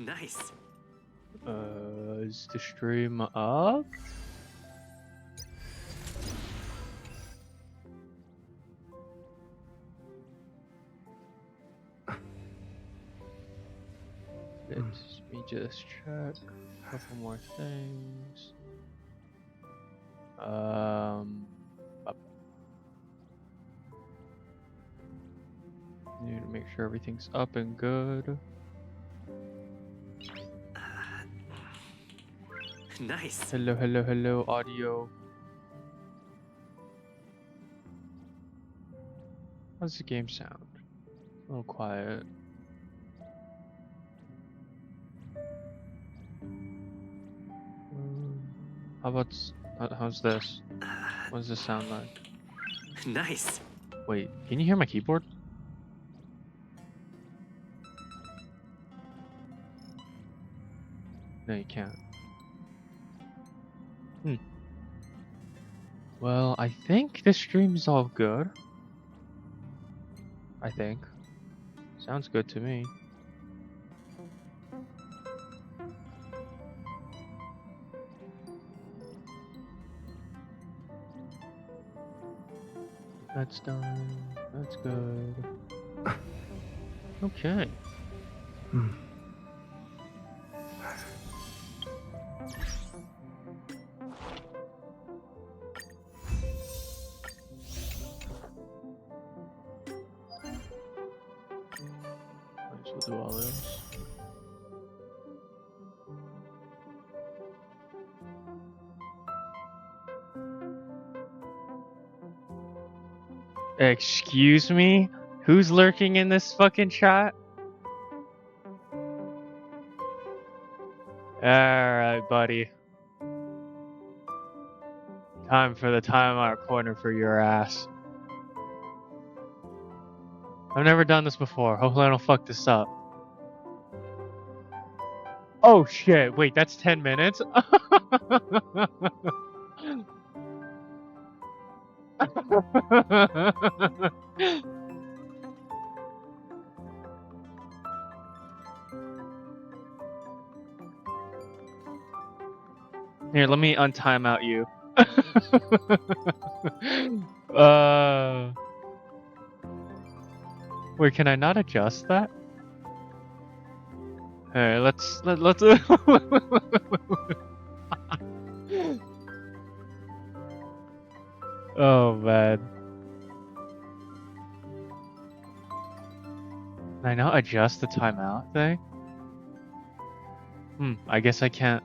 Nice. Is the stream up? Let me just check a couple more things. Need to make sure everything's up and good. Nice. Hello, hello, hello, audio. How's the game sound? A little quiet. How about how's this? What does this sound like? Nice. Wait, can you hear my keyboard? No, you can't. Well, I think this stream's all good. I think. Sounds good to me. That's done. That's good. Okay. Might as well do all this. Excuse me? Who's lurking in this fucking chat? Alright, buddy. Time for the time out corner for your ass. I've never done this before. Hopefully I don't fuck this up. Oh shit, wait, that's 10 minutes? Here, let me untime out you. Wait, can I not adjust that? Hey, let's Oh man. Can I not adjust the timeout thing? I guess I can't.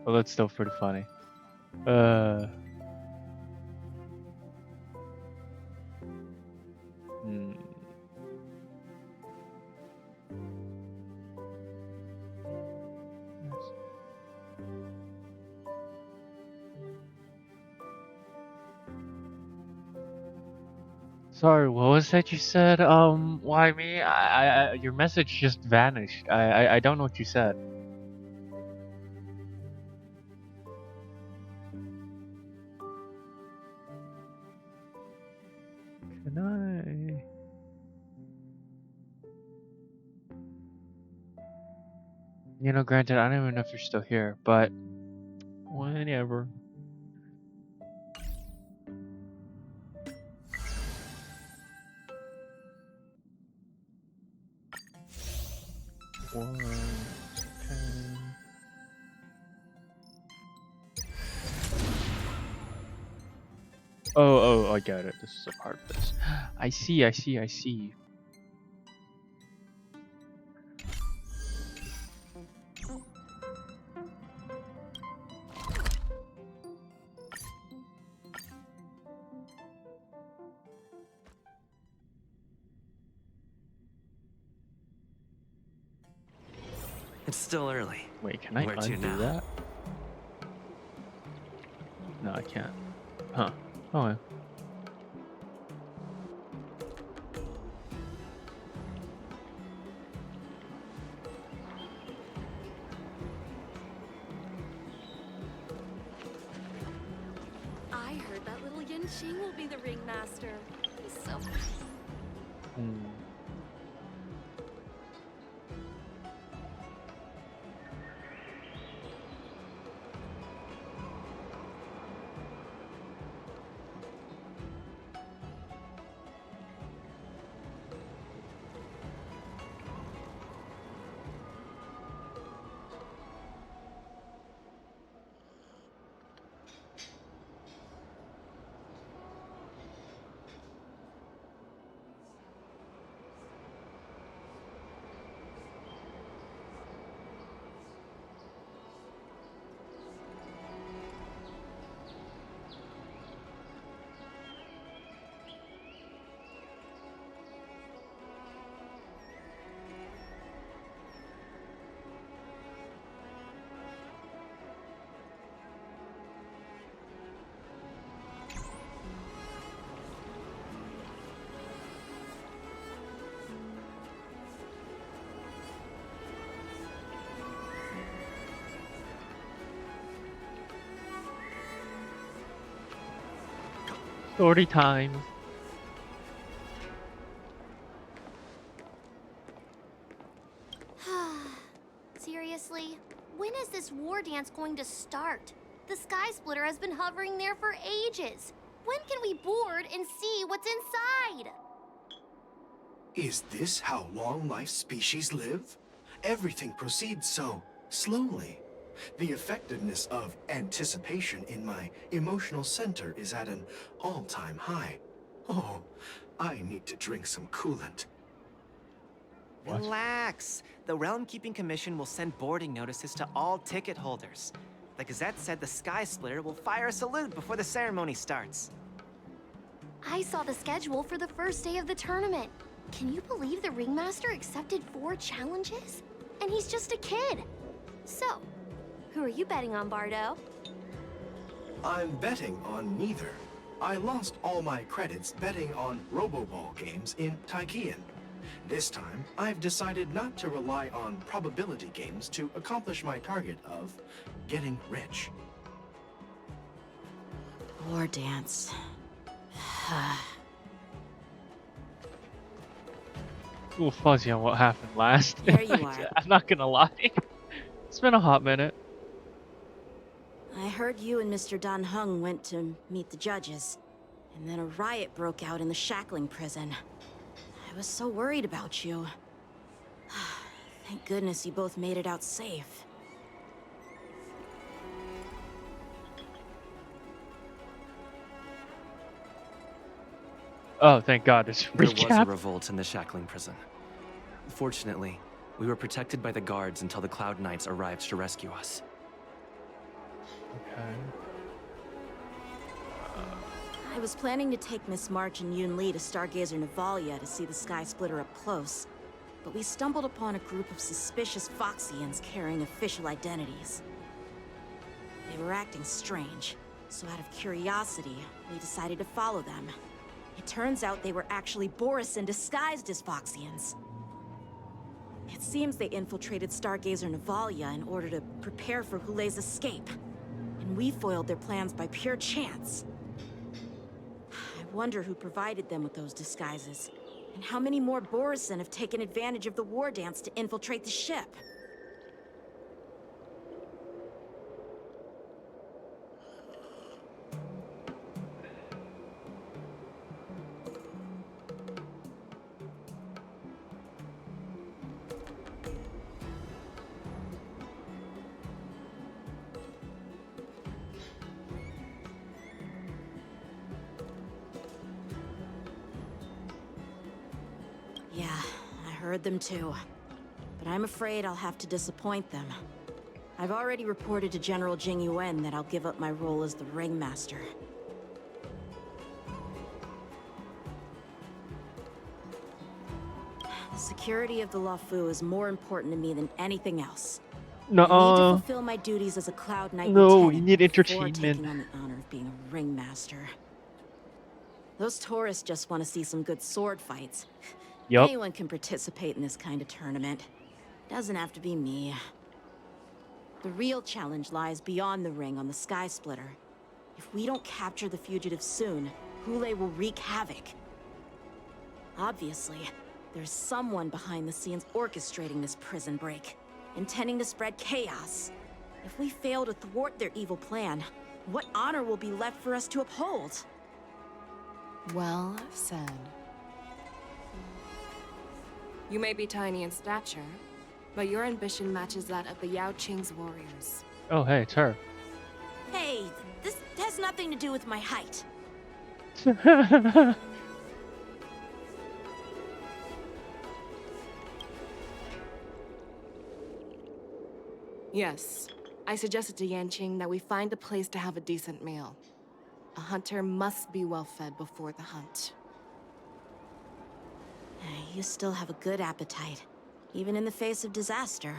Well, that's still pretty funny. Sorry, what was that you said? Why me? Your message just vanished. I don't know what you said. Can I? You know, granted, I don't even know if you're still here, but whenever. One second. Oh, I got it. This is a part of this. I see. It's still early. Wait, can I undo that? No, I can't. Huh. Oh, yeah. Lin Jing will be the ringmaster. He's so... Hmm. Story time. Seriously? When is this war dance going to start? The Sky Splitter has been hovering there for ages. When can we board and see what's inside? Is this how long life species live? Everything proceeds so slowly. The effectiveness of anticipation in my emotional center is at an all-time high. Oh, I need to drink some coolant. What? Relax. The Realm Keeping Commission will send boarding notices to all ticket holders. The Gazette said the Sky Splitter will fire a salute before the ceremony starts. I saw the schedule for the first day of the tournament. Can you believe the ringmaster accepted 4 challenges? And he's just a kid. So, who are you betting on, Bardo? I'm betting on neither. I lost all my credits betting on Roboball games in Taikian. This time, I've decided not to rely on probability games to accomplish my target of getting rich. War dance. A little fuzzy on what happened last. There you are. I'm not gonna lie. It's been a hot minute. I heard you and Mr. Dan Heng went to meet the judges, and then a riot broke out in the Shackling prison. I was so worried about you. Thank goodness you both made it out safe. Oh, thank God, it's There was a recap. revolt in the Shackling prison. Fortunately, we were protected by the guards until the Cloud Knights arrived to rescue us. Okay. I was planning to take Miss March and Yun Li to Stargazer Navalia to see the Sky Splitter up close, but we stumbled upon a group of suspicious Foxians carrying official identities. They were acting strange, so out of curiosity, we decided to follow them. It turns out they were actually Borisin disguised as Foxians. It seems they infiltrated Stargazer Navalia in order to prepare for Hulei's escape, and we foiled their plans by pure chance. I wonder who provided them with those disguises, and how many more Borisin have taken advantage of the war dance to infiltrate the ship. Yeah, I heard them too. But I'm afraid I'll have to disappoint them. I've already reported to General Jing Yuan that I'll give up my role as the Ringmaster. The security of the Luofu is more important to me than anything else. I need to Nuh-uh. fulfill my duties as a Cloud Knight No, lieutenant you need before entertainment. taking on the honor of being a Ringmaster. Those tourists just want to see some good sword fights. Yup. Anyone can participate in this kind of tournament. Doesn't have to be me. The real challenge lies beyond the ring on the Sky Splitter. If we don't capture the fugitives soon, Hule will wreak havoc. Obviously, there's someone behind the scenes orchestrating this prison break, intending to spread chaos. If we fail to thwart their evil plan, what honor will be left for us to uphold? Well said. You may be tiny in stature, but your ambition matches that of the Yao Qing's warriors. Oh, hey, it's her. Hey, this has nothing to do with my height. Yes, I suggested to Yanqing that we find a place to have a decent meal. A hunter must be well fed before the hunt. You still have a good appetite, even in the face of disaster.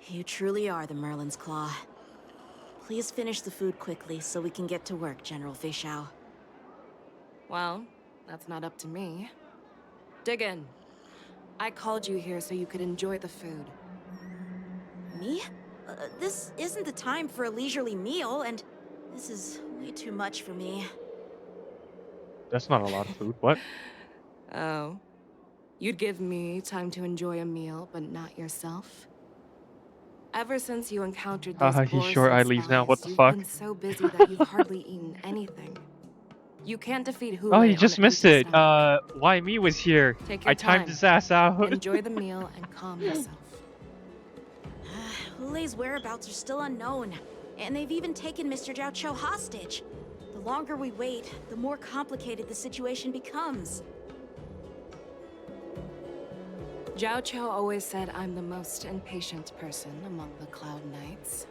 You truly are the Merlin's Claw. Please finish the food quickly so we can get to work, General Fei Xiao. Well, that's not up to me. Dig in. I called you here so you could enjoy the food. Me? This isn't the time for a leisurely meal, and this is way too much for me. That's not a lot of food. What? Oh. You'd give me time to enjoy a meal, but not yourself? Ever since you encountered those He's Boris short, I and leave now, what spies, the you've fuck? been so busy that you've hardly eaten anything. You can't defeat Hule Oh, you on just an missed empty it. stomach. Why me was here. Take your I timed time. his ass out. Enjoy the meal and calm yourself. Hule's whereabouts are still unknown, and they've even taken Mr. Zhao Cho hostage. The longer we wait, the more complicated the situation becomes. Zhao Cho always said I'm the most impatient person among the Cloud Knights,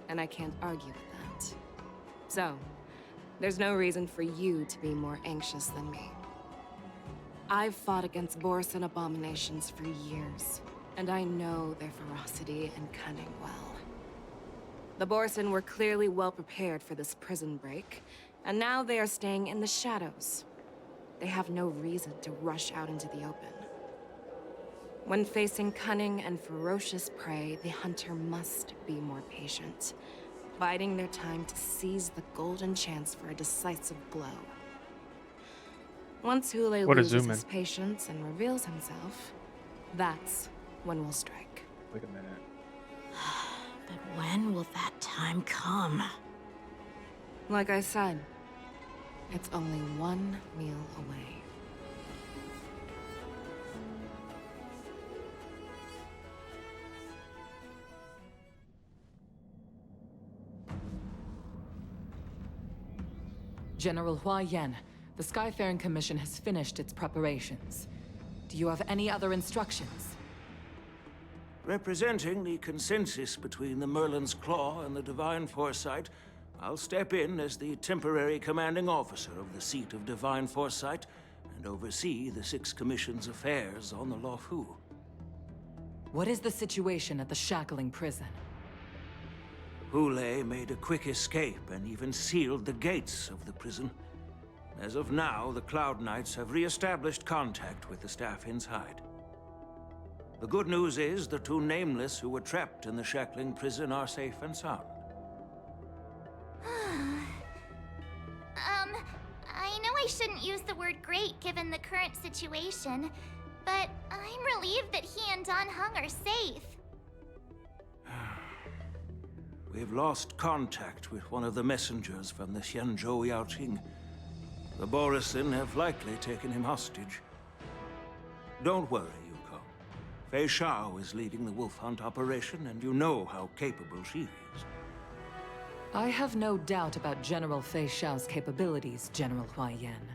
and I can't argue with that. So, there's no reason for you to be more anxious than me. I've fought against Borisin abominations for years, and I know their ferocity and cunning well. The Borisin were clearly well prepared for this prison break, and now they are staying in the shadows. They have no reason to rush out into the open. When facing cunning and ferocious prey, the hunter must be more patient, biding their time to seize the golden chance for a decisive blow. Once Hule What a loses zoom his in. patience and reveals himself, that's when we'll strike. Wait a minute. But when will that time come? Like I said, it's only one meal away. General Hua Yan, the Skyfaring Commission has finished its preparations. Do you have any other instructions? Representing the consensus between the Merlin's Claw and the Divine Foresight, I'll step in as the temporary commanding officer of the seat of Divine Foresight and oversee the Six Commission's affairs on the Luofu. What is the situation at the Shackling prison? Hule made a quick escape and even sealed the gates of the prison. As of now, the Cloud Knights have re-established contact with the Staffins Hide. The good news is the two Nameless who were trapped in the Shackling prison are safe and sound. I know I shouldn't use the word great given the current situation, but I'm relieved that he and Dan Heng are safe. We've lost contact with one of the messengers from the Xianzhou Yaoqing. The Borisin have likely taken him hostage. Don't worry, Yukong. Fei Xiao is leading the wolf hunt operation, and you know how capable she is. I have no doubt about General Fei Xiao's capabilities, General Hua Yan.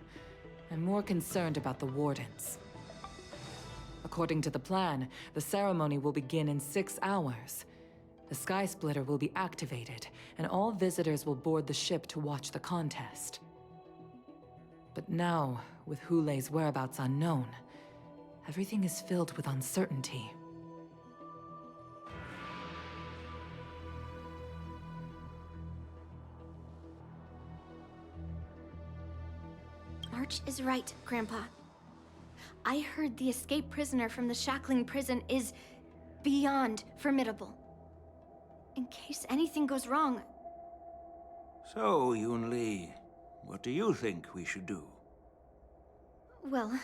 I'm more concerned about the Wardens. According to the plan, the ceremony will begin in 6 hours. The Sky Splitter will be activated, and all visitors will board the ship to watch the contest. But now, with Hule's whereabouts unknown, everything is filled with uncertainty. March is right, Grandpa. I heard the escaped prisoner from the Shackling prison is beyond formidable. In case anything goes wrong. So, Yun Li, what do you think we should do? Well,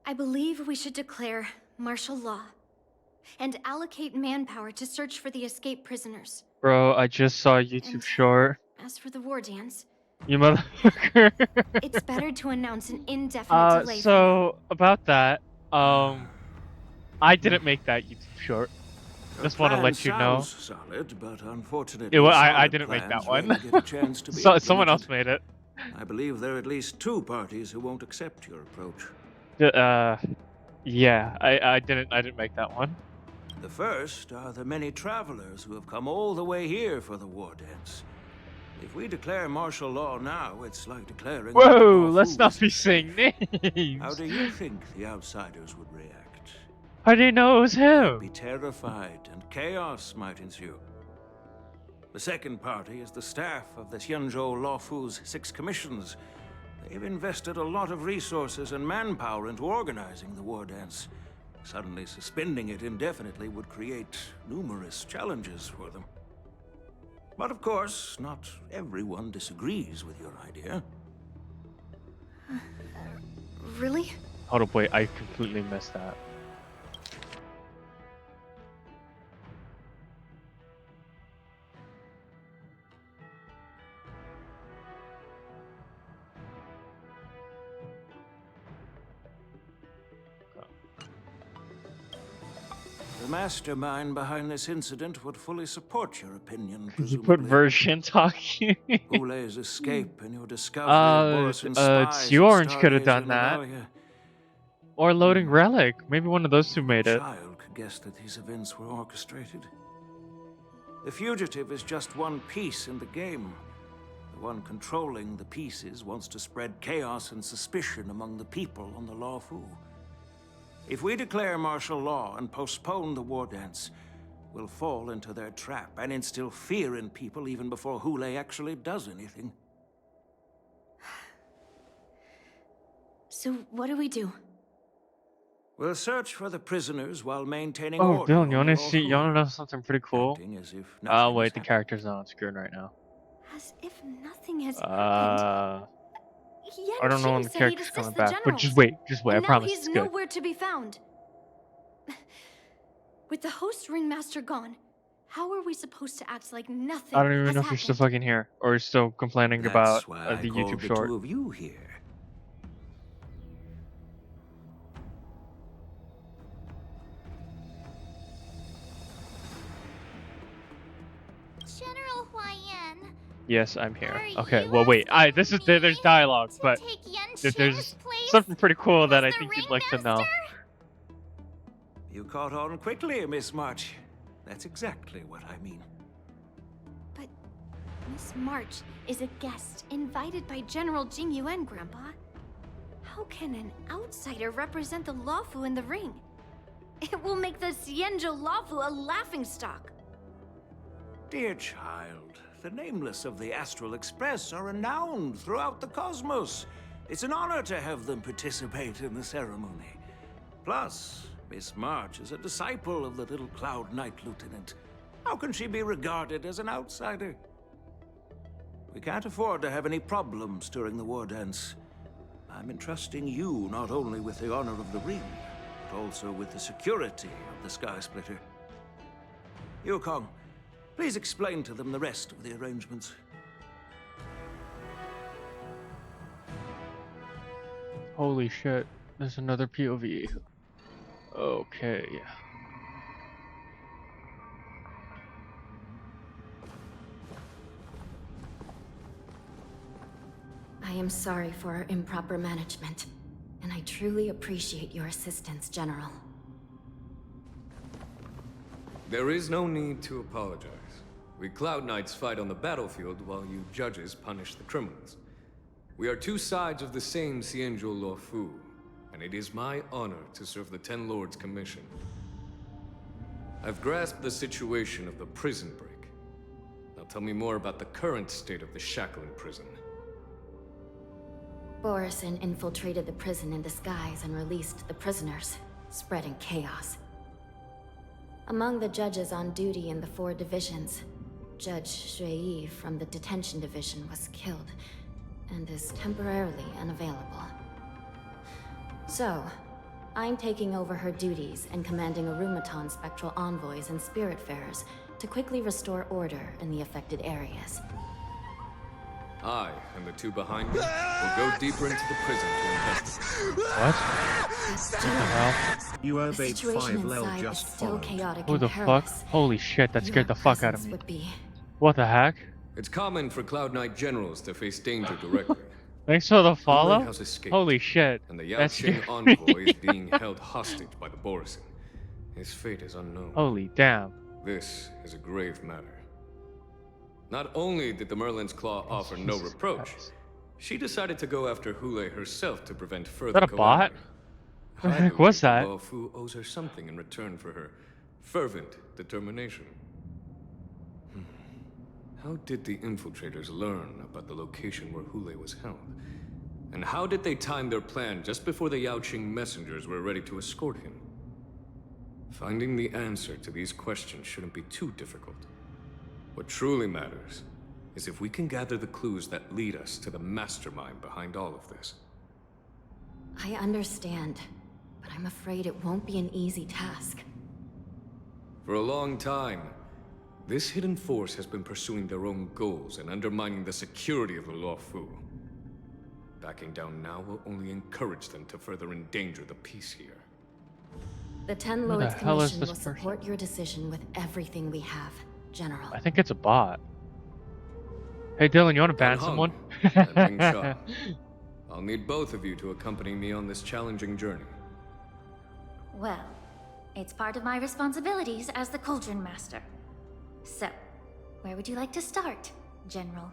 I believe we should declare martial law and allocate manpower to search for the escaped prisoners. Bro, I just saw a YouTube And- short. As for the war dance, You motherfucker. it's better to announce an indefinite delay. So about that, I didn't make that YouTube short. Your Just want to plan let you know. sounds solid, but unfortunately, I solid didn't make that plans one. rarely get a chance to be Someone else implemented. made it. I believe there are at least 2 parties who won't accept your approach. Yeah, I didn't make that one. The first are the many travelers who have come all the way here for the war dance. If we declare martial law now, it's like declaring... Whoa, war let's not fools. be saying names. How do you think the outsiders would react? How do you know it was him? Be terrified, and chaos might ensue. The second party is the staff of the Xianzhou Luofu's 6 commissions. They've invested a lot of resources and manpower into organizing the war dance. Suddenly suspending it indefinitely would create numerous challenges for them. But of course, not everyone disagrees with your idea. Really? Hold up, wait, I completely missed that. The mastermind behind this incident would fully support your opinion, You presumably. put version talking. Goulet's escape and your discovery of Borison's spies Sea at Orange could have Stargazer done that. Navalia. Or Loading Relic. Maybe one of those two made No it. child could guess that these events were orchestrated. The fugitive is just one piece in the game. The one controlling the pieces wants to spread chaos and suspicion among the people on the Luofu. If we declare martial law and postpone the war dance, we'll fall into their trap and instill fear in people even before Goulet actually does anything. So what do we do? We'll search for the prisoners while maintaining Oh, order. Dylan, on you the wanna see? You Luofu, wanna know something pretty cool? acting as if Oh nothing wait, has the happened. character's not on screen right now. As if nothing has happened. I don't know when the Yan Qing said he'd character's assist coming the back, but just generals. wait, I And now promise he's it's good. nowhere to be found. With the host ringmaster gone, how are we supposed to act like nothing I don't even has know if you're still happened? fucking here, or you're still complaining That's about why I the called YouTube the short. 2 of you here. General Huayan, Yes, I'm here. are Okay, you well wait, asking there's me dialogue, to but take Yan there's Qing's place something pretty cool that I as the think you'd like to know. ringmaster? You caught on quickly, Miss March. That's exactly what I mean. But Miss March is a guest invited by General Jing Yuan, Grandpa. How can an outsider represent the Luofu in the ring? It will make the Xianzhou Luofu a laughingstock. Dear child, the nameless of the Astral Express are renowned throughout the cosmos. It's an honor to have them participate in the ceremony. Plus, Miss March is a disciple of the little Cloud Knight Lieutenant. How can she be regarded as an outsider? We can't afford to have any problems during the war dance. I'm entrusting you not only with the honor of the ring, but also with the security of the Sky Splitter. Yukong, please explain to them the rest of the arrangements. Holy shit, there's another POV. Okay. I am sorry for our improper management, and I truly appreciate your assistance, General. There is no need to apologize. We Cloud Knights fight on the battlefield while you judges punish the criminals. We are 2 sides of the same Xianzhou Luofu, and it is my honor to serve the Ten Lords' commission. I've grasped the situation of the prison break. Now tell me more about the current state of the Shackling prison. Borison infiltrated the prison in disguise and released the prisoners, spreading chaos. Among the judges on duty in the 4 divisions, Judge Shui from the detention division was killed and is temporarily unavailable. So, I'm taking over her duties and commanding Arumaton spectral envoys and spiritfarers to quickly restore order in the affected areas. I and the 2 behind me will go deeper into the prison to investigate. What? What the hell? You The obeyed situation 5 Lel inside is just still followed. chaotic Who and the fuck? perilous. Holy shit, that scared the Your fuck out of presence me. would be What the heck? It's common for Cloud Knight generals to face danger directly. Thanks for the Hule follow? has escaped, Holy shit. and the That Yaoqing scared me. envoy is being held hostage by the Borisin. His fate is unknown. Holy damn. This is a grave matter. Not only did the Merlin's Claw offer no Jesus reproach, Christ. she decided to go after Hule herself to prevent further that a bot? calamity. The I heck was believe that? Luo Fu owes her something in return for her fervent determination. How did the infiltrators learn about the location where Hule was held? And how did they time their plan just before the Yaoqing messengers were ready to escort him? Finding the answer to these questions shouldn't be too difficult. What truly matters is if we can gather the clues that lead us to the mastermind behind all of this. I understand, but I'm afraid it won't be an easy task. For a long time, this hidden force has been pursuing their own goals and undermining the security of the Luo Fu. Backing down now will only encourage them to further endanger the peace here. The Ten Who the Lords hell is Commission this will person? support your decision with everything we have, General. I think it's a bot. Hey Dylan, you wanna ban Dan someone? Heng and Ling Sha. I'll need both of you to accompany me on this challenging journey. Well, it's part of my responsibilities as the Cauldron Master. So, where would you like to start, General?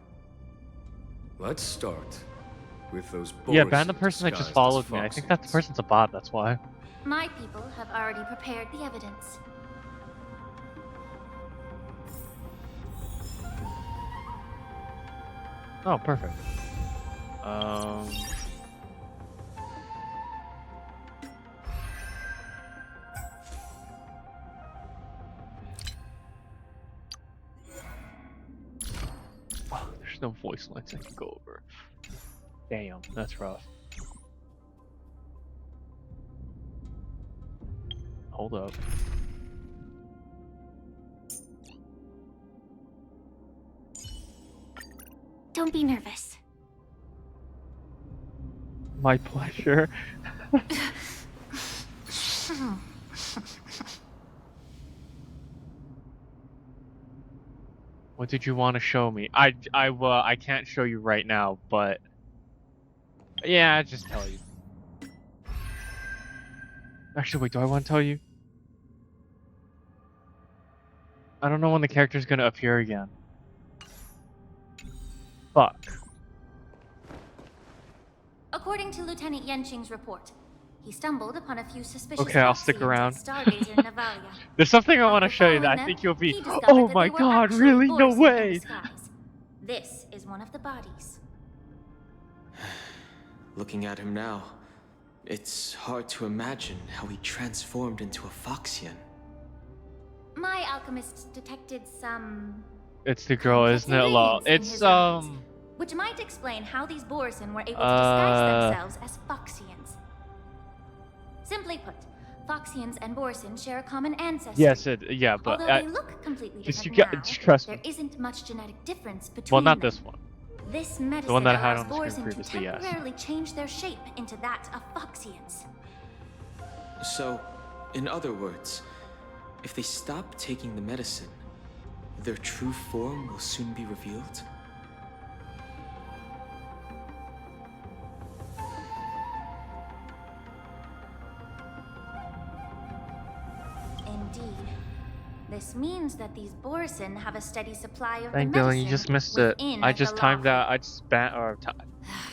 Let's start with those Yeah, Borisin ban the person that just disguised as followed me. I think that Foxians. person's a bot, that's why. My people have already prepared the evidence. Oh, perfect. Oh, there's no voice lines I can go over. Damn, that's rough. Hold up. Don't be nervous. My pleasure. What did you want to show me? I can't show you right now, but yeah, I'll just tell you. Actually, wait, do I want to tell you? I don't know when the character's gonna appear again. Fuck. According to Lieutenant Yenqing's report, he stumbled upon a few suspicious Okay, I'll stick Foxians at around. Stargazer Navalia. There's something I want to After show you that following I think them, you'll be. he discovered Oh that my they were god, actually really? No Borisin in way! disguise. This is one of the bodies. Looking at him now, it's hard to imagine how he transformed into a Foxian. My alchemists detected some... It's the girl, isn't it? Lol. ingredients in It's his remains, which might explain how these Borisin were able to disguise themselves as Foxians. Simply put, Foxians and Borisin share a common ancestor. Yes, yeah, but Although they look completely just different you got, now, just trust there me. isn't much genetic difference between Well, not them. this one. This medicine The one that I had allows on the screen Borisin to previously, yes. temporarily change their shape into that of Foxians. So, in other words, if they stop taking the medicine, their true form will soon be revealed? Indeed. This means that these Borisin have a steady supply of Thank the Dylan, medicine you just missed it. within I the just timed Law. out. I just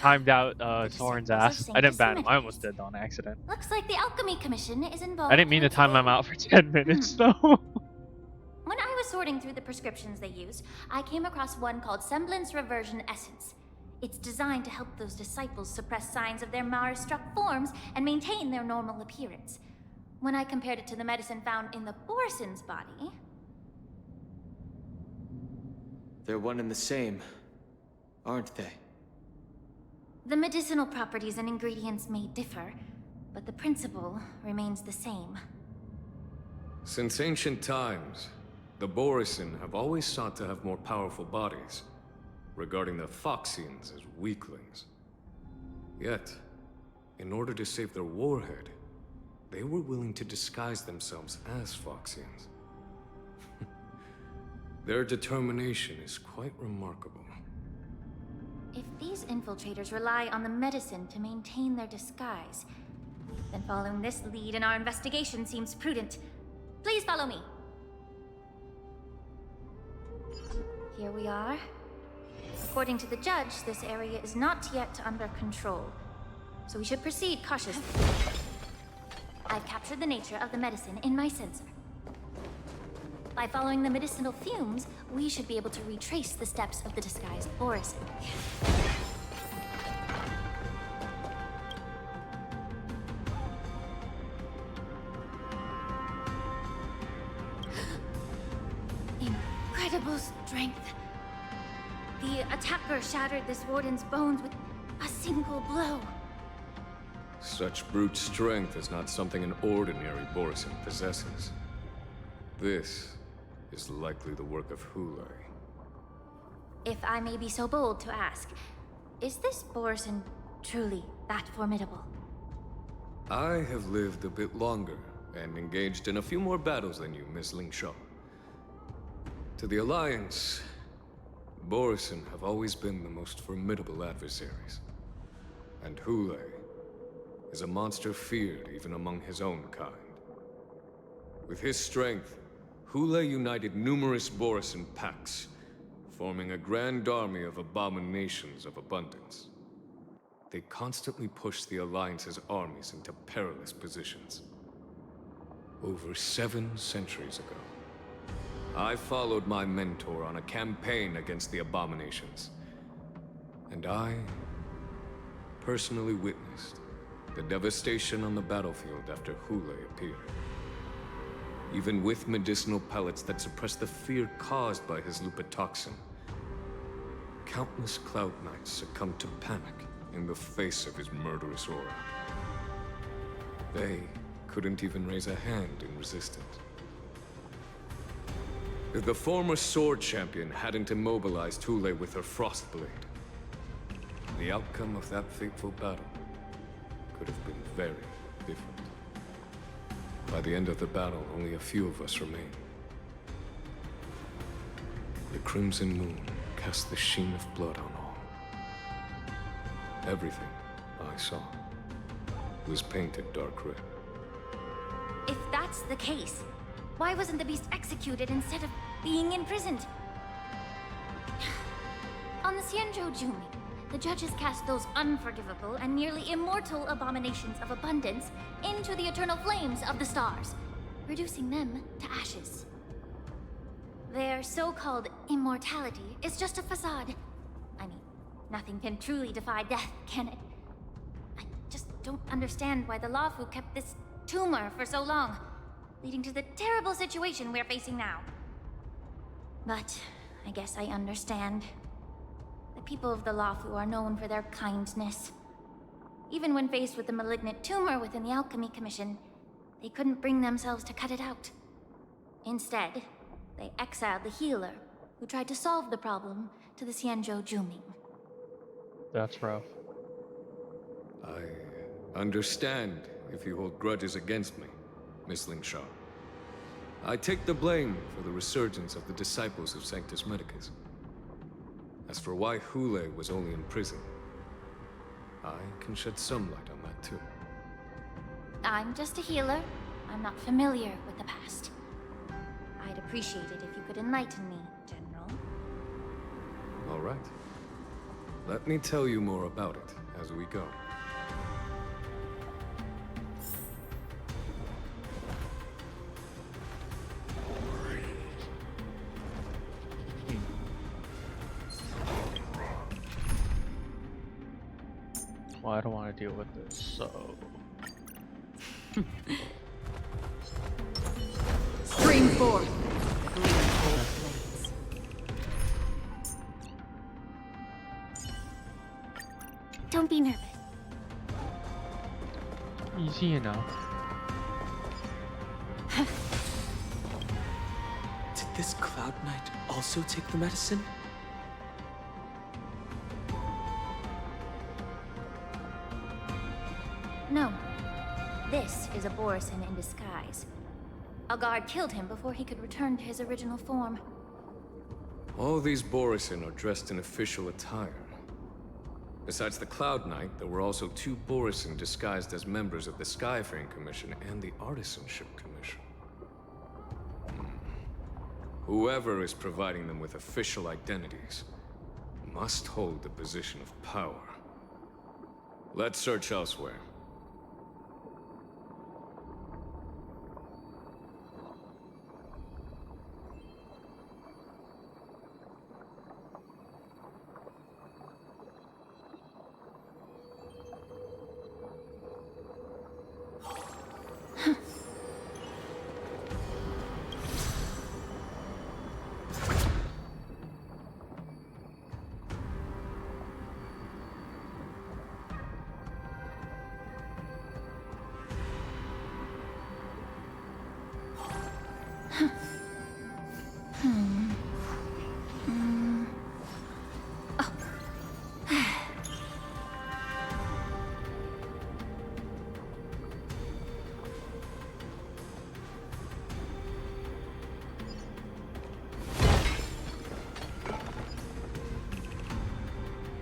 timed out Soren's ass. I didn't ban him. Symmetries. I almost did on accident. Looks like the Alchemy Commission is involved. I didn't mean to here time today. him out for 10 minutes though. When I was sorting through the prescriptions they used, I came across one called Semblance Reversion Essence. It's designed to help those disciples suppress signs of their Mara-struck forms and maintain their normal appearance. when I compared it to the medicine found in the Borson's body. They're one and the same, aren't they? The medicinal properties and ingredients may differ, but the principle remains the same. Since ancient times, the Borisin have always sought to have more powerful bodies, regarding the Foxians as weaklings. Yet, in order to save their warhead, they were willing to disguise themselves as Foxians. Their determination is quite remarkable. If these infiltrators rely on the medicine to maintain their disguise, then following this lead in our investigation seems prudent. Please follow me. Here we are. According to the judge, this area is not yet under control, so we should proceed cautiously. I've captured the nature of the medicine in my sensor. By following the medicinal fumes, we should be able to retrace the steps of the disguised Borisin. Incredible strength. The attacker shattered this warden's bones with a single blow. Such brute strength is not something an ordinary Borisin possesses. This is likely the work of Hule. If I may be so bold to ask, is this Borisin truly that formidable? I have lived a bit longer and engaged in a few more battles than you, Miss Lingshaw. To the Alliance, Borisin have always been the most formidable adversaries. And Hule is a monster feared even among his own kind. With his strength, Hule united numerous Borisin packs, forming a grand army of abominations of abundance. They constantly push the Alliance's armies into perilous positions. Over 7 centuries ago, I followed my mentor on a campaign against the abominations. And I personally witnessed the devastation on the battlefield after Hule appeared. Even with medicinal pellets that suppress the fear caused by his lupitoxin, countless Cloud Knights succumbed to panic in the face of his murderous aura. They couldn't even raise a hand in resistance. If the former Sword Champion hadn't immobilized Hule with her Frostblade, the outcome of that fateful battle could have been very different. By the end of the battle, only a few of us remained. The Crimson Moon cast the sheen of blood on all. Everything I saw was painted dark red. If that's the case, why wasn't the beast executed instead of being imprisoned? On the Xianzhou Jumi, the judges cast those unforgivable and nearly immortal abominations of abundance into the eternal flames of the stars, reducing them to ashes. Their so-called immortality is just a facade. I mean, nothing can truly defy death, can it? I just don't understand why the Luofu kept this tumor for so long, leading to the terrible situation we're facing now. But I guess I understand. The people of the Luofu are known for their kindness. Even when faced with the malignant tumor within the Alchemy Commission, they couldn't bring themselves to cut it out. Instead, they exiled the healer, who tried to solve the problem, to the Xianzhou Jumi. That's rough. I understand if you hold grudges against me, Miss Lingshaw. I take the blame for the resurgence of the disciples of Sanctus Medicus. As for why Hule was only in prison, I can shed some light on that too. I'm just a healer. I'm not familiar with the past. I'd appreciate it if you could enlighten me, General. All right. Let me tell you more about it as we go. Well, I don't want to deal with this, so... 4. Green gold blades. Don't be nervous. Easy enough. Did this Cloud Knight also take the medicine? No. This is a Borisin in disguise. A guard killed him before he could return to his original form. All these Borisin are dressed in official attire. Besides the Cloud Knight, there were also 2 Borisin disguised as members of the Skyfaring Commission and the Artisanship Commission. Whoever is providing them with official identities must hold the position of power. Let's search elsewhere.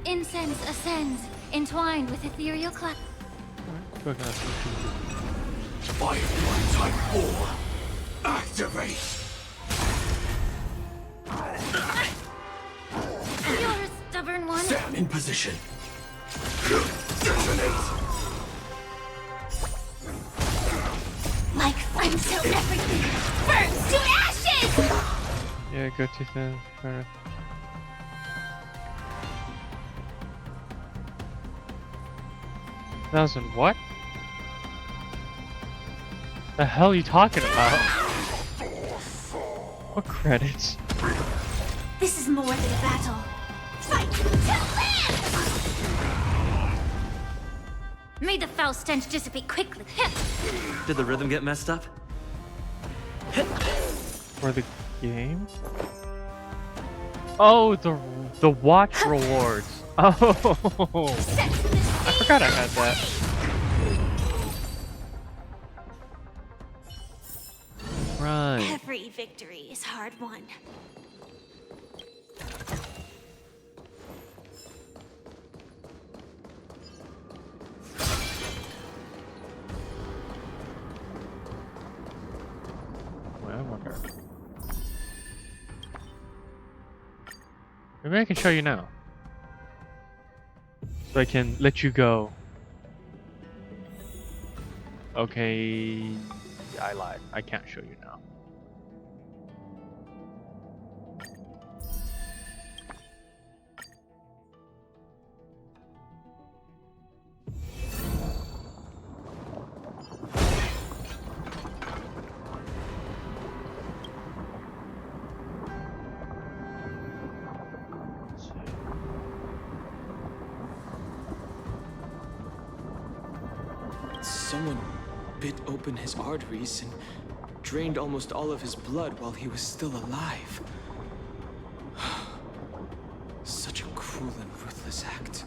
Incense ascends, entwined with ethereal cloud. Firefly Type 4. Activate! You're a stubborn one. Stand in position. Detonate! Like flames till everything burns to ashes! Yeah, go too thin. Fair enough. Thousand what? The hell are you talking about? What credits? This is more than a battle. Fight to live! May the foul stench dissipate quickly. Did the rhythm get messed up? For the game? Oh, the watch rewards. Oh, I forgot I had that. Right. Every victory is hard won. Well, I wonder. Maybe I can show you now. So I can let you go. Okay, I lied. I can't show you now. Someone bit open his arteries and drained almost all of his blood while he was still alive. Such a cruel and ruthless act.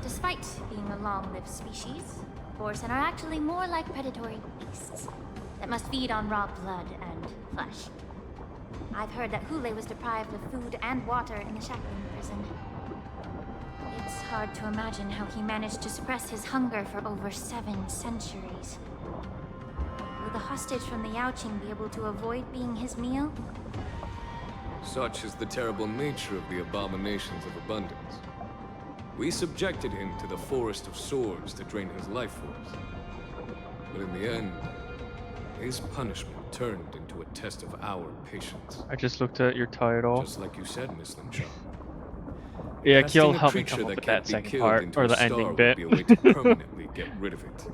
Despite being a long-lived species, Borisin are actually more like predatory beasts that must feed on raw blood and flesh. I've heard that Hule was deprived of food and water in the Shackling prison. It's hard to imagine how he managed to suppress his hunger for over 7 centuries. Will the hostage from the Yaoqing be able to avoid being his meal? Such is the terrible nature of the abominations of abundance. We subjected him to the Forest of Swords to drain his life force. But in the end, his punishment turned into a test of our patience. I just looked at your title. Just like you said, Miss Limshaw. Yeah, Casting Kiel a helped me creature come up that with can't that be second killed part, into or a the star ending would bit. be a way to permanently get rid of it.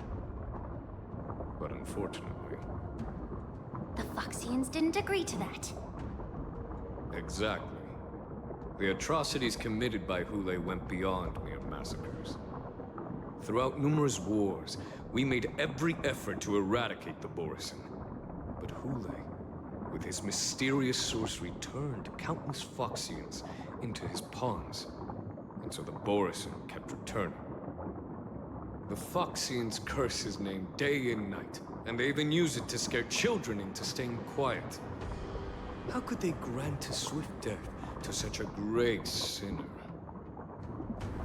But unfortunately, The Foxians didn't agree to that. Exactly. The atrocities committed by Hule went beyond mere massacres. Throughout numerous wars, we made every effort to eradicate the Borisin. But Hule, with his mysterious sorcery, turned countless Foxians into his pawns. And so the Borisin kept returning. The Foxians curse his name day and night, and they even use it to scare children into staying quiet. How could they grant a swift death to such a great sinner?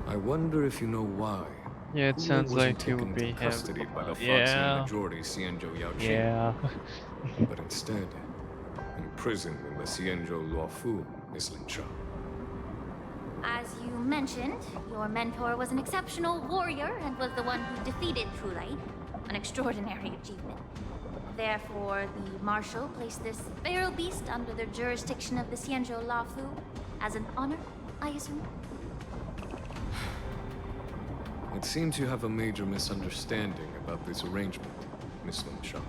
I wonder if you know why. Yeah, it Hule sounds wasn't like he taken would be into him. custody by the Foxian Yeah. majority Xianzhou Yaoqing, Yeah. but instead imprisoned in the Xianzhou Luofu, Miss Lin Cha. As you mentioned, your mentor was an exceptional warrior and was the one who defeated Hule, an extraordinary achievement. Therefore, the Marshal placed this feral beast under the jurisdiction of the Xianzhou Luofu as an honor, I assume? It seems you have a major misunderstanding about this arrangement, Miss Lin Cha.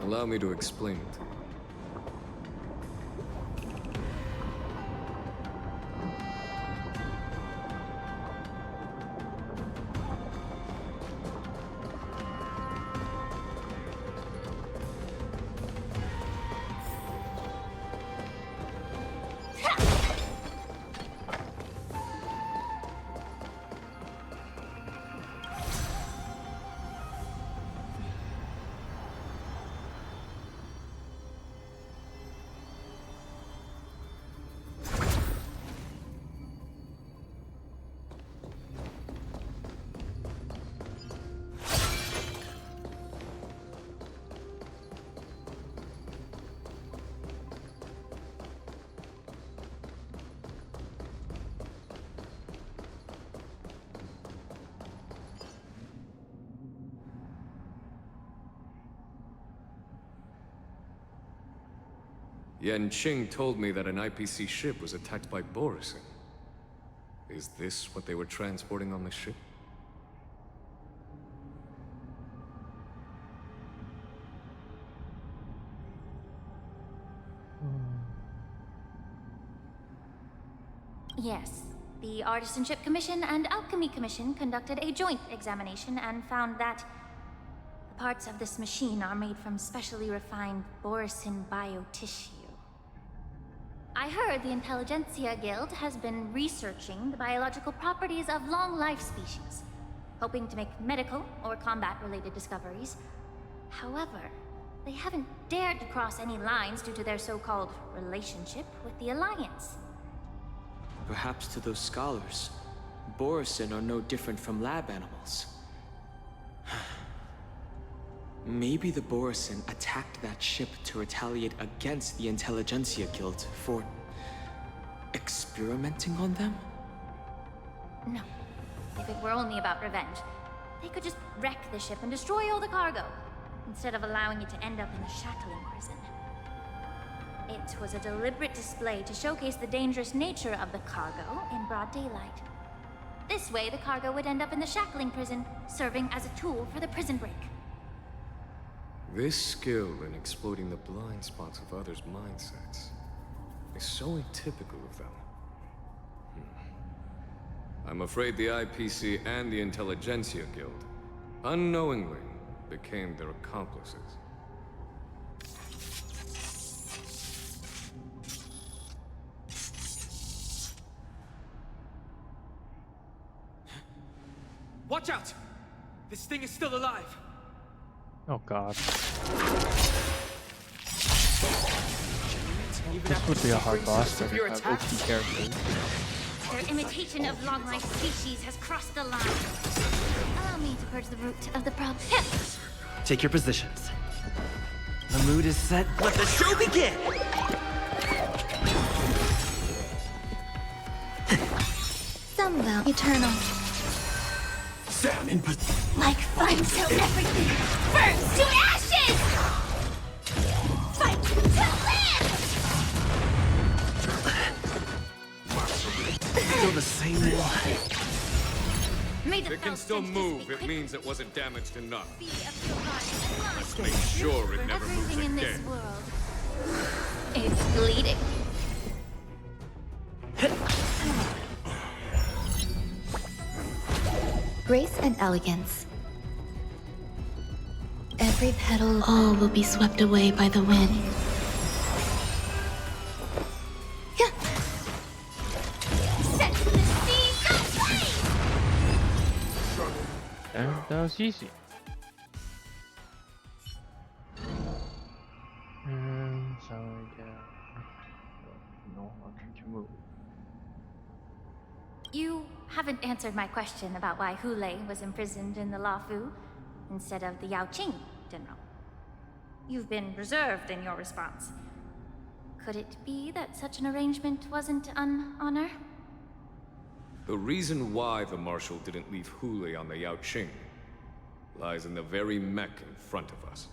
Allow me to explain it. Yanqing told me that an IPC ship was attacked by Borisin. Is this what they were transporting on the ship? Yes. The Artisanship Commission and Alchemy Commission conducted a joint examination and found that the parts of this machine are made from specially refined Borisin biotissue. I heard the Intelligentsia Guild has been researching the biological properties of long-life species, hoping to make medical or combat-related discoveries. However, they haven't dared to cross any lines due to their so-called relationship with the Alliance. Perhaps to those scholars, Borisin are no different from lab animals. Maybe the Borisin attacked that ship to retaliate against the Intelligentsia Guild for experimenting on them? No. If it were only about revenge, they could just wreck the ship and destroy all the cargo, instead of allowing it to end up in the shackling prison. It was a deliberate display to showcase the dangerous nature of the cargo in broad daylight. This way, the cargo would end up in the shackling prison, serving as a tool for the prison break. This skill in exploiting the blind spots of others' mindsets is so atypical of them. I'm afraid the IPC and the Intelligentsia Guild unknowingly became their accomplices. Watch out! This thing is still alive! Oh god. This would be a hard boss to have OP characters. Their imitation of long-life species has crossed the line. Allow me to purge the root of the problem. Take your positions. The mood is set. Let the show begin! Some will eternal. Stand in position. Like fun till everything burns to ashes! Fight to live! Still the same one. May the It can fell still stench move. dissipate It means it wasn't damaged enough. quickly of your body and mind. Make sure it never moves Everything in this again. world is bleeding. Grace and elegance. Every petal, all will be swept away by the wind. Set the seas aflame! And that was easy. So yeah, no option to move. You haven't answered my question about why Hule was imprisoned in the Luofu instead of the Yaoqing, General. You've been reserved in your response. Could it be that such an arrangement wasn't an honor? The reason why the Marshal didn't leave Hule on the Yaoqing lies in the very mech in front of us.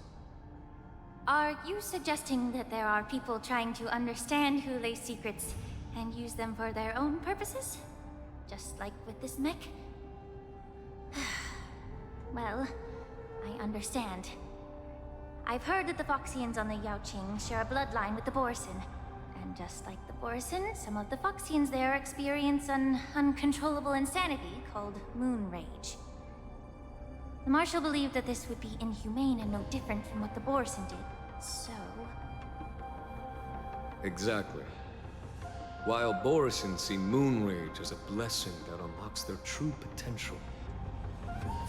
Are you suggesting that there are people trying to understand Hule's secrets and use them for their own purposes? Just like with this mech? Well, I understand. I've heard that the Foxians on the Yaoqing share a bloodline with the Borisin. And just like the Borisin, some of the Foxians there experience an uncontrollable insanity called Moon Rage. The Marshal believed that this would be inhumane and no different from what the Borisin did, so... Exactly. While Borisin see Moon Rage as a blessing that unlocks their true potential,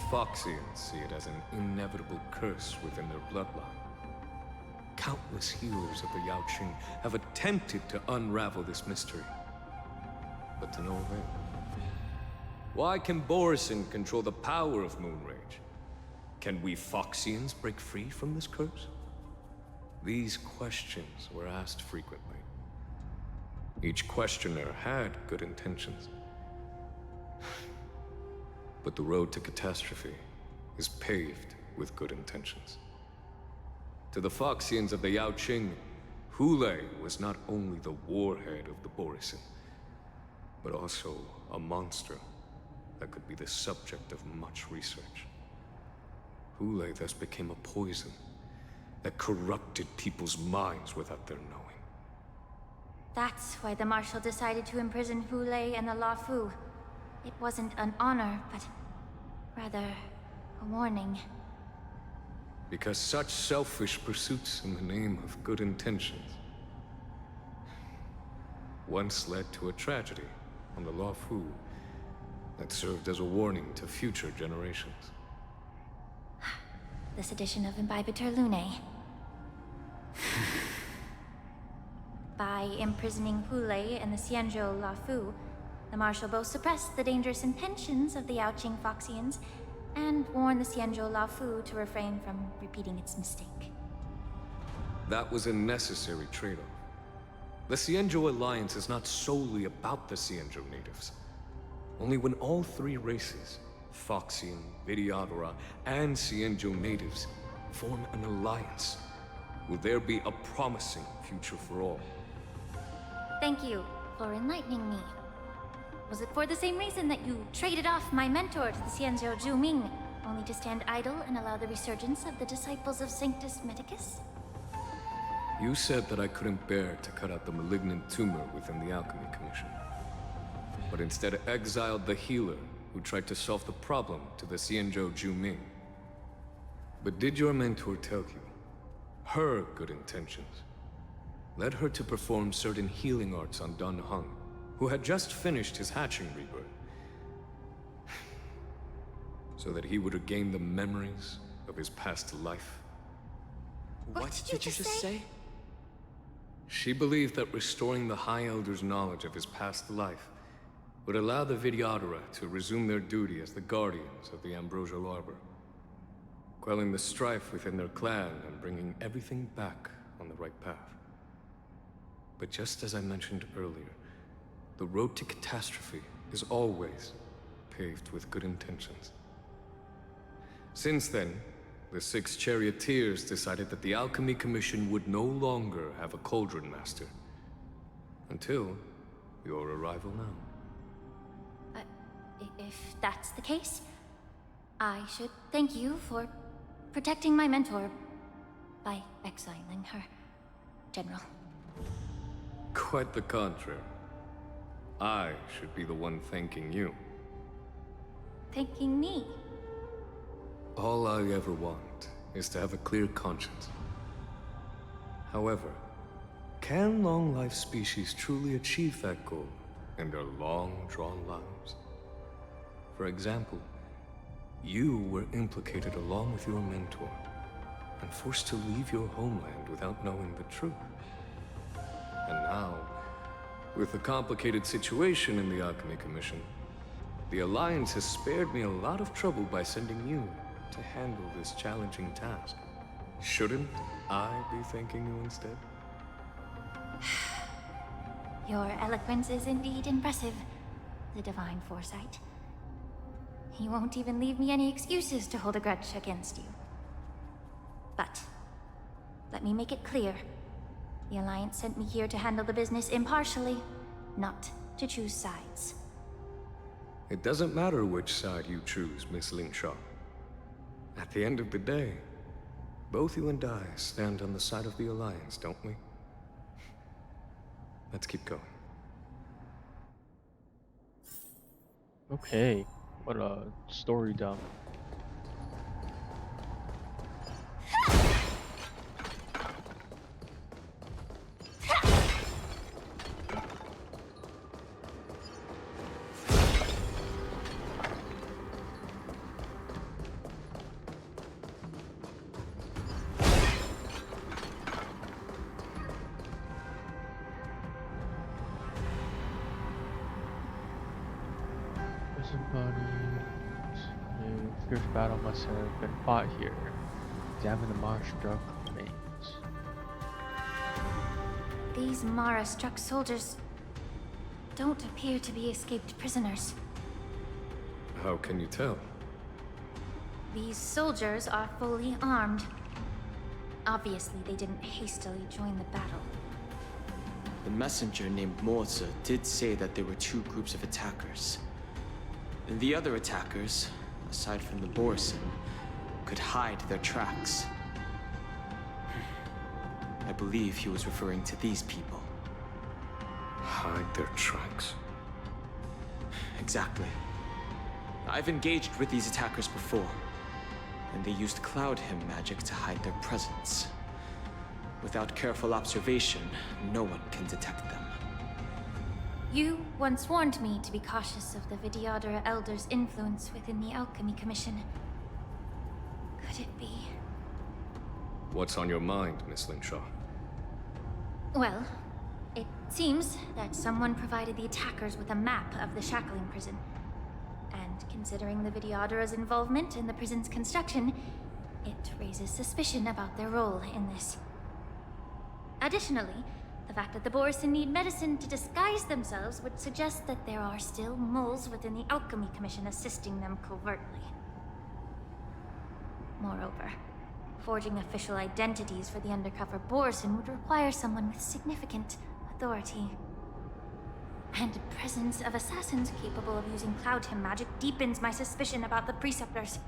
Foxians see it as an inevitable curse within their bloodline. Countless healers of the Yaoqing have attempted to unravel this mystery, but to no avail. Why can Borisin control the power of Moon Rage? Can we Foxians break free from this curse? These questions were asked frequently. Each questioner had good intentions. But the road to catastrophe is paved with good intentions. To the Foxians of the Yaoqing, Hule was not only the warhead of the Borisin, but also a monster that could be the subject of much research. Hule thus became a poison that corrupted people's minds without their knowing. That's why the Marshal decided to imprison Hule and the Luofu. It wasn't an honor, but rather a warning. Because such selfish pursuits in the name of good intentions once led to a tragedy on the Luofu that served as a warning to future generations. This edition of Imbibitor Lunae. By imprisoning Hule and the Xianzhou Luofu, the Marshal both suppressed the dangerous intentions of the Yaoqing Foxians and warned the Xianzhou Luofu to refrain from repeating its mistake. That was a necessary trade-off. The Xianzhou Alliance is not solely about the Xianzhou natives. Only when all three races, Foxian, Vidyadhara, and Xianzhou natives, form an alliance, will there be a promising future for all. Thank you for enlightening me. Was it for the same reason that you traded off my mentor to the Xianzhou Zhuming, only to stand idle and allow the resurgence of the disciples of Sanctus Medicus? You said that I couldn't bear to cut out the malignant tumor within the Alchemy Commission, but instead exiled the healer who tried to solve the problem to the Xianzhou Zhuming. But did your mentor tell you her good intentions led her to perform certain healing arts on Dan Heng, who had just finished his hatching rebirth, so that he would regain the memories of his past life? What did you just say? She believed that restoring the High Elder's knowledge of his past life would allow the Vidyadhara to resume their duty as the guardians of the Ambrosial Arbor, quelling the strife within their clan and bringing everything back on the right path. But just as I mentioned earlier, the road to catastrophe is always paved with good intentions. Since then, the 6 charioteers decided that the Alchemy Commission would no longer have a Cauldron Master. Until your arrival now. If that's the case, I should thank you for protecting my mentor, by exiling her, General. Quite the contrary. I should be the one thanking you. Thanking me? All I ever want is to have a clear conscience. However, can long-life species truly achieve that goal in their long-drawn lives? For example, you were implicated along with your mentor, and forced to leave your homeland without knowing the truth. And now, with the complicated situation in the Alchemy Commission, the Alliance has spared me a lot of trouble by sending you to handle this challenging task. Shouldn't I be thanking you instead? Your eloquence is indeed impressive, the divine foresight. You won't even leave me any excuses to hold a grudge against you. But, let me make it clear. The Alliance sent me here to handle the business impartially, not to choose sides. It doesn't matter which side you choose, Miss Lingshaw. At the end of the day, both you and I stand on the side of the Alliance, don't we? Let's keep going. Okay, what a story dump. The fierce battle must have been fought here. Examine the Mara-struck remains. These Mara-struck soldiers don't appear to be escaped prisoners. How can you tell? These soldiers are fully armed. Obviously, they didn't hastily join the battle. The messenger named Morza did say that there were two groups of attackers. And the other attackers, aside from the Borisin, could hide their tracks. I believe he was referring to these people. Hide their tracks? Exactly. I've engaged with these attackers before, and they used Cloud Hymn magic to hide their presence. Without careful observation, no one can detect them. You once warned me to be cautious of the Vidyadhara Elder's influence within the Alchemy Commission. Could it be? What's on your mind, Miss Lingshaw? Well, it seems that someone provided the attackers with a map of the Shackling prison. And considering the Vidyadhara's involvement in the prison's construction, it raises suspicion about their role in this. Additionally, the fact that the Borisin need medicine to disguise themselves would suggest that there are still moles within the Alchemy Commission assisting them covertly. Moreover, forging official identities for the undercover Borisin would require someone with significant authority. And the presence of assassins capable of using Cloud Hymn magic deepens my suspicion about the Preceptors.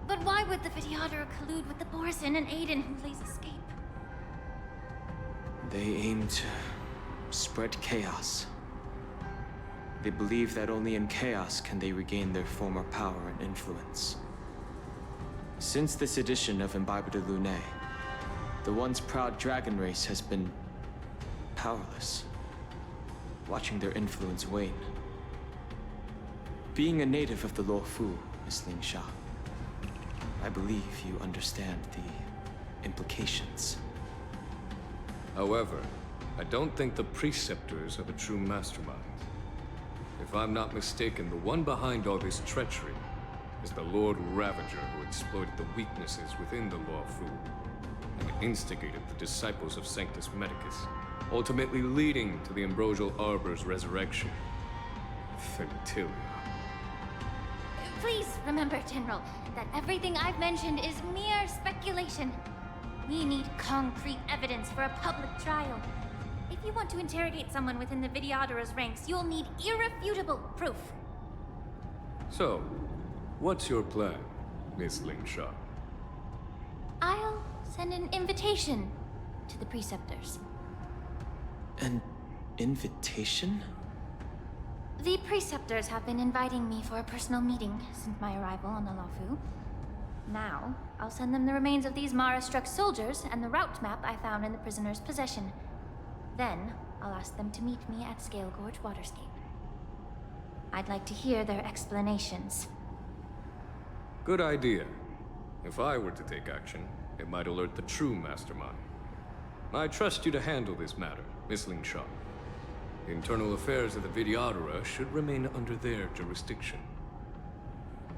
But why would the Vidyadhara collude with the Borisin and aid in Hulei's escape? They aim to spread chaos. They believe that only in chaos can they regain their former power and influence. Since this edition of Imbibe de Lune, the once proud dragon race has been powerless, watching their influence wane. Being a native of the Luofu, Miss Lingshaw, I believe you understand the implications. However, I don't think the Preceptors are the true masterminds. If I'm not mistaken, the one behind all this treachery is the Lord Ravager who exploited the weaknesses within the Luofu and instigated the disciples of Sanctus Medicus, ultimately leading to the Ambrosial Arbor's resurrection. Fentilia. Please remember, General, that everything I've mentioned is mere speculation. We need concrete evidence for a public trial. If you want to interrogate someone within the Vidyadhara's ranks, you'll need irrefutable proof. So, what's your plan, Miss Lingshaw? I'll send an invitation to the preceptors. An invitation? The preceptors have been inviting me for a personal meeting since my arrival on the Luofu. Now, I'll send them the remains of these Mara-struck soldiers and the route map I found in the prisoner's possession. Then, I'll ask them to meet me at Scale Gorge Waterscape. I'd like to hear their explanations. Good idea. If I were to take action, it might alert the true mastermind. I trust you to handle this matter, Miss Lingsha. The internal affairs of the Vidyadhara should remain under their jurisdiction.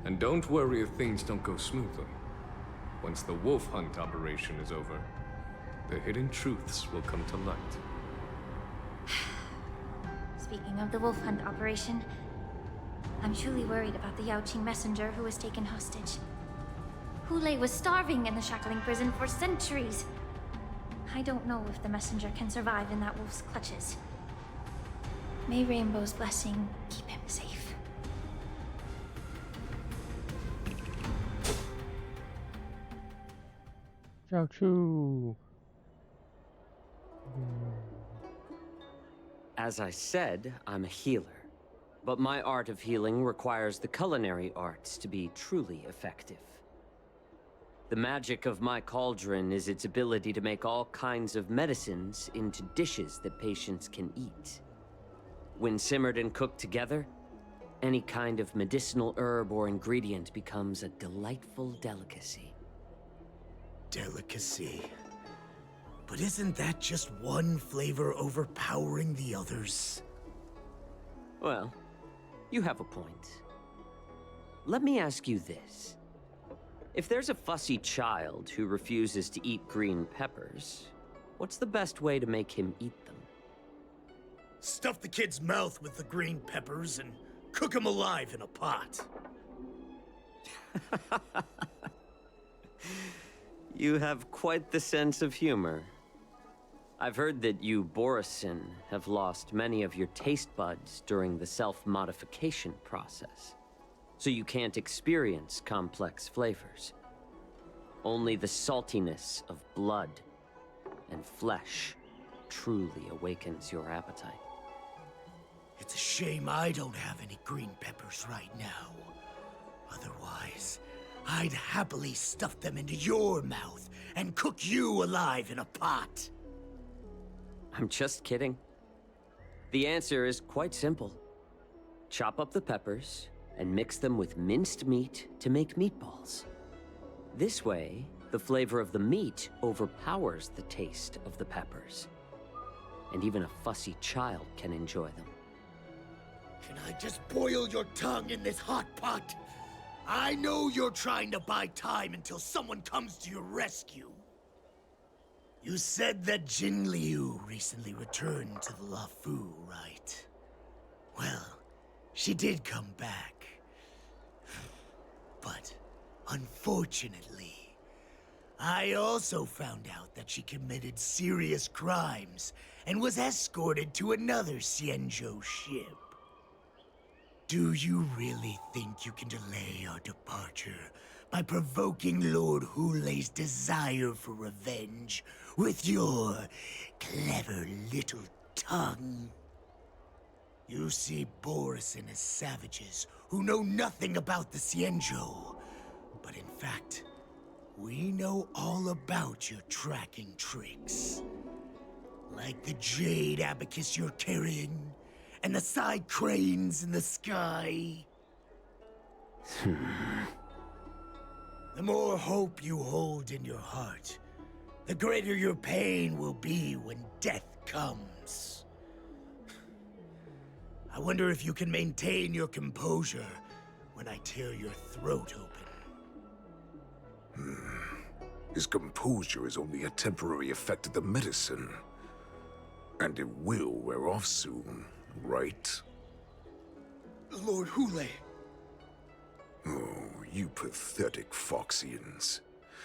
And don't worry if things don't go smoothly. Once the wolf hunt operation is over, the hidden truths will come to light. Speaking of the wolf hunt operation, I'm truly worried about the Yaoqing messenger who was taken hostage. Hulei was starving in the shackling prison for centuries. I don't know if the messenger can survive in that wolf's clutches. May Rainbow's blessing keep him safe. Zhao Chu. As I said, I'm a healer. But my art of healing requires the culinary arts to be truly effective. The magic of my cauldron is its ability to make all kinds of medicines into dishes that patients can eat. When simmered and cooked together, any kind of medicinal herb or ingredient becomes a delightful delicacy. Delicacy. But isn't that just one flavor overpowering the others? Well, you have a point. Let me ask you this. If there's a fussy child who refuses to eat green peppers, what's the best way to make him eat them? Stuff the kid's mouth with the green peppers and cook him alive in a pot. You have quite the sense of humor. I've heard that you, Borisin, have lost many of your taste buds during the self-modification process, so you can't experience complex flavors. Only the saltiness of blood and flesh truly awakens your appetite. It's a shame I don't have any green peppers right now. Otherwise, I'd happily stuff them into your mouth and cook you alive in a pot. I'm just kidding. The answer is quite simple. Chop up the peppers and mix them with minced meat to make meatballs. This way, the flavor of the meat overpowers the taste of the peppers. And even a fussy child can enjoy them. Can I just boil your tongue in this hot pot? I know you're trying to buy time until someone comes to your rescue. You said that Jin Liu recently returned to the Luofu, right? Well, she did come back. But, unfortunately, I also found out that she committed serious crimes and was escorted to another Xianzhou ship. Do you really think you can delay our departure by provoking Lord Hulei's desire for revenge with your clever little tongue? You see Borisin as savages who know nothing about the Xianzhou, but in fact, we know all about your tracking tricks. Like the jade abacus you're carrying, and the side cranes in the sky. The more hope you hold in your heart, the greater your pain will be when death comes. I wonder if you can maintain your composure when I tear your throat open. His composure is only a temporary effect of the medicine. And it will wear off soon, right? Lord Hulei. Oh, you pathetic Foxians.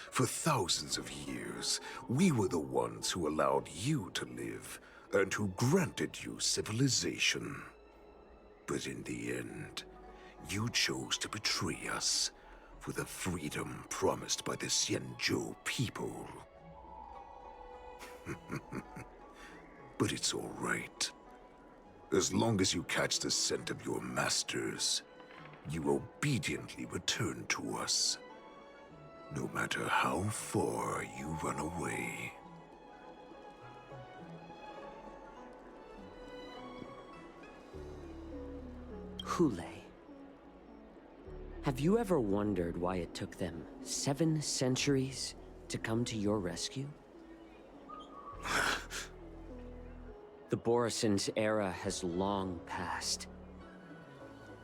For thousands of years, we were the ones who allowed you to live, and who granted you civilization. But in the end, you chose to betray us for the freedom promised by the Xianzhou people. But it's all right. As long as you catch the scent of your masters, you obediently return to us. No matter how far you run away. Hule. Have you ever wondered why it took them 7 centuries to come to your rescue? The Borison's era has long passed.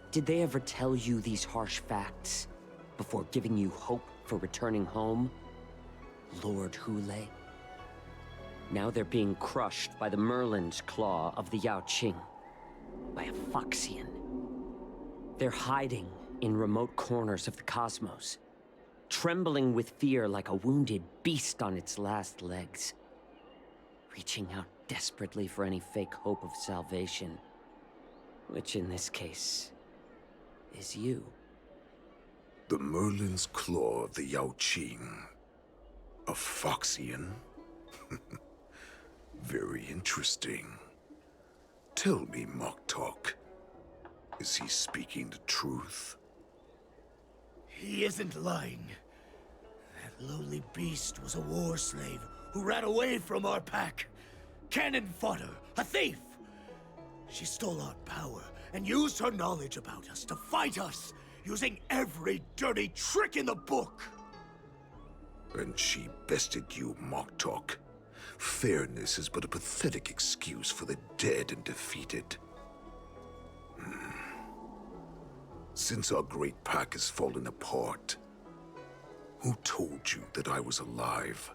Did they ever tell you these harsh facts before giving you hope for returning home, Lord Hule? Now they're being crushed by the Merlin's claw of the Yaoqing, by a Foxian. They're hiding in remote corners of the cosmos, trembling with fear like a wounded beast on its last legs, reaching out desperately for any fake hope of salvation, which in this case is you. The Merlin's claw of the Yaoqing. A Foxian? Very interesting. Tell me, Moktok, is he speaking the truth? He isn't lying. That lowly beast was a war slave who ran away from our pack. Cannon fodder, a thief! She stole our power and used her knowledge about us to fight us, using every dirty trick in the book! And she bested you, Moktok. Fairness is but a pathetic excuse for the dead and defeated. Since our great pack has fallen apart, who told you that I was alive?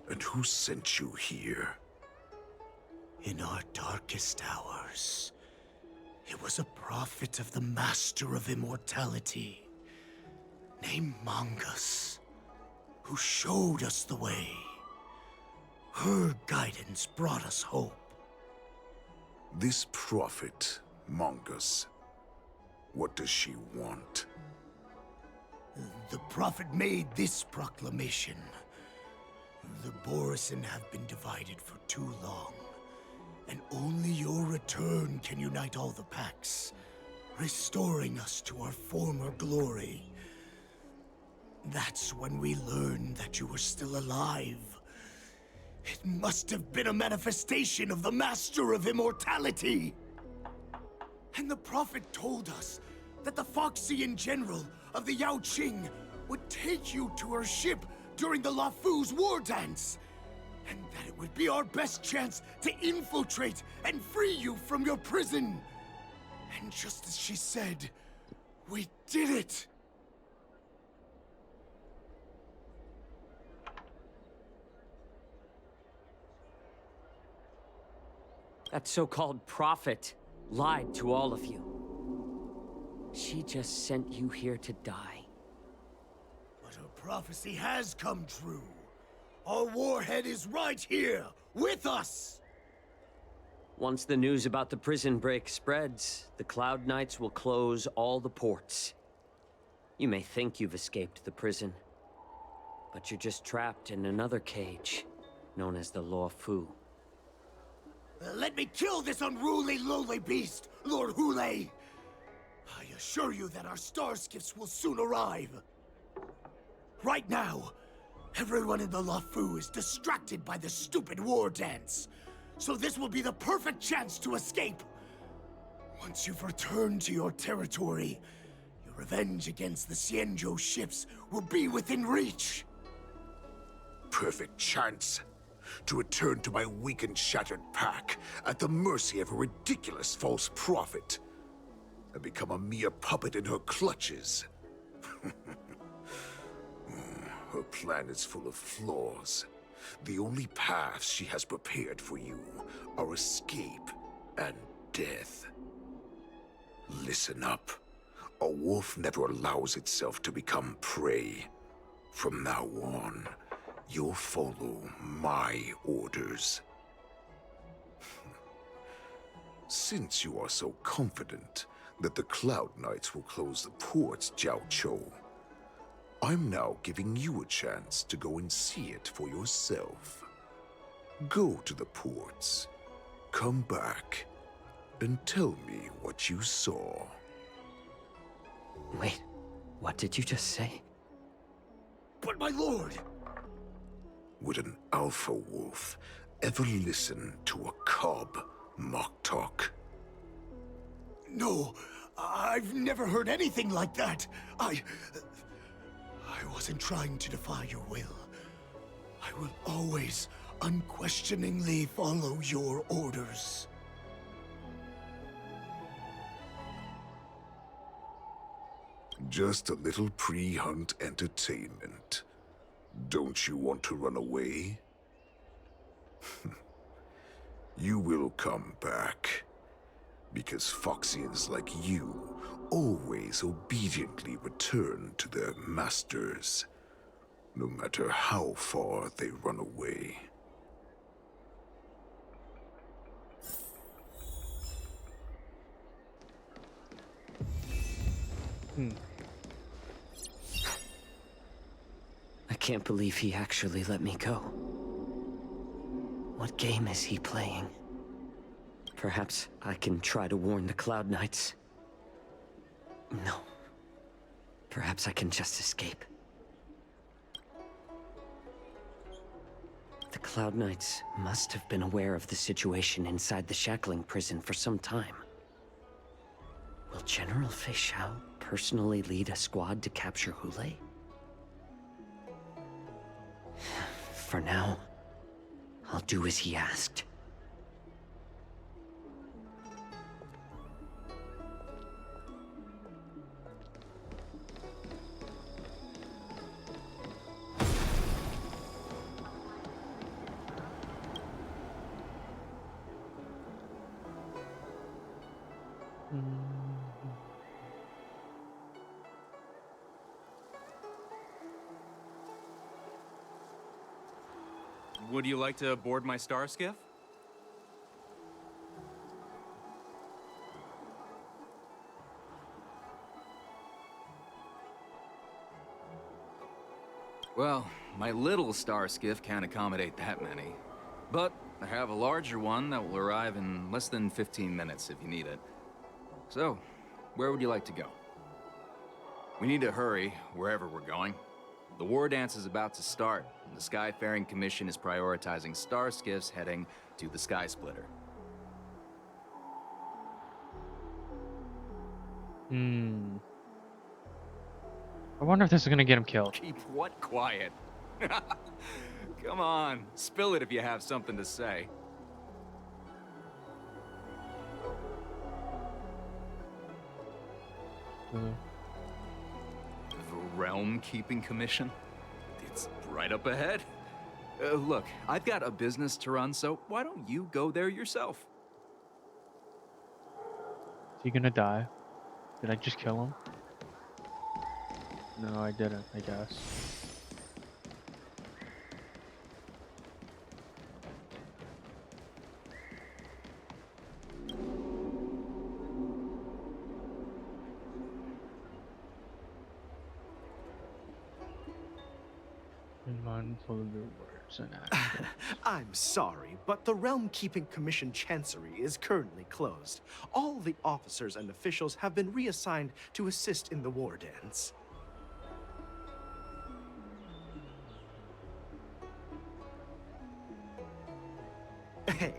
And who sent you here? In our darkest hours, it was a prophet of the Master of Immortality, named Mongus, who showed us the way. Her guidance brought us hope. This prophet, Mongus, what does she want? The prophet made this proclamation. The Borison have been divided for too long, and only your return can unite all the packs, restoring us to our former glory. That's when we learned that you were still alive. It must have been a manifestation of the Master of Immortality! And the prophet told us that the Foxian general of the Yaoqing would take you to her ship during the Lafu's war dance, and that it would be our best chance to infiltrate and free you from your prison. And just as she said, we did it! That so-called prophet lied to all of you. She just sent you here to die. But her prophecy has come true. Our warhead is right here, with us! Once the news about the prison break spreads, the Cloud Knights will close all the ports. You may think you've escaped the prison, but you're just trapped in another cage, known as the Luofu. Let me kill this unruly, lowly beast, Lord Hule! I assure you that our star skiffs will soon arrive. Right now, everyone in the Luofu is distracted by the stupid war dance, so this will be the perfect chance to escape. Once you've returned to your territory, your revenge against the Xianzhou ships will be within reach. Perfect chance to return to my weak and shattered pack at the mercy of a ridiculous false prophet and become a mere puppet in her clutches. Her plan is full of flaws. The only paths she has prepared for you are escape and death. Listen up. A wolf never allows itself to become prey. From now on, you'll follow my orders. Since you are so confident that the Cloud Knights will close the ports, Jiaoqiu, I'm now giving you a chance to go and see it for yourself. Go to the ports. Come back and tell me what you saw. Wait, what did you just say? But my lord! Would an alpha wolf ever listen to a cub, Moktok? No, I've never heard anything like that. I wasn't trying to defy your will. I will always unquestioningly follow your orders. Just a little pre-hunt entertainment. Don't you want to run away? You will come back. Because Foxians like you always obediently return to their masters, no matter how far they run away. I can't believe he actually let me go. What game is he playing? Perhaps I can try to warn the Cloud Knights. No. Perhaps I can just escape. The Cloud Knights must have been aware of the situation inside the shackling prison for some time. Will General Fei Xiao personally lead a squad to capture Hule? For now, I'll do as he asked. Would you like to board my star skiff? Well, my little star skiff can't accommodate that many. But I have a larger one that will arrive in less than 15 minutes if you need it. So, where would you like to go? We need to hurry wherever we're going. The war dance is about to start, and the Skyfaring Commission is prioritizing star skiffs heading to the Sky Splitter. I wonder if this is gonna get him killed. Keep what quiet? Come on, spill it if you have something to say. The Realm Keeping Commission? It's right up ahead. Look, I've got a business to run, so why don't you go there yourself? Is he gonna die? Did I just kill him? No, I didn't, I guess. Mindful of your words and actions. I'm sorry, but the Realm Keeping Commission Chancery is currently closed. All the officers and officials have been reassigned to assist in the war dance. Hey,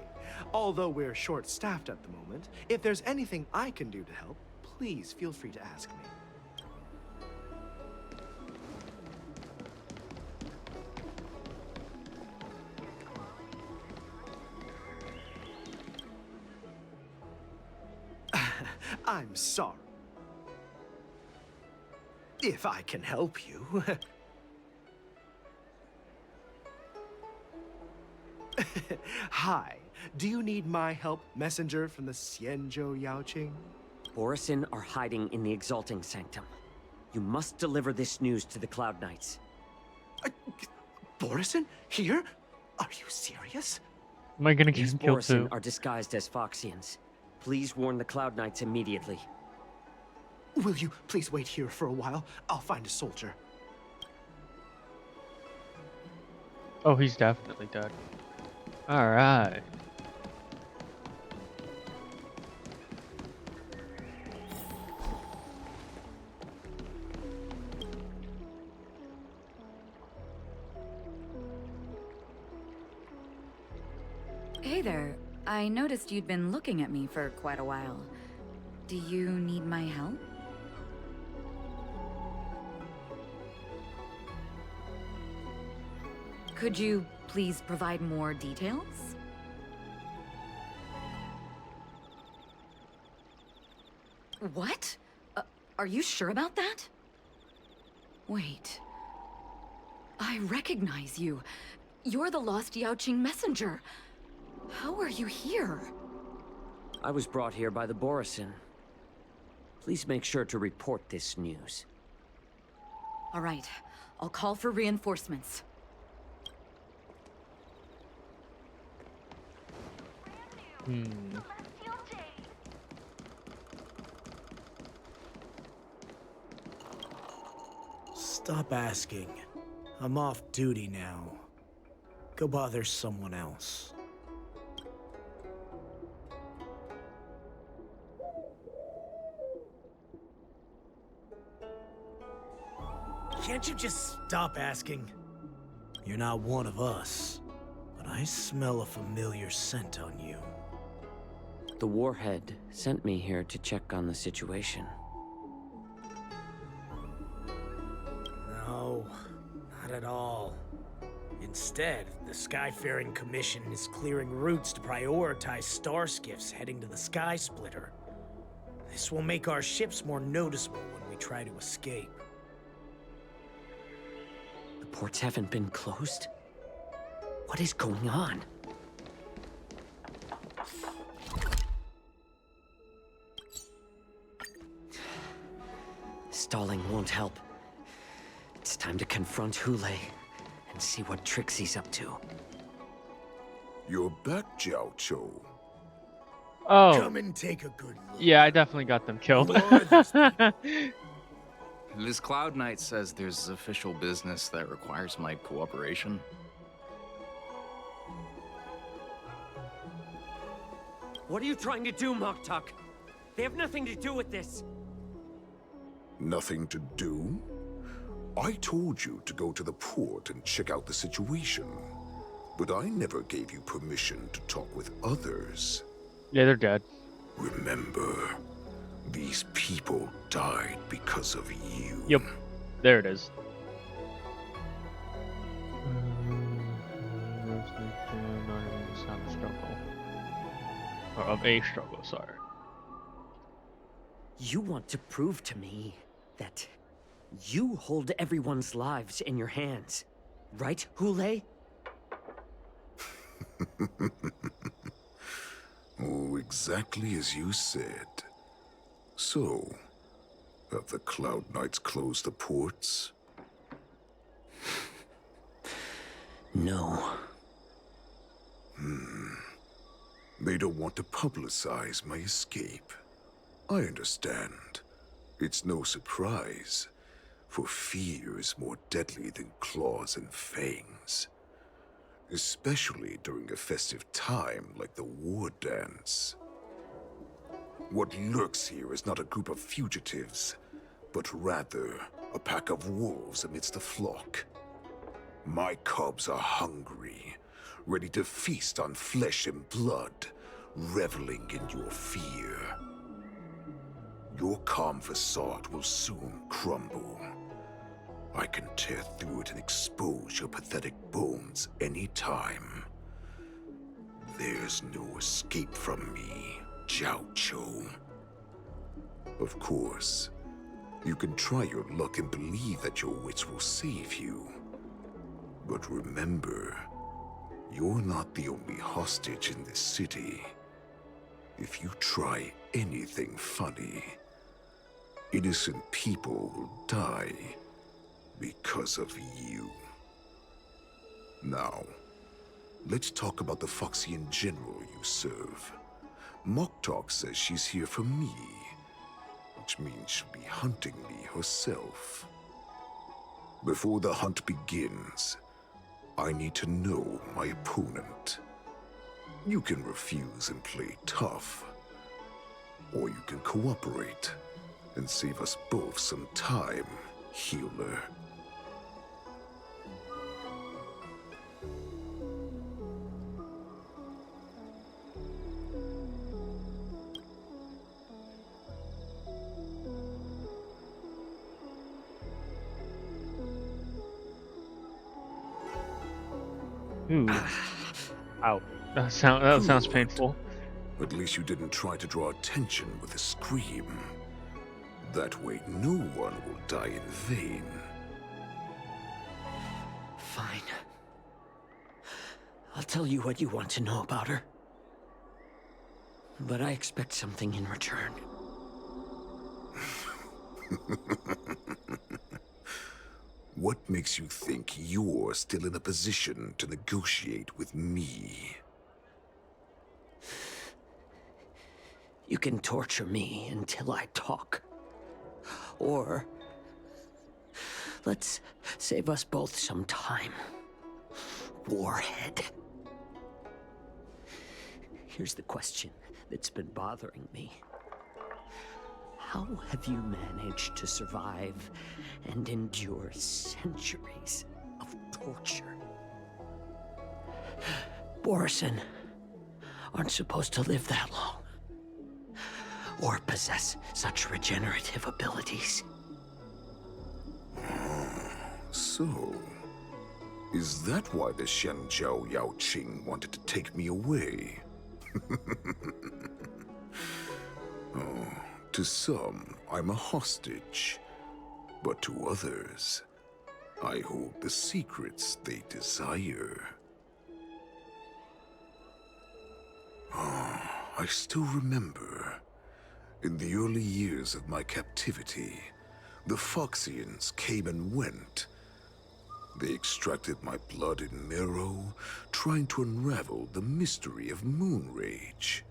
although we're short-staffed at the moment, if there's anything I can do to help, please feel free to ask me. I'm sorry. If I can help you. Hi. Do you need my help, messenger from the Xianzhou Yaoqing? Borisin are hiding in the Exalting Sanctum. You must deliver this news to the Cloud Knights. Borisin? Here? Are you serious? Am I gonna get These him killed Borisin too? are disguised as Foxians. Please warn the Cloud Knights immediately. Will you please wait here for a while? I'll find a soldier. Oh, he's definitely dead. Alright. Hey there. I noticed you'd been looking at me for quite a while. Do you need my help? Could you please provide more details? What? Are you sure about that? Wait. I recognize you. You're the lost Yaoqing messenger. How are you here? I was brought here by the Borisin. Please make sure to report this news. All right. I'll call for reinforcements. Stop asking. I'm off duty now. Go bother someone else. Can't you just stop asking? You're not one of us, but I smell a familiar scent on you. The Warhead sent me here to check on the situation. No, not at all. Instead, the Skyfaring Commission is clearing routes to prioritize star skiffs heading to the Sky Splitter. This will make our ships more noticeable when we try to escape. The ports haven't been closed? What is going on? Stalling won't help. It's time to confront Hule and see what tricks he's up to. You're back, Jiao-Cho. Oh. Come and take a good look. Yeah, I definitely got them killed. This Cloud Knight says there's official business that requires my cooperation. What are you trying to do, Moktuk? They have nothing to do with this. Nothing to do? I told you to go to the port and check out the situation. But I never gave you permission to talk with others. Yeah, they're dead. Remember, these people died because of you. Yep. There it is. Or of a struggle, sorry. You want to prove to me that you hold everyone's lives in your hands, right, Hule? Oh, exactly as you said. So, have the Cloud Knights closed the ports? No. They don't want to publicize my escape. I understand. It's no surprise, for fear is more deadly than claws and fangs. Especially during a festive time like the War Dance. What lurks here is not a group of fugitives, but rather a pack of wolves amidst a flock. My cubs are hungry, ready to feast on flesh and blood, reveling in your fear. Your calm facade will soon crumble. I can tear through it and expose your pathetic bones any time. There's no escape from me, Jiao-Cho. Of course, you can try your luck and believe that your wits will save you. But remember, you're not the only hostage in this city. If you try anything funny, innocent people will die because of you. Now, let's talk about the Foxian general you serve. Moktuk says she's here for me, which means she'll be hunting me herself. Before the hunt begins, I need to know my opponent. You can refuse and play tough. Or you can cooperate and save us both some time, healer. Ooh. Ow. That sounds painful. At least you didn't try to draw attention with a scream. That way no one will die in vain. Fine. I'll tell you what you want to know about her. But I expect something in return. What makes you think you're still in a position to negotiate with me? You can torture me until I talk. Or let's save us both some time. Warhead. Here's the question that's been bothering me. How have you managed to survive and endure centuries of torture? Borison aren't supposed to live that long. Or possess such regenerative abilities. So, is that why the Xianzhou Yaoqing wanted to take me away? Oh, to some, I'm a hostage. But to others, I hold the secrets they desire. I still remember. In the early years of my captivity, the Foxians came and went. They extracted my blood and marrow, trying to unravel the mystery of Moonrage.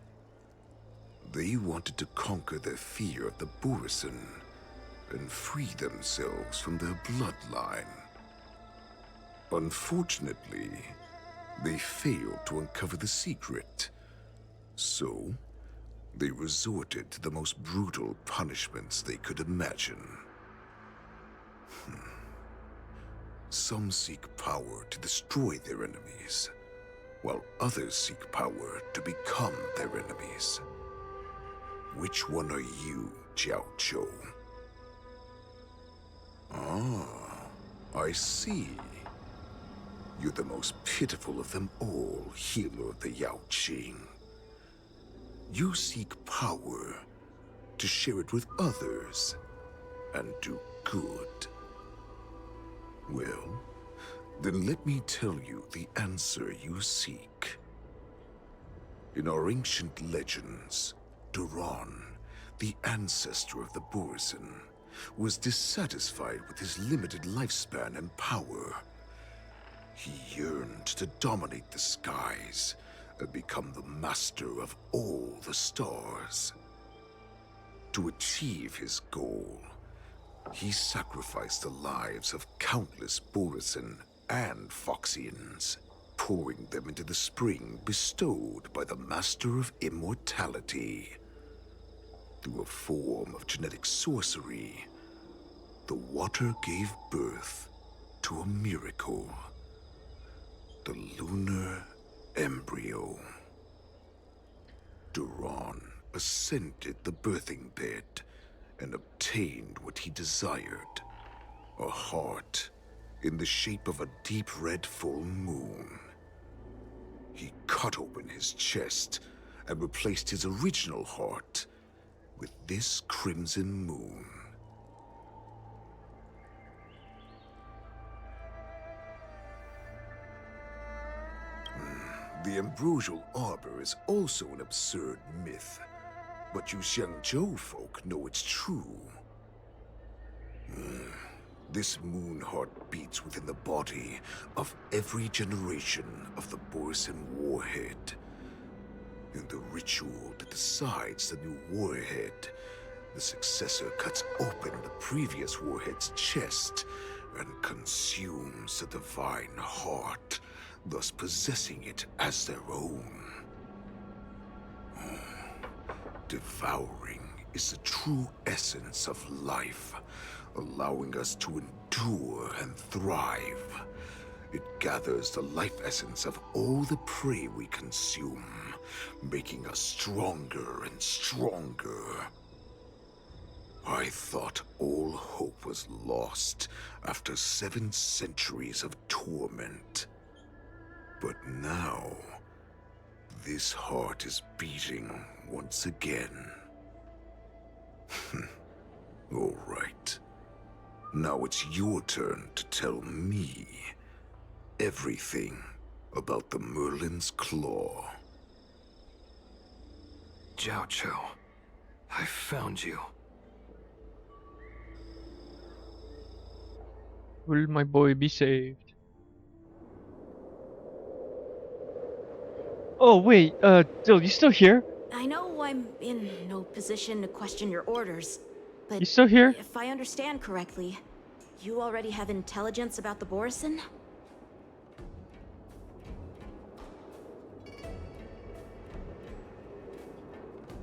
They wanted to conquer their fear of the Borison and free themselves from their bloodline. Unfortunately, they failed to uncover the secret. So, they resorted to the most brutal punishments they could imagine. Some seek power to destroy their enemies, while others seek power to become their enemies. Which one are you, Jiaoqiu? Ah, I see. You're the most pitiful of them all, healer of the Yaoqing. You seek power to share it with others and do good. Well, then let me tell you the answer you seek. In our ancient legends, Duran, the ancestor of the Borison, was dissatisfied with his limited lifespan and power. He yearned to dominate the skies and become the master of all the stars. To achieve his goal, he sacrificed the lives of countless Borison and Foxians, pouring them into the spring bestowed by the Master of Immortality. Through a form of genetic sorcery, the water gave birth to a miracle. The lunar embryo. Duran ascended the birthing bed and obtained what he desired, a heart in the shape of a deep red full moon. He cut open his chest and replaced his original heart with this crimson moon. The ambrosial arbor is also an absurd myth, but you Xianzhou folk know it's true. This moon heart beats within the body of every generation of the Borison warhead. In the ritual that decides the new warhead, the successor cuts open the previous warhead's chest and consumes the divine heart, thus possessing it as their own. Devouring is the true essence of life, allowing us to endure and thrive. It gathers the life essence of all the prey we consume, making us stronger and stronger. I thought all hope was lost after 7 centuries of torment. But now, this heart is beating once again. All right. Now it's your turn to tell me everything about the Merlin's Claw. Jiao Cho, I found you. Will my boy be saved? Oh wait, Dill, you still here? I know I'm in no position to question your orders, but You still here? if I understand correctly, you already have intelligence about the Borisin?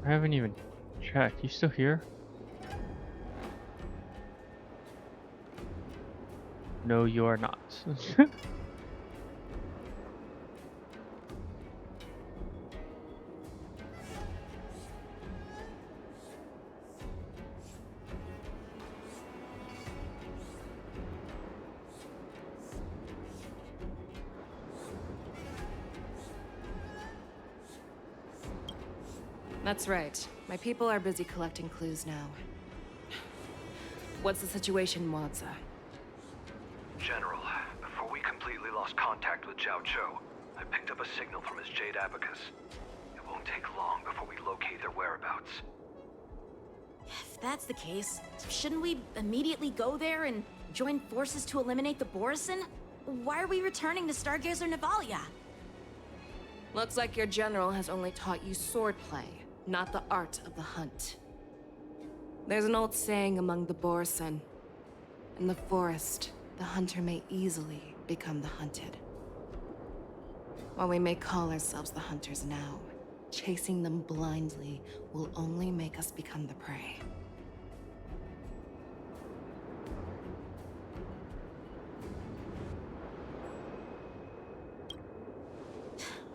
I haven't even checked. You still here? No, you are not. That's right. My people are busy collecting clues now. What's the situation, Moza? General, before we completely lost contact with Jiao Cho, I picked up a signal from his Jade Abacus. It won't take long before we locate their whereabouts. If that's the case, shouldn't we immediately go there and join forces to eliminate the Borisin? Why are we returning to Stargazer Navalia? Looks like your general has only taught you swordplay, not the art of the hunt. There's an old saying among the Borisin. In the forest, the hunter may easily become the hunted. While we may call ourselves the hunters now, chasing them blindly will only make us become the prey.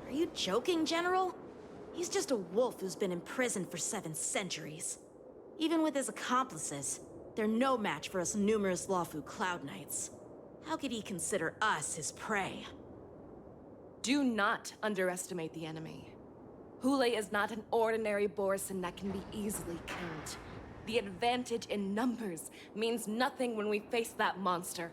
Are you joking, General? He's just a wolf who's been imprisoned for 7 centuries. Even with his accomplices, they're no match for us numerous Luofu Cloud Knights. How could he consider us his prey? Do not underestimate the enemy. Hule is not an ordinary Borisin that can be easily killed. The advantage in numbers means nothing when we face that monster.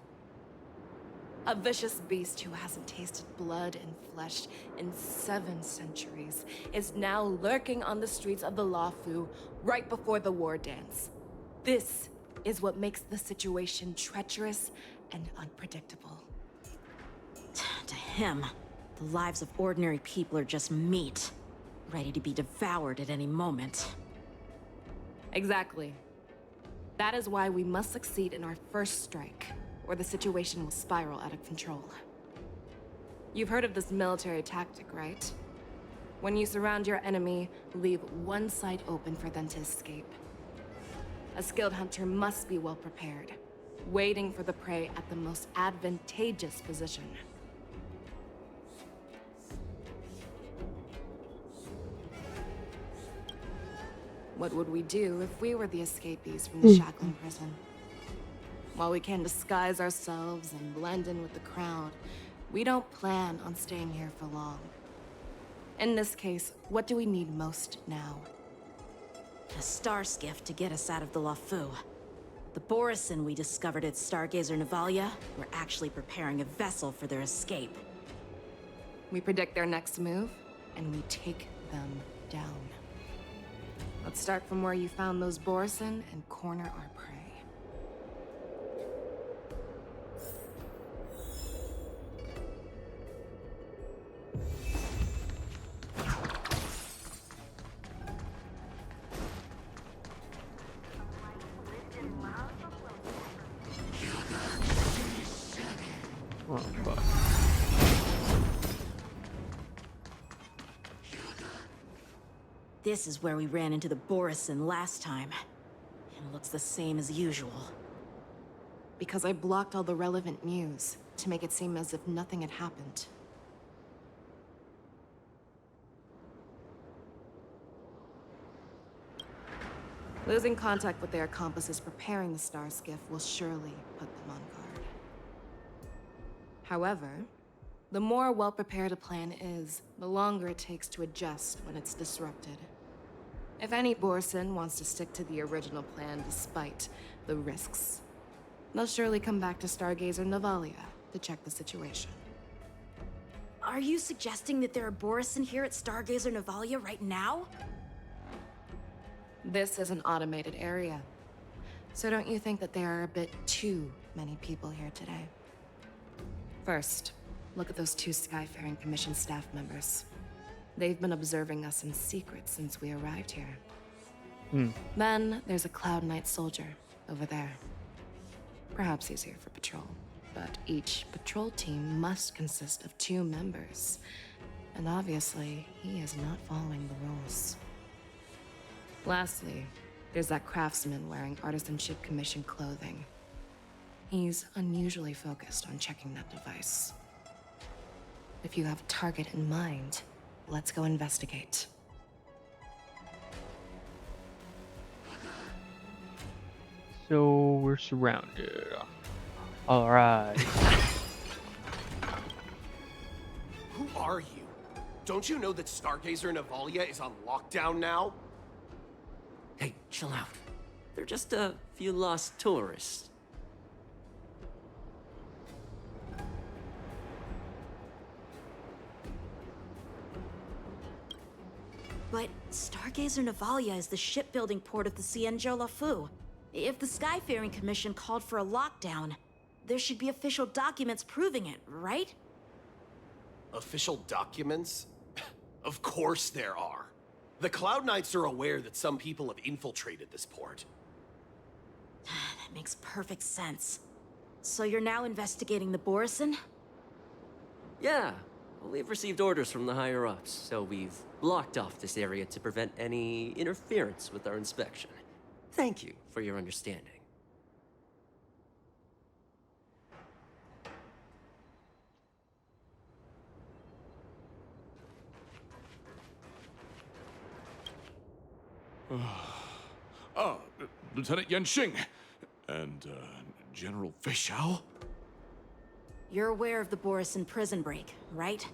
A vicious beast who hasn't tasted blood and flesh in 7 centuries is now lurking on the streets of the Luofu right before the war dance. This is what makes the situation treacherous and unpredictable. To him, the lives of ordinary people are just meat, ready to be devoured at any moment. Exactly. That is why we must succeed in our first strike, or the situation will spiral out of control. You've heard of this military tactic, right? When you surround your enemy, leave one side open for them to escape. A skilled hunter must be well prepared, waiting for the prey at the most advantageous position. What would we do if we were the escapees from the Shackling prison? While we can disguise ourselves and blend in with the crowd, we don't plan on staying here for long. In this case, what do we need most now? A star skiff to get us out of the Luofu. The Borisin we discovered at Stargazer Navalia were actually preparing a vessel for their escape. We predict their next move, and we take them down. Let's start from where you found those Borisin and corner our prey. Oh, fuck. This is where we ran into the Borisin last time. It looks the same as usual. Because I blocked all the relevant news to make it seem as if nothing had happened. Losing contact with their accomplices preparing the Star Skiff will surely put them on guard. However, the more well-prepared a plan is, the longer it takes to adjust when it's disrupted. If any Borisin wants to stick to the original plan despite the risks, they'll surely come back to Stargazer Navalia to check the situation. Are you suggesting that there are Borisin here at Stargazer Navalia right now? This is an automated area. So don't you think that there are a bit too many people here today? First, look at those 2 Skyfaring Commission staff members. They've been observing us in secret since we arrived here. Then there's a Cloud Knight soldier over there. Perhaps he's here for patrol, but each patrol team must consist of 2 members. And obviously, he is not following the rules. Lastly, there's that craftsman wearing Artisanship Commission clothing. He's unusually focused on checking that device. If you have a target in mind, let's go investigate. So we're surrounded. Alright. Who are you? Don't you know that Stargazer Navalia is on lockdown now? Hey, chill out. They're just a few lost tourists. But Stargazer Navalia is the shipbuilding port of the Xianzhou Luofu. If the Skyfaring Commission called for a lockdown, there should be official documents proving it, right? Official documents? Of course there are. The Cloud Knights are aware that some people have infiltrated this port. That makes perfect sense. So you're now investigating the Borisin? Yeah, we've received orders from the higher-ups, so we've blocked off this area to prevent any interference with our inspection. Thank you for your understanding. Lieutenant Yanxing and General Fei Xiao? You're aware of the Borisin prison break, right?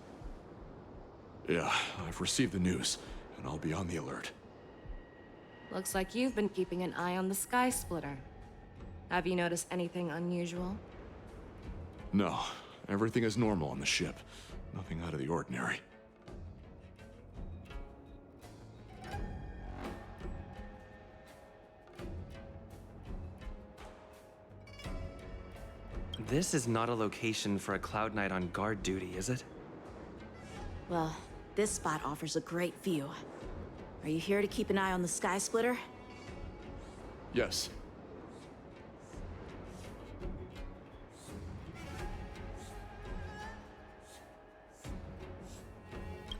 Yeah, I've received the news, and I'll be on the alert. Looks like you've been keeping an eye on the Sky Splitter. Have you noticed anything unusual? No, everything is normal on the ship. Nothing out of the ordinary. This is not a location for a Cloud Knight on guard duty, is it? Well, this spot offers a great view. Are you here to keep an eye on the Sky Splitter? Yes.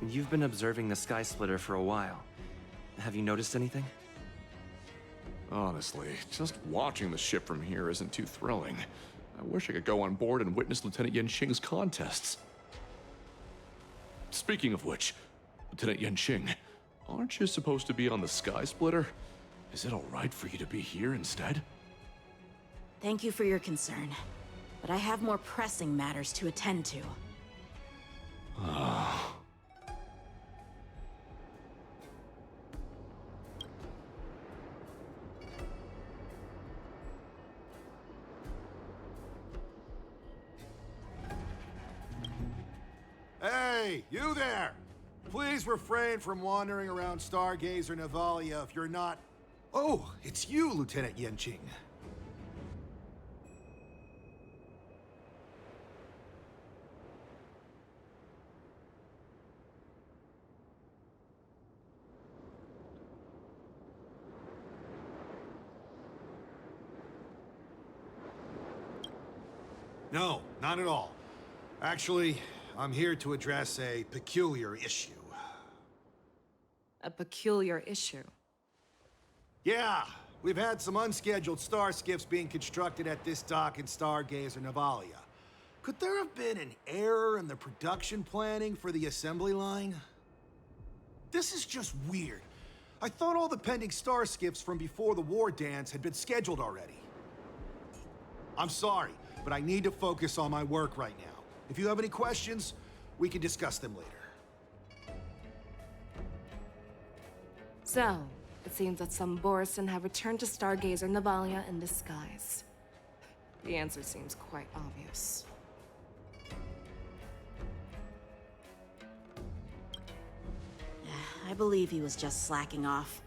You've been observing the Sky Splitter for a while. Have you noticed anything? Honestly, just watching the ship from here isn't too thrilling. I wish I could go on board and witness Lieutenant Yanxing's contests. Speaking of which, Lieutenant Yanxing, aren't you supposed to be on the Sky Splitter? Is it alright for you to be here instead? Thank you for your concern, but I have more pressing matters to attend to. Hey, you there! Please refrain from wandering around Stargazer Navalia if you're not... Oh, it's you, Lieutenant Yanxing. No, not at all. Actually, I'm here to address a peculiar issue. A peculiar issue. Yeah, we've had some unscheduled star skiffs being constructed at this dock in Stargazer Navalia. Could there have been an error in the production planning for the assembly line? This is just weird. I thought all the pending star skiffs from before the war dance had been scheduled already. I'm sorry, but I need to focus on my work right now. If you have any questions, we can discuss them later. So, it seems that some Borisin have returned to Stargazer Navalia in disguise. The answer seems quite obvious. I believe he was just slacking off.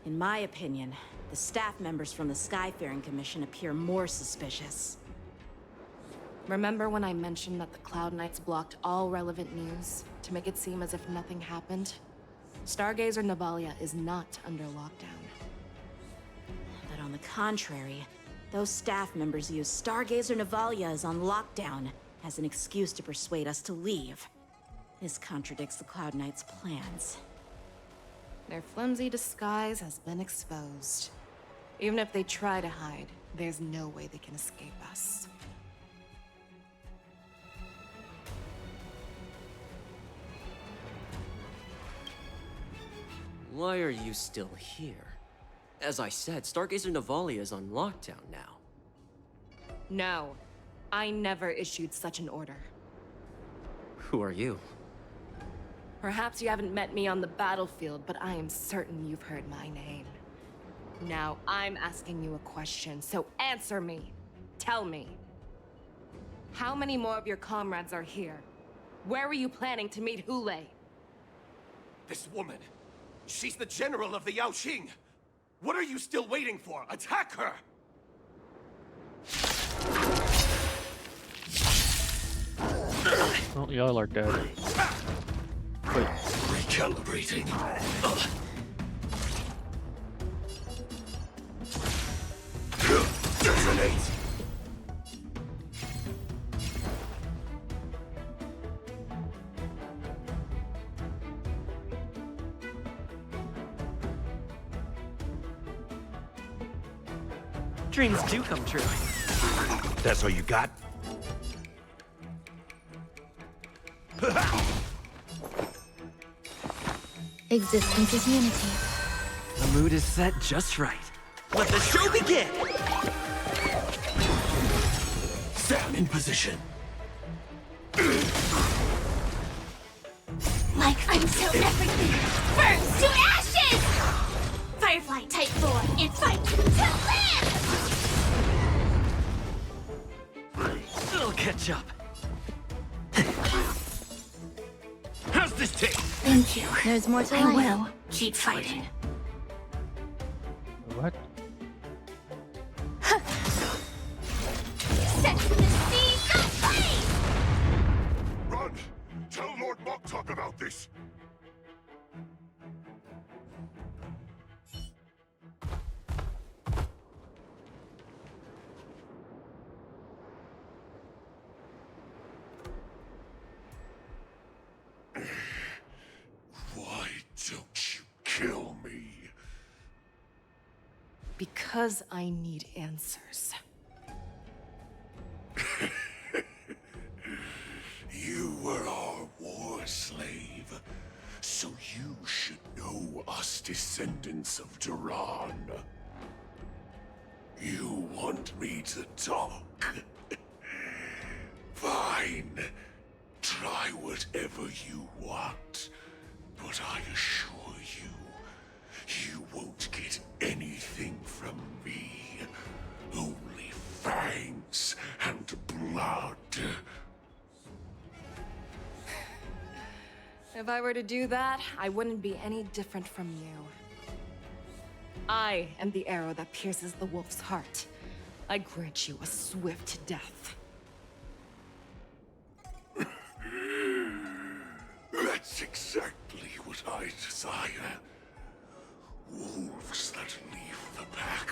In my opinion, the staff members from the Skyfaring Commission appear more suspicious. Remember when I mentioned that the Cloud Knights blocked all relevant news to make it seem as if nothing happened? Stargazer Navalia is not under lockdown. But on the contrary, those staff members use Stargazer Navalia is on lockdown as an excuse to persuade us to leave. This contradicts the Cloud Knights' plans. Their flimsy disguise has been exposed. Even if they try to hide, there's no way they can escape us. Why are you still here? As I said, Stargazer Navalia is on lockdown now. No, I never issued such an order. Who are you? Perhaps you haven't met me on the battlefield, but I am certain you've heard my name. Now, I'm asking you a question, so answer me. Tell me. How many more of your comrades are here? Where were you planning to meet Hule? This woman, she's the general of the Yaoqing. What are you still waiting for? Attack her! Well, y'all are dead. Wait. Recalibrating. Detonate! Dreams do come true. That's all you got? Existence is unity. The mood is set just right. Let the show begin! Sam in position. Like until everything burns to ashes! Firefly Type 4 in fight to live! It'll catch up. How's this taste? Thank you. There's more to life. I will keep fighting. What? Set the seas aflame! Run! Tell Lord Moktok about this! Why don't you kill me? Because I need answers. You were our war slave, so you should know us descendants of Duran. You want me to talk? Fine. Try whatever you want, but I assure you, you won't get anything from me. Only fangs and blood. If I were to do that, I wouldn't be any different from you. I am the arrow that pierces the wolf's heart. I grant you a swift death. That's exactly what I desire. Wolves that leave the pack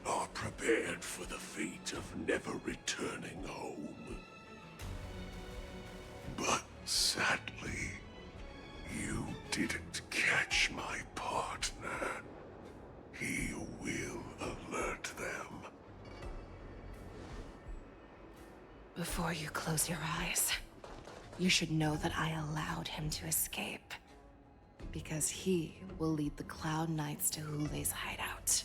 are prepared for the fate of never returning home. But sadly, you didn't catch my Before you close your eyes, you should know that I allowed him to escape. Because he will lead the Cloud Knights to Hule's hideout.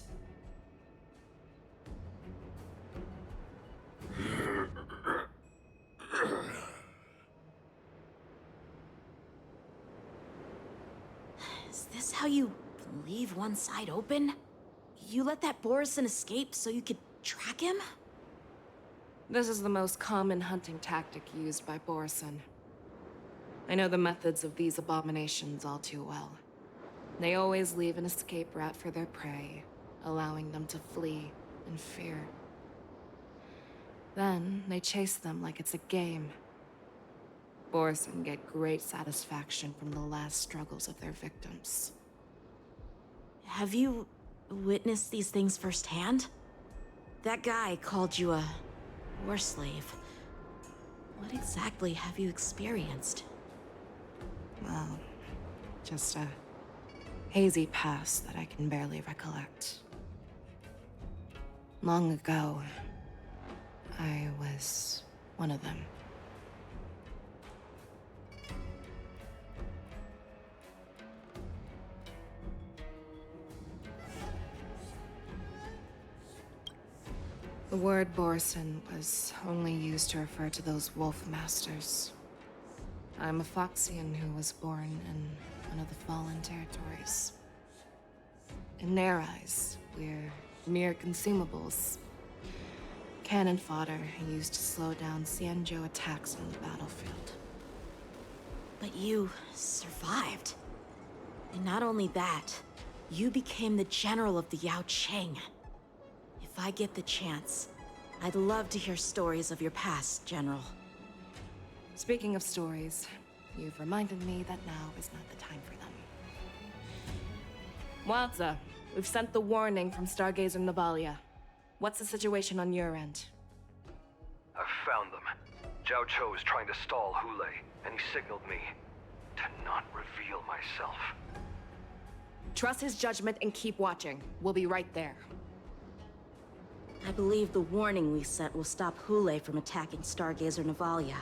Is this how you leave one side open? You let that Borison escape so you could track him? This is the most common hunting tactic used by Borison. I know the methods of these abominations all too well. They always leave an escape route for their prey, allowing them to flee in fear. Then they chase them like it's a game. Borison get great satisfaction from the last struggles of their victims. Have you witnessed these things firsthand? That guy called you a war slave. What exactly have you experienced? Well, just a hazy past that I can barely recollect. Long ago, I was one of them. The word Borison was only used to refer to those wolf masters. I'm a Foxian who was born in one of the Fallen Territories. In their eyes, we're mere consumables. Cannon fodder used to slow down Xianzhou attacks on the battlefield. But you survived. And not only that, you became the general of the Yaoqing. If I get the chance, I'd love to hear stories of your past, General. Speaking of stories, you've reminded me that now is not the time for them. Wadza, we've sent the warning from Stargazer Navalia. What's the situation on your end? I've found them. Zhao Cho is trying to stall Hule, and he signaled me to not reveal myself. Trust his judgment and keep watching. We'll be right there. I believe the warning we sent will stop Hule from attacking Stargazer Navalia.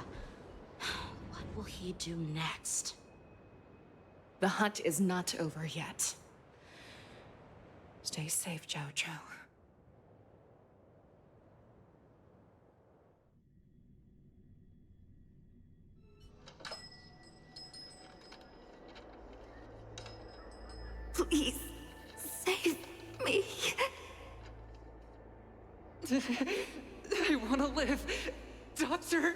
What will he do next? The hunt is not over yet. Stay safe, Zhao Cho. Please, save me. I want to live. Doctor!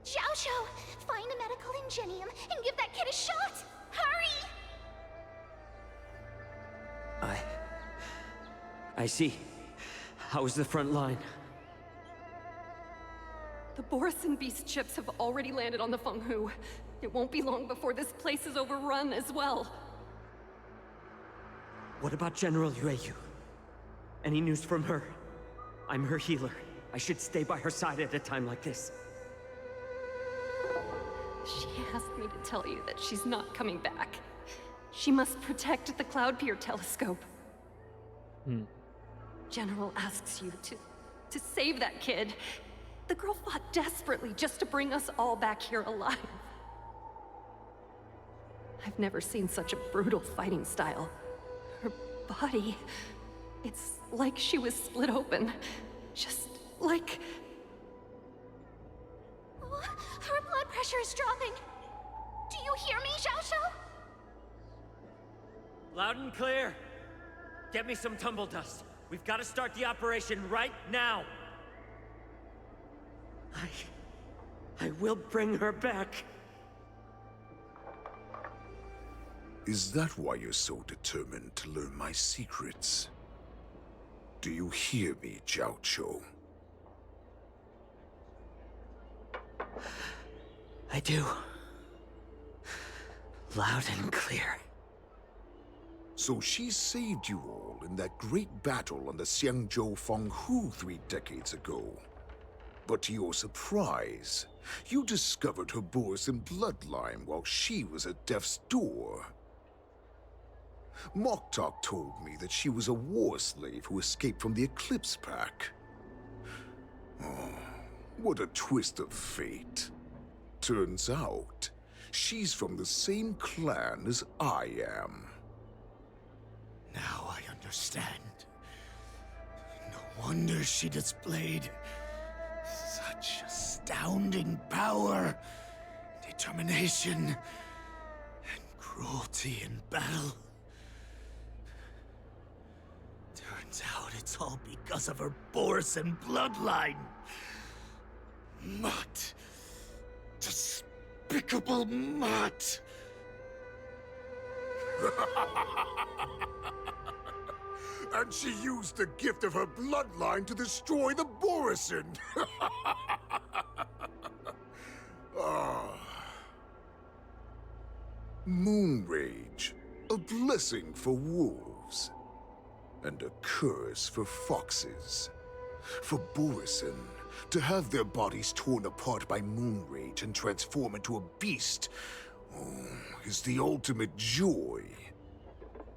Xiaoshu, find a medical ingenium and give that kid a shot! Hurry! I see. How's the front line? The Borison Beast chips have already landed on the Fenghu. It won't be long before this place is overrun as well. What about General Yueyu? Any news from her? I'm her healer. I should stay by her side at a time like this. She asked me to tell you that she's not coming back. She must protect the Cloudpeer telescope. General asks you to save that kid. The girl fought desperately just to bring us all back here alive. I've never seen such a brutal fighting style. Her body, it's like she was split open. Just like... Her blood pressure is dropping. Do you hear me, Xiaoshu? Loud and clear. Get me some tumble dust. We've got to start the operation right now. I will bring her back. Is that why you're so determined to learn my secrets? Do you hear me, Zhao Cho? I do. Loud and clear. So she saved you all in that great battle on the Xianzhou Fenghu 3 decades ago. But to your surprise, you discovered her Borison bloodline while she was at death's door. Moktok told me that she was a war slave who escaped from the Eclipse Pack. What a twist of fate. Turns out, she's from the same clan as I am. Now I understand. No wonder she displayed such astounding power, determination, and cruelty in battle. Turns out it's all because of her Borison bloodline. Mutt. Despicable Mutt. And she used the gift of her bloodline to destroy the Borison. Moon Rage, a blessing for wolves, and a curse for foxes. For Borison, to have their bodies torn apart by Moon Rage and transform into a beast is the ultimate joy.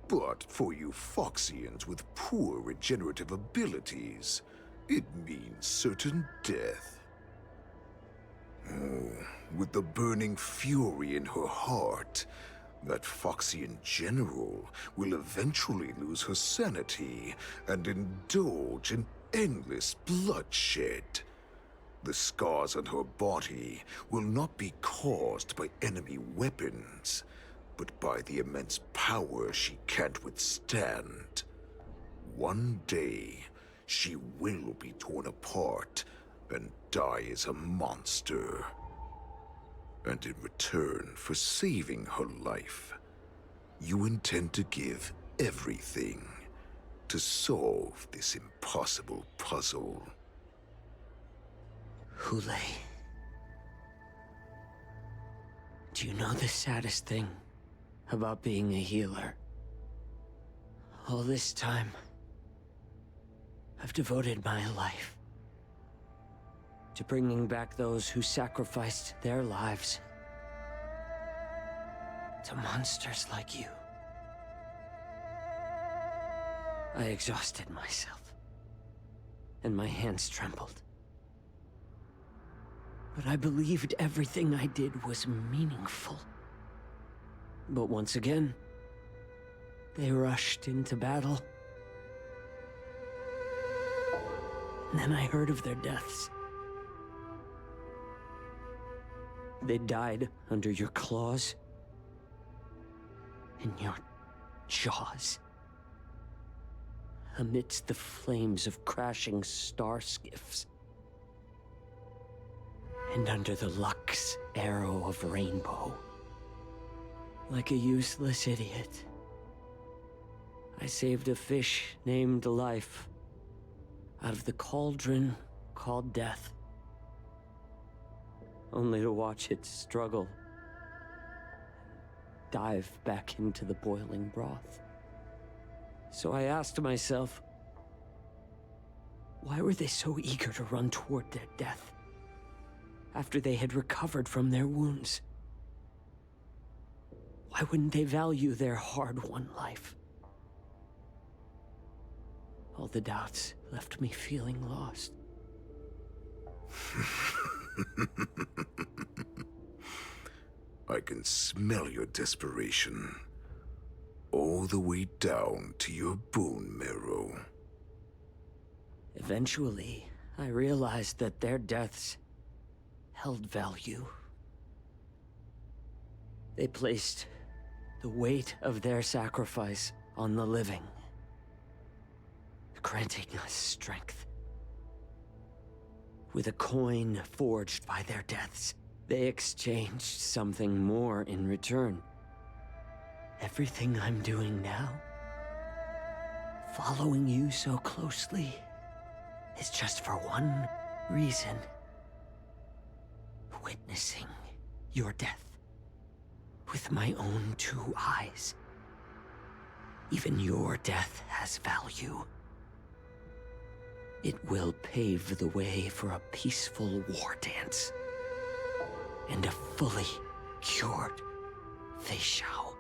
But for you Foxians with poor regenerative abilities, it means certain death. With the burning fury in her heart, that Foxian general will eventually lose her sanity and indulge in endless bloodshed. The scars on her body will not be caused by enemy weapons, but by the immense power she can't withstand. One day, she will be torn apart and die as a monster. And in return for saving her life, you intend to give everything to solve this impossible puzzle. Hule. Do you know the saddest thing about being a healer? All this time, I've devoted my life to bringing back those who sacrificed their lives to monsters like you. I exhausted myself, and my hands trembled. But I believed everything I did was meaningful. But once again, they rushed into battle. And then I heard of their deaths. They died under your claws and your jaws, amidst the flames of crashing star skiffs, and under the Lux arrow of Rainbow. Like a useless idiot, I saved a fish named Life out of the cauldron called Death, only to watch it struggle, dive back into the boiling broth. So I asked myself, why were they so eager to run toward their death after they had recovered from their wounds? Why wouldn't they value their hard-won life? All the doubts left me feeling lost. I can smell your desperation, all the way down to your bone marrow. Eventually, I realized that their deaths held value. They placed the weight of their sacrifice on the living, granting us strength. With a coin forged by their deaths, they exchanged something more in return. Everything I'm doing now, following you so closely, is just for one reason. Witnessing your death with my own two eyes. Even your death has value. It will pave the way for a peaceful war dance and a fully cured Fei Xiao.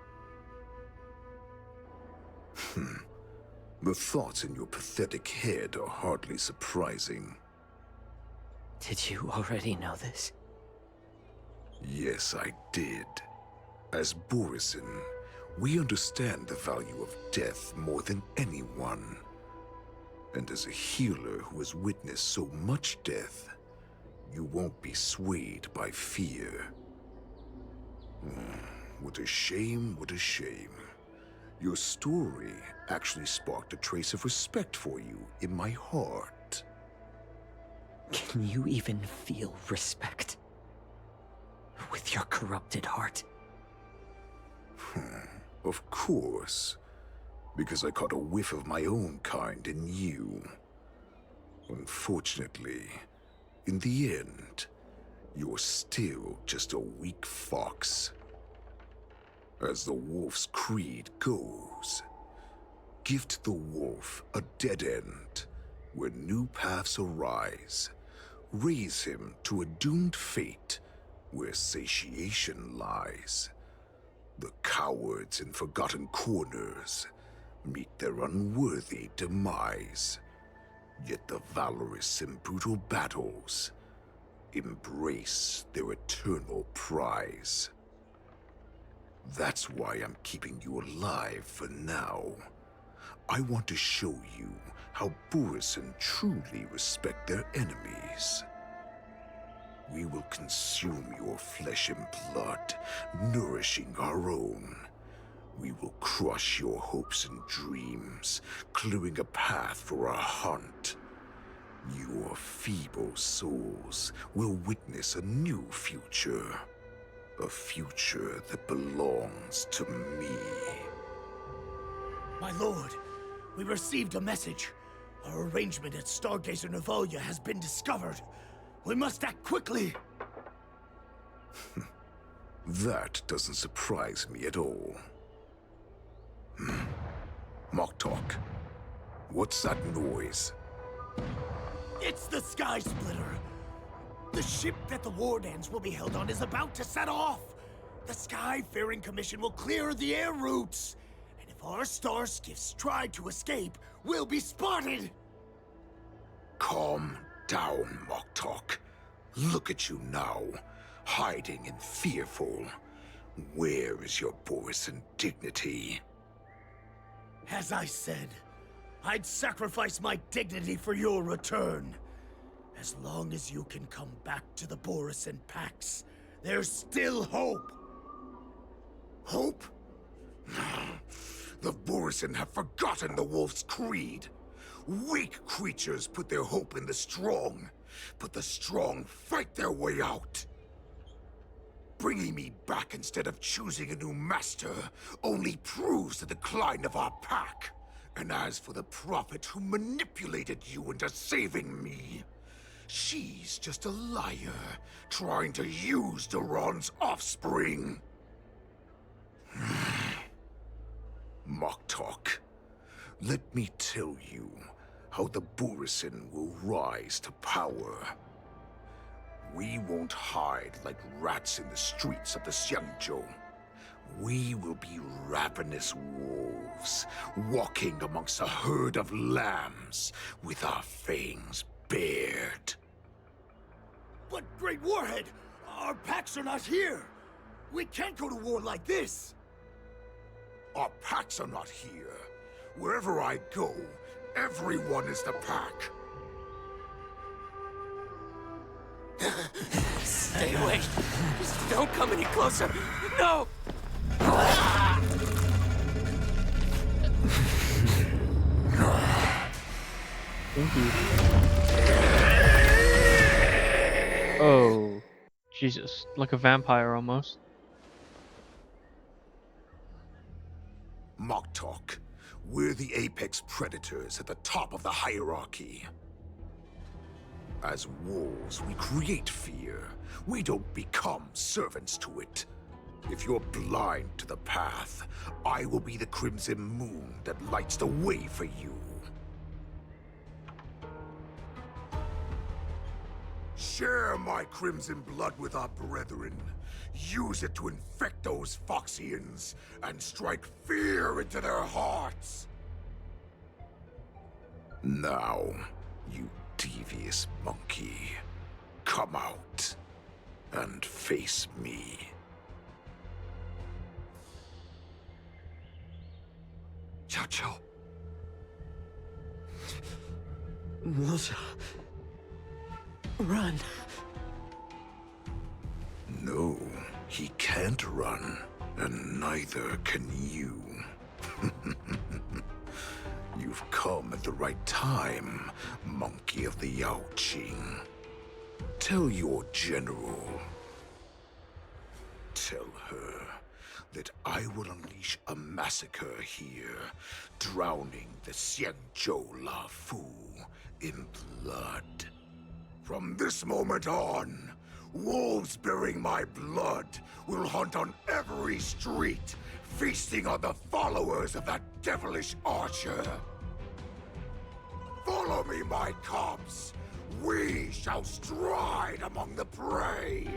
The thoughts in your pathetic head are hardly surprising. Did you already know this? Yes, I did. As Borisin, we understand the value of death more than anyone. And as a healer who has witnessed so much death, you won't be swayed by fear. What a shame, what a shame. Your story actually sparked a trace of respect for you in my heart. Can you even feel respect? With your corrupted heart? Of course. Because I caught a whiff of my own kind in you. Unfortunately, in the end, you're still just a weak fox. As the wolf's creed goes, gift the wolf a dead end where new paths arise. Raise him to a doomed fate where satiation lies. The cowards in forgotten corners meet their unworthy demise. Yet the valorous in brutal battles embrace their eternal prize. That's why I'm keeping you alive for now. I want to show you how Borisin truly respect their enemies. We will consume your flesh and blood, nourishing our own. We will crush your hopes and dreams, clearing a path for our hunt. Your feeble souls will witness a new future. A future that belongs to me. My lord, we received a message. Our arrangement at Stargazer Navalia has been discovered. We must act quickly. That doesn't surprise me at all. Moktok, what's that noise? It's the Sky Splitter. The ship that the Wardens will be held on is about to set off. The Skyfaring Commission will clear the air routes. And if our star skiffs try to escape, we'll be spotted. Calm down, Moktok. Look at you now, hiding and fearful. Where is your Borisin dignity? As I said, I'd sacrifice my dignity for your return. As long as you can come back to the Borisin Pax, there's still hope. Hope? The Borisin have forgotten the wolf's creed. Weak creatures put their hope in the strong, but the strong fight their way out. Bringing me back instead of choosing a new master only proves the decline of our pack. And as for the prophet who manipulated you into saving me, she's just a liar, trying to use Duran's offspring. Moktok, let me tell you how the Borisin will rise to power. We won't hide like rats in the streets of the Xiangzhou. We will be ravenous wolves, walking amongst a herd of lambs with our fangs bared. But Great Warhead, our packs are not here. We can't go to war like this. Our packs are not here. Wherever I go, everyone is the pack. Stay away. Just don't come any closer. No! Oh, Jesus, like a vampire almost. Moktok, we're the apex predators at the top of the hierarchy. As wolves, we create fear. We don't become servants to it. If you're blind to the path, I will be the crimson moon that lights the way for you. Share my crimson blood with our brethren. Use it to infect those Foxians and strike fear into their hearts. Now, you devious monkey, come out and face me. Xiao Qiu. Moza. Run. No, he can't run, and neither can you. You've come at the right time, Monkey of the Yaoqing. Tell your general. Tell her that I will unleash a massacre here, drowning the Xianzhou Luofu in blood. From this moment on, wolves bearing my blood will hunt on every street, feasting on the followers of that devilish archer. Follow me, my cubs. We shall stride among the prey.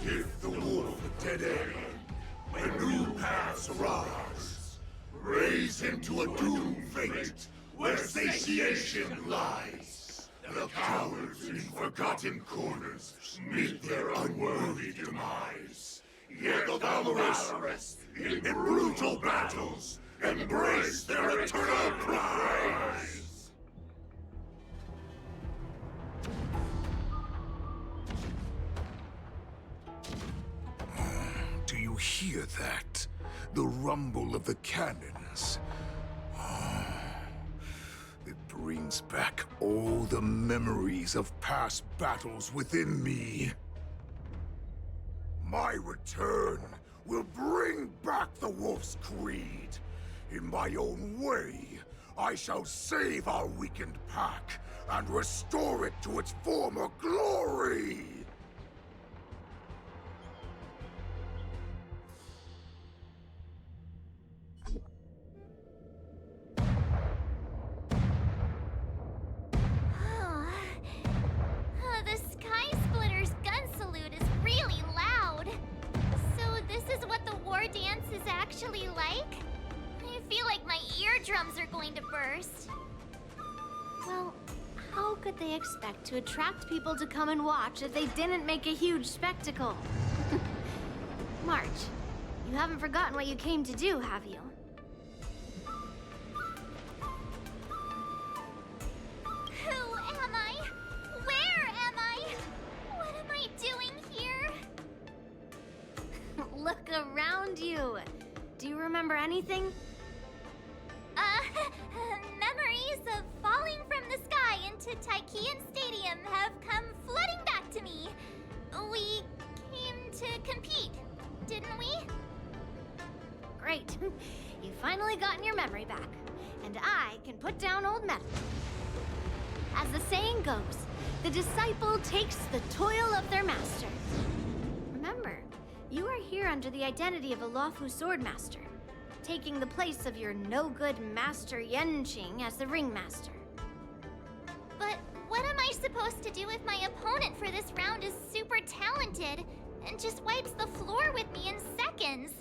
Give the wolf a dead end, when new paths arise. Raise him to a doomed fate, where satiation lies. The cowards in forgotten corners meet their unworthy demise. Yet the valorous, in brutal battles, embrace their eternal prize. Do you hear that? The rumble of the cannons. It brings back all the memories of past battles within me. My return will bring back the Wolf's Creed. In my own way, I shall save our weakened pack and restore it to its former glory! The Sky Splitter's gun salute is really loud. So this is what the war dance is actually like? I feel like my eardrums are going to burst. Well, how could they expect to attract people to come and watch if they didn't make a huge spectacle? March, you haven't forgotten what you came to do, have you? Who am I? Where am I? What am I doing here? Look around you. Do you remember anything? Memories of falling from the sky into Taikian Stadium have come flooding back to me. We came to compete, didn't we? Great. You've finally gotten your memory back. And I can put down old metal. As the saying goes, the disciple takes the toil of their master. Remember, you are here under the identity of a Luofu Swordmaster, taking the place of your no-good master Yanqing as the ringmaster. But what am I supposed to do if my opponent for this round is super talented and just wipes the floor with me in seconds?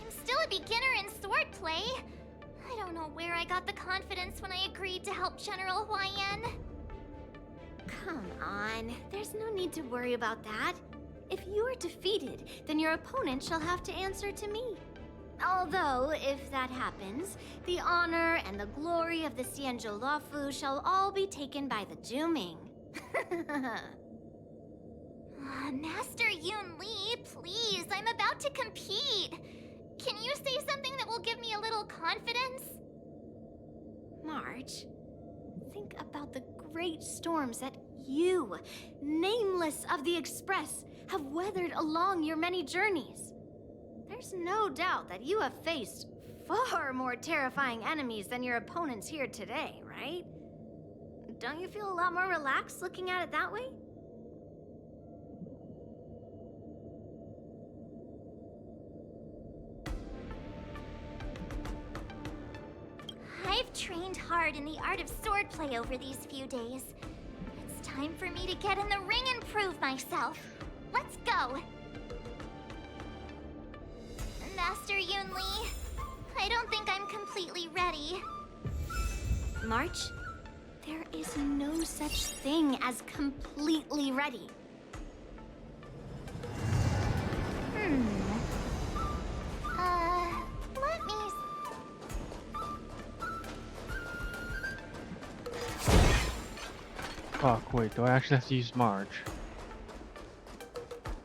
I'm still a beginner in swordplay. I don't know where I got the confidence when I agreed to help General Huaiyan. Come on, there's no need to worry about that. If you are defeated, then your opponent shall have to answer to me. Although, if that happens, the honor and the glory of the Xianzhou Luofu shall all be taken by the Zhuming. Master Yun Li, please, I'm about to compete. Can you say something that will give me a little confidence? March, think about the great storms that you, nameless of the Express, have weathered along your many journeys. There's no doubt that you have faced far more terrifying enemies than your opponents here today, right? Don't you feel a lot more relaxed looking at it that way? I've trained hard in the art of swordplay over these few days. It's time for me to get in the ring and prove myself. Let's go! Master Yun Li, I don't think I'm completely ready. March, There is no such thing as completely ready. Let me... Fuck, wait, do I actually have to use March?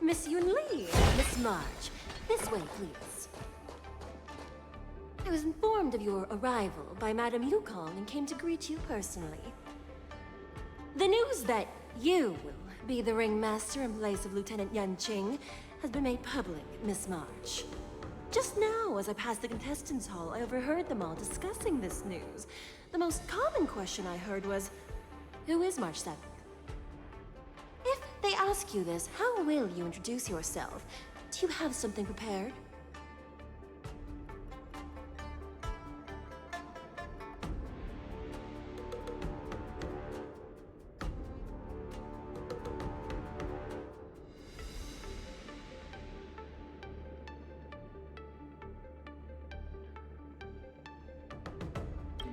Miss Yunli, Miss March, this way, please. I was informed of your arrival by Madame Yukong and came to greet you personally. The news that you will be the ringmaster in place of Lieutenant Yanqing has been made public, Miss March. Just now, as I passed the contestants' hall, I overheard them all discussing this news. The most common question I heard was, who is March 7th? If they ask you this, how will you introduce yourself? Do you have something prepared?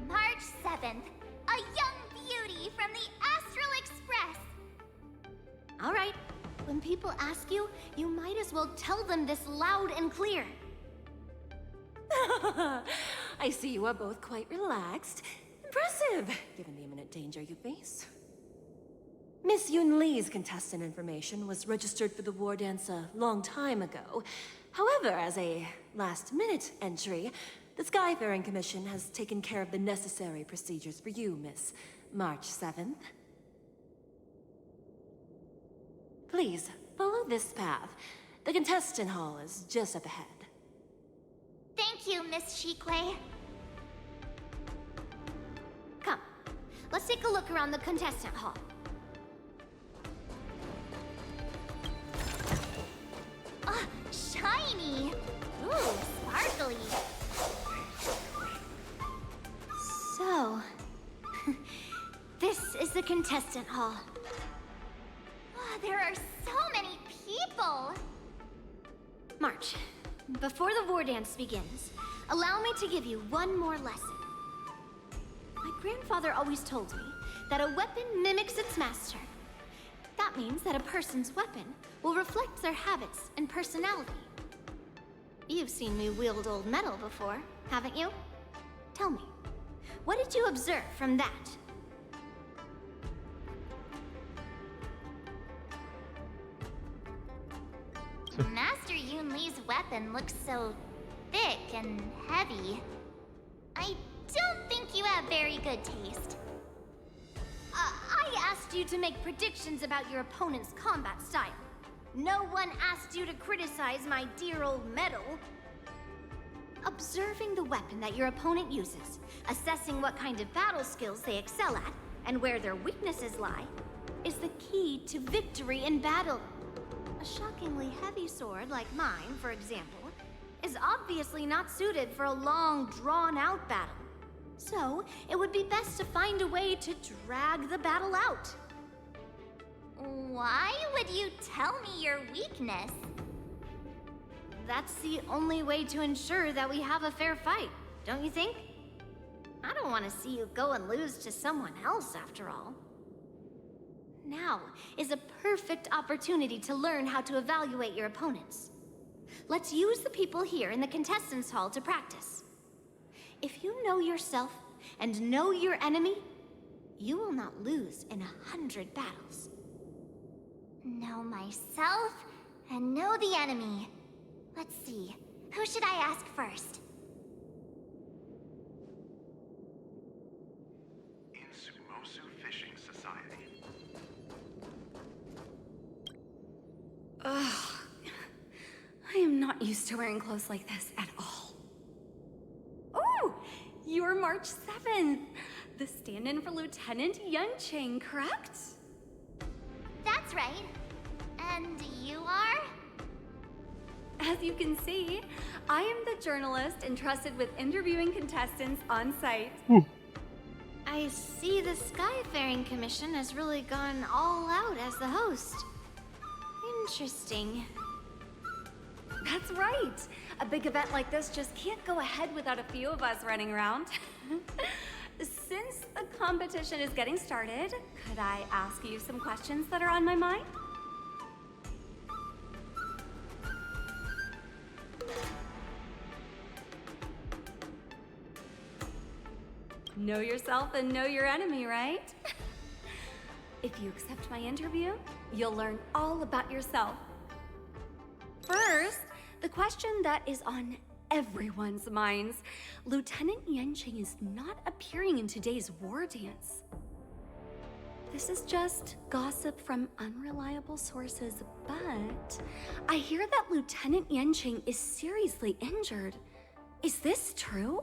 March 7th, a young beauty from the Astral Express. All right. When people ask you, you might as well tell them this loud and clear. I see you are both quite relaxed. Impressive, given the imminent danger you face. Miss Yunli's contestant information was registered for the war dance a long time ago. However, as a last-minute entry, the Skyfaring Commission has taken care of the necessary procedures for you, Miss March 7th. Please, follow this path. The contestant hall is just up ahead. Thank you, Miss Shikwe. Come, let's take a look around the contestant hall. Ah, shiny! Ooh, sparkly. So, this is the contestant hall. Ah, there are so many people! March, before the war dance begins, allow me to give you one more lesson. My grandfather always told me that a weapon mimics its master. That means that a person's weapon will reflect their habits and personality. You've seen me wield old metal before, haven't you? Tell me, what did you observe from that? Master Yunli's weapon looks so thick and heavy. I don't think you have very good taste. I asked you to make predictions about your opponent's combat style. No one asked you to criticize my dear old metal. Observing the weapon that your opponent uses, assessing what kind of battle skills they excel at, and where their weaknesses lie, is the key to victory in battle. A shockingly heavy sword like mine, for example, is obviously not suited for a long, drawn-out battle. So, it would be best to find a way to drag the battle out. Why would you tell me your weakness? That's the only way to ensure that we have a fair fight, don't you think? I don't want to see you go and lose to someone else, after all. Now is a perfect opportunity to learn how to evaluate your opponents. Let's use the people here in the contestants' hall to practice. If you know yourself and know your enemy, you will not lose in 100 battles. Know myself and know the enemy. Let's see, who should I ask first? Insumosu Fishing Society. Ugh. I am not used to wearing clothes like this at all. Oh! You're March 7th! The stand-in for Lieutenant Yanqing, correct? That's right. And you are? As you can see, I am the journalist entrusted with interviewing contestants on site. I see the Skyfaring Commission has really gone all out as the host. Interesting. That's right. A big event like this just can't go ahead without a few of us running around. Since the competition is getting started, could I ask you some questions that are on my mind? Know yourself and know your enemy, right? If you accept my interview, you'll learn all about yourself. First, the question that is on everyone's minds. Lieutenant Yanqing is not appearing in today's war dance. This is just gossip from unreliable sources, but I hear that Lieutenant Yanqing is seriously injured. Is this true?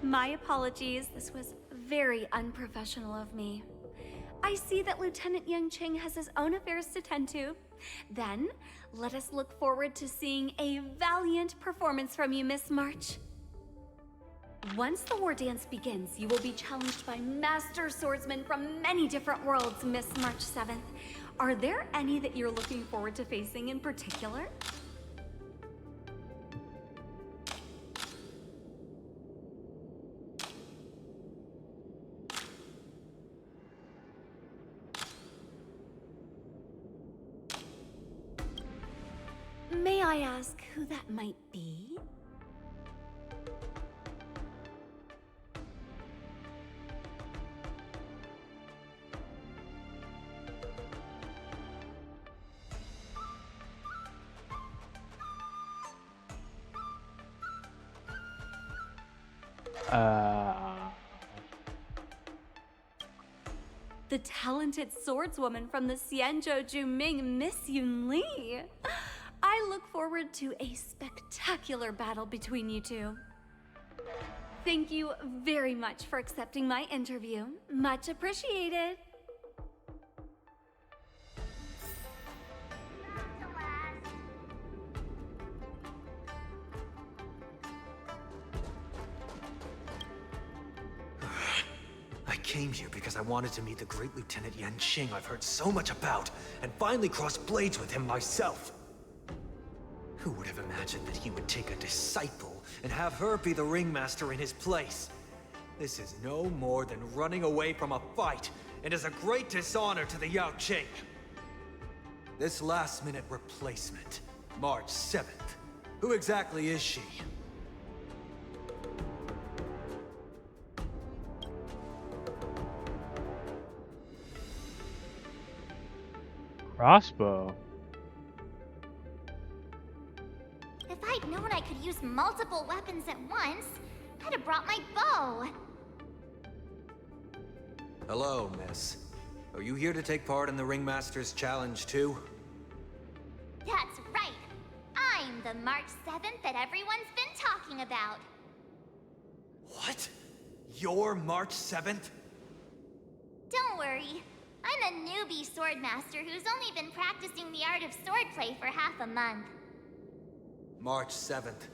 My apologies. This was very unprofessional of me. I see that Lieutenant Yanqing has his own affairs to tend to. Then, let us look forward to seeing a valiant performance from you, Miss March. Once the war dance begins, you will be challenged by master swordsmen from many different worlds, Miss March 7th. Are there any that you're looking forward to facing in particular? May I ask who that might be? The talented swordswoman from the Xianzhou Juming, Miss Yun Li. I look forward to a spectacular battle between you two. Thank you very much for accepting my interview. Much appreciated. I came here because I wanted to meet the great Lieutenant Yanqing I've heard so much about, and finally cross blades with him myself. Who would have imagined that he would take a disciple and have her be the ringmaster in his place? This is no more than running away from a fight, and is a great dishonor to the Yao Qing. This last-minute replacement, March 7th. Who exactly is she? Crossbow. If I'd known I could use multiple weapons at once, I'd have brought my bow. Hello, miss. Are you here to take part in the Ringmaster's Challenge too? That's right. I'm the March 7th that everyone's been talking about. What? You're March 7th? Don't worry. I'm a newbie swordmaster who's only been practicing the art of swordplay for half a month. March 7th.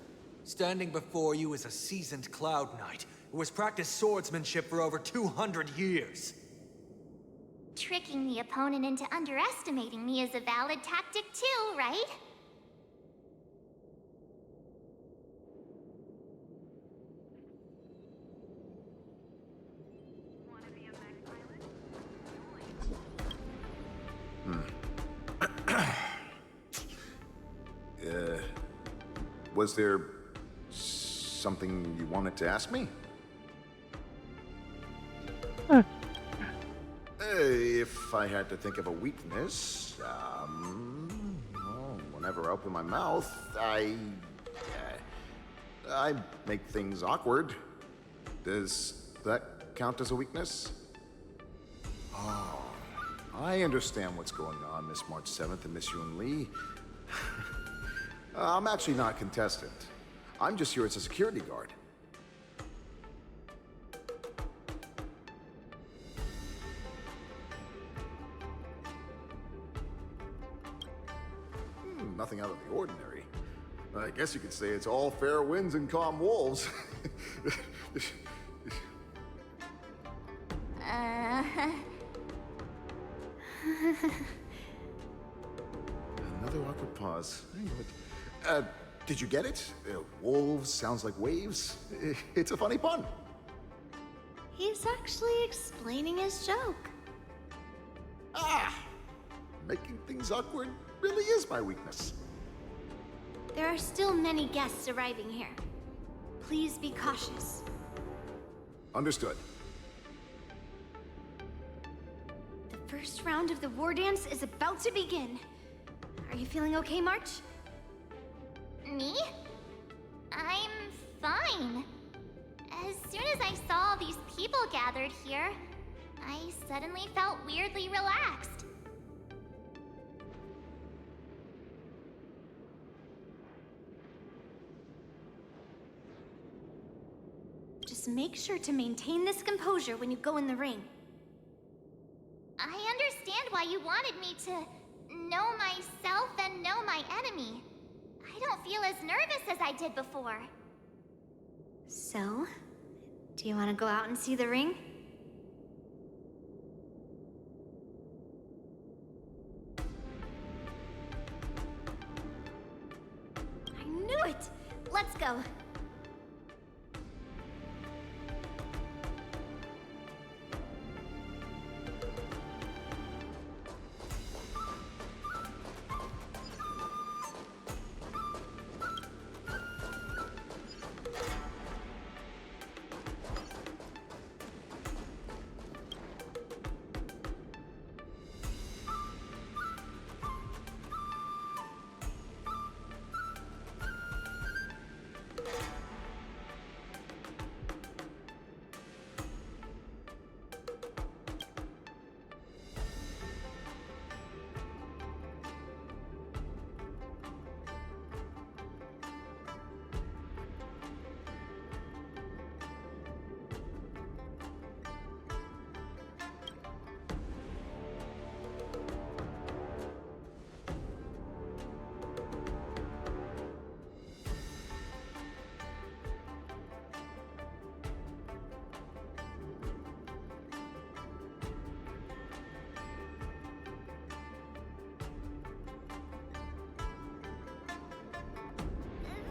Standing before you is a seasoned Cloud Knight who has practiced swordsmanship for over 200 years. Tricking the opponent into underestimating me is a valid tactic too, right? Was there something you wanted to ask me? If I had to think of a weakness, well, whenever I open my mouth, I make things awkward. Does that count as a weakness? Oh, I understand what's going on, Miss March 7th and Miss Yun Li. I'm actually not a contestant. I'm just here as a security guard. Nothing out of the ordinary. I guess you could say it's all fair winds and calm wolves. Another awkward pause. I knew it. Did you get it? Wolves sounds like waves. It's a funny pun. He's actually explaining his joke. Making things awkward really is my weakness. There are still many guests arriving here. Please be cautious. Understood. The first round of the war dance is about to begin. Are you feeling okay, March? Me? I'm fine. As soon as I saw these people gathered here, I suddenly felt weirdly relaxed. Just make sure to maintain this composure when you go in the ring. I understand why you wanted me to know myself and know my enemy. I don't feel as nervous as I did before. So, do you want to go out and see the ring? I knew it! Let's go.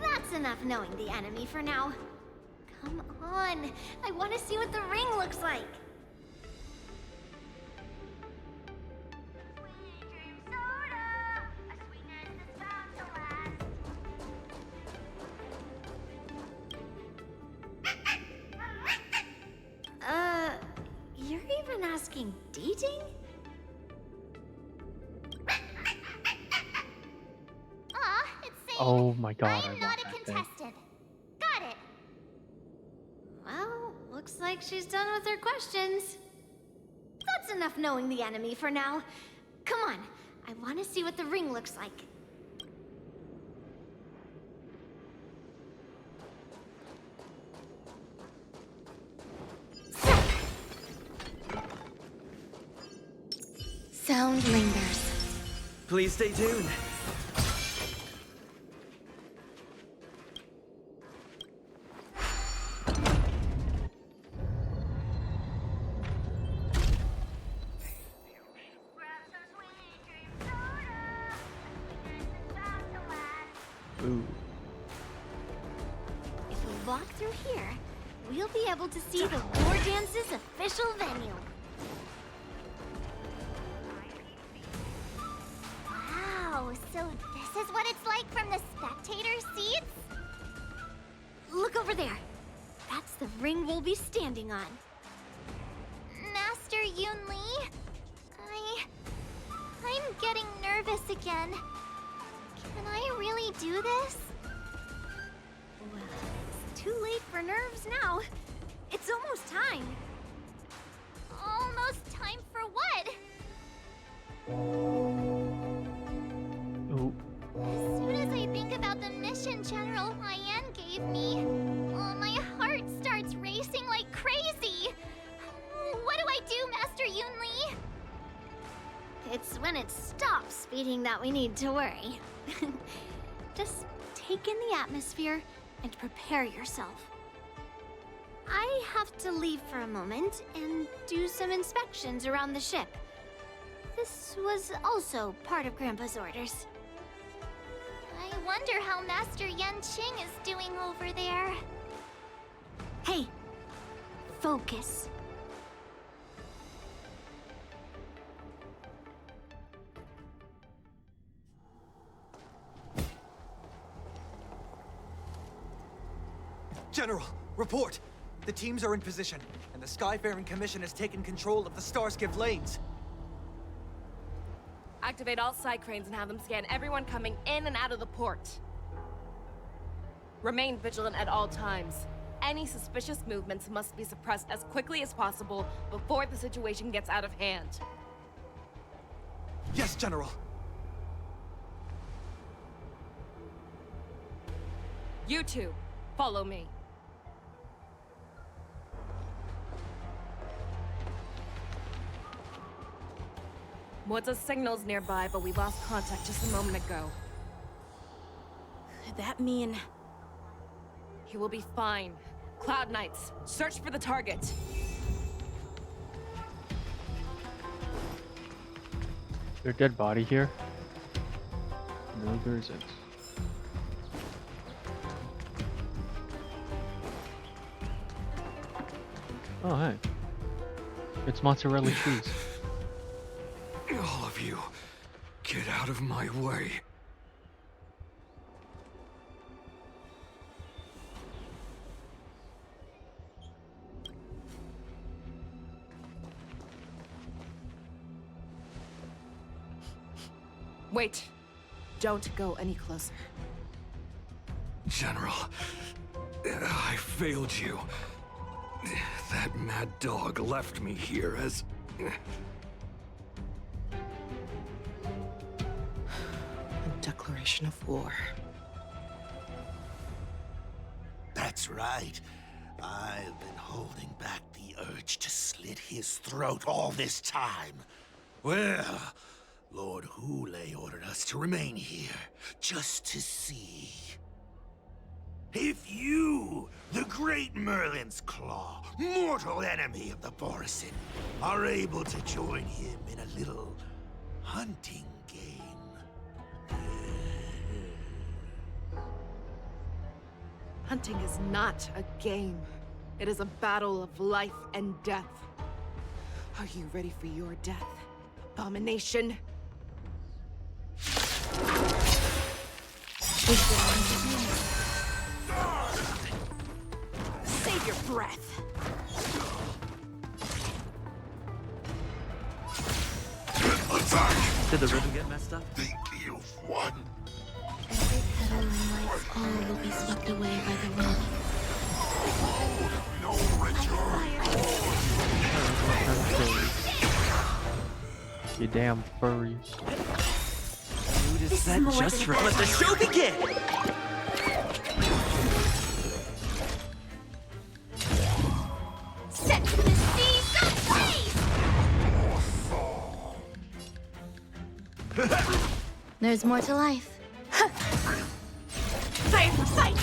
That's enough knowing the enemy for now. Come on, I want to see what the ring looks like. You're even asking dating? Oh my god, I'm not a contestant. Got it. Well, looks like she's done with her questions. That's enough knowing the enemy for now. Come on, I want to see what the ring looks like. Sound lingers. Please stay tuned. Ooh. If we walk through here, we'll be able to see the War Dance's official venue. Wow, so this is what it's like from the spectator seats? Look over there. That's the ring we'll be standing on. Master Yun Li? I'm getting nervous again. Can I really do this? Well, it's too late for nerves now. It's almost time. Almost time for what? Ooh. As soon as I think about the mission General Hyan gave me, my heart starts racing like crazy. What do I do, Master Yun Li? It's when it stops beating that we need to worry. Just take in the atmosphere and prepare yourself. I have to leave for a moment and do some inspections around the ship. This was also part of Grandpa's orders. wonder how Master Yanqing is doing over there. Hey, focus. General, report! The teams are in position, and the Skyfaring Commission has taken control of the Starskiff lanes. Activate all side cranes and have them scan everyone coming in and out of the port. Remain vigilant at all times. Any suspicious movements must be suppressed as quickly as possible before the situation gets out of hand. Yes, General. You two, follow me. Moza's signal's nearby, but we lost contact just a moment ago. Could that mean... He will be fine. Cloud Knights, search for the target. There's a dead body here? No, there isn't. Oh, hey. It's mozzarella cheese. All of you, get out of my way. Wait. Don't go any closer. General, I failed you. That mad dog left me here as... A declaration of war. That's right. I've been holding back the urge to slit his throat all this time. Well, Lord Hule ordered us to remain here, just to see. If you, the great Merlin's Claw, mortal enemy of the Borisin, are able to join him in a little hunting game. Hunting is not a game. It is a battle of life and death. Are you ready for your death, Abomination? Save your breath. Did the rhythm get messed up? Think you've won. Every petal and lights, all will be swept away by the wind. No return. You damn furries. Mood is set just right. Let the show begin! Set the seas ablaze! There's more to life. Fight for sight!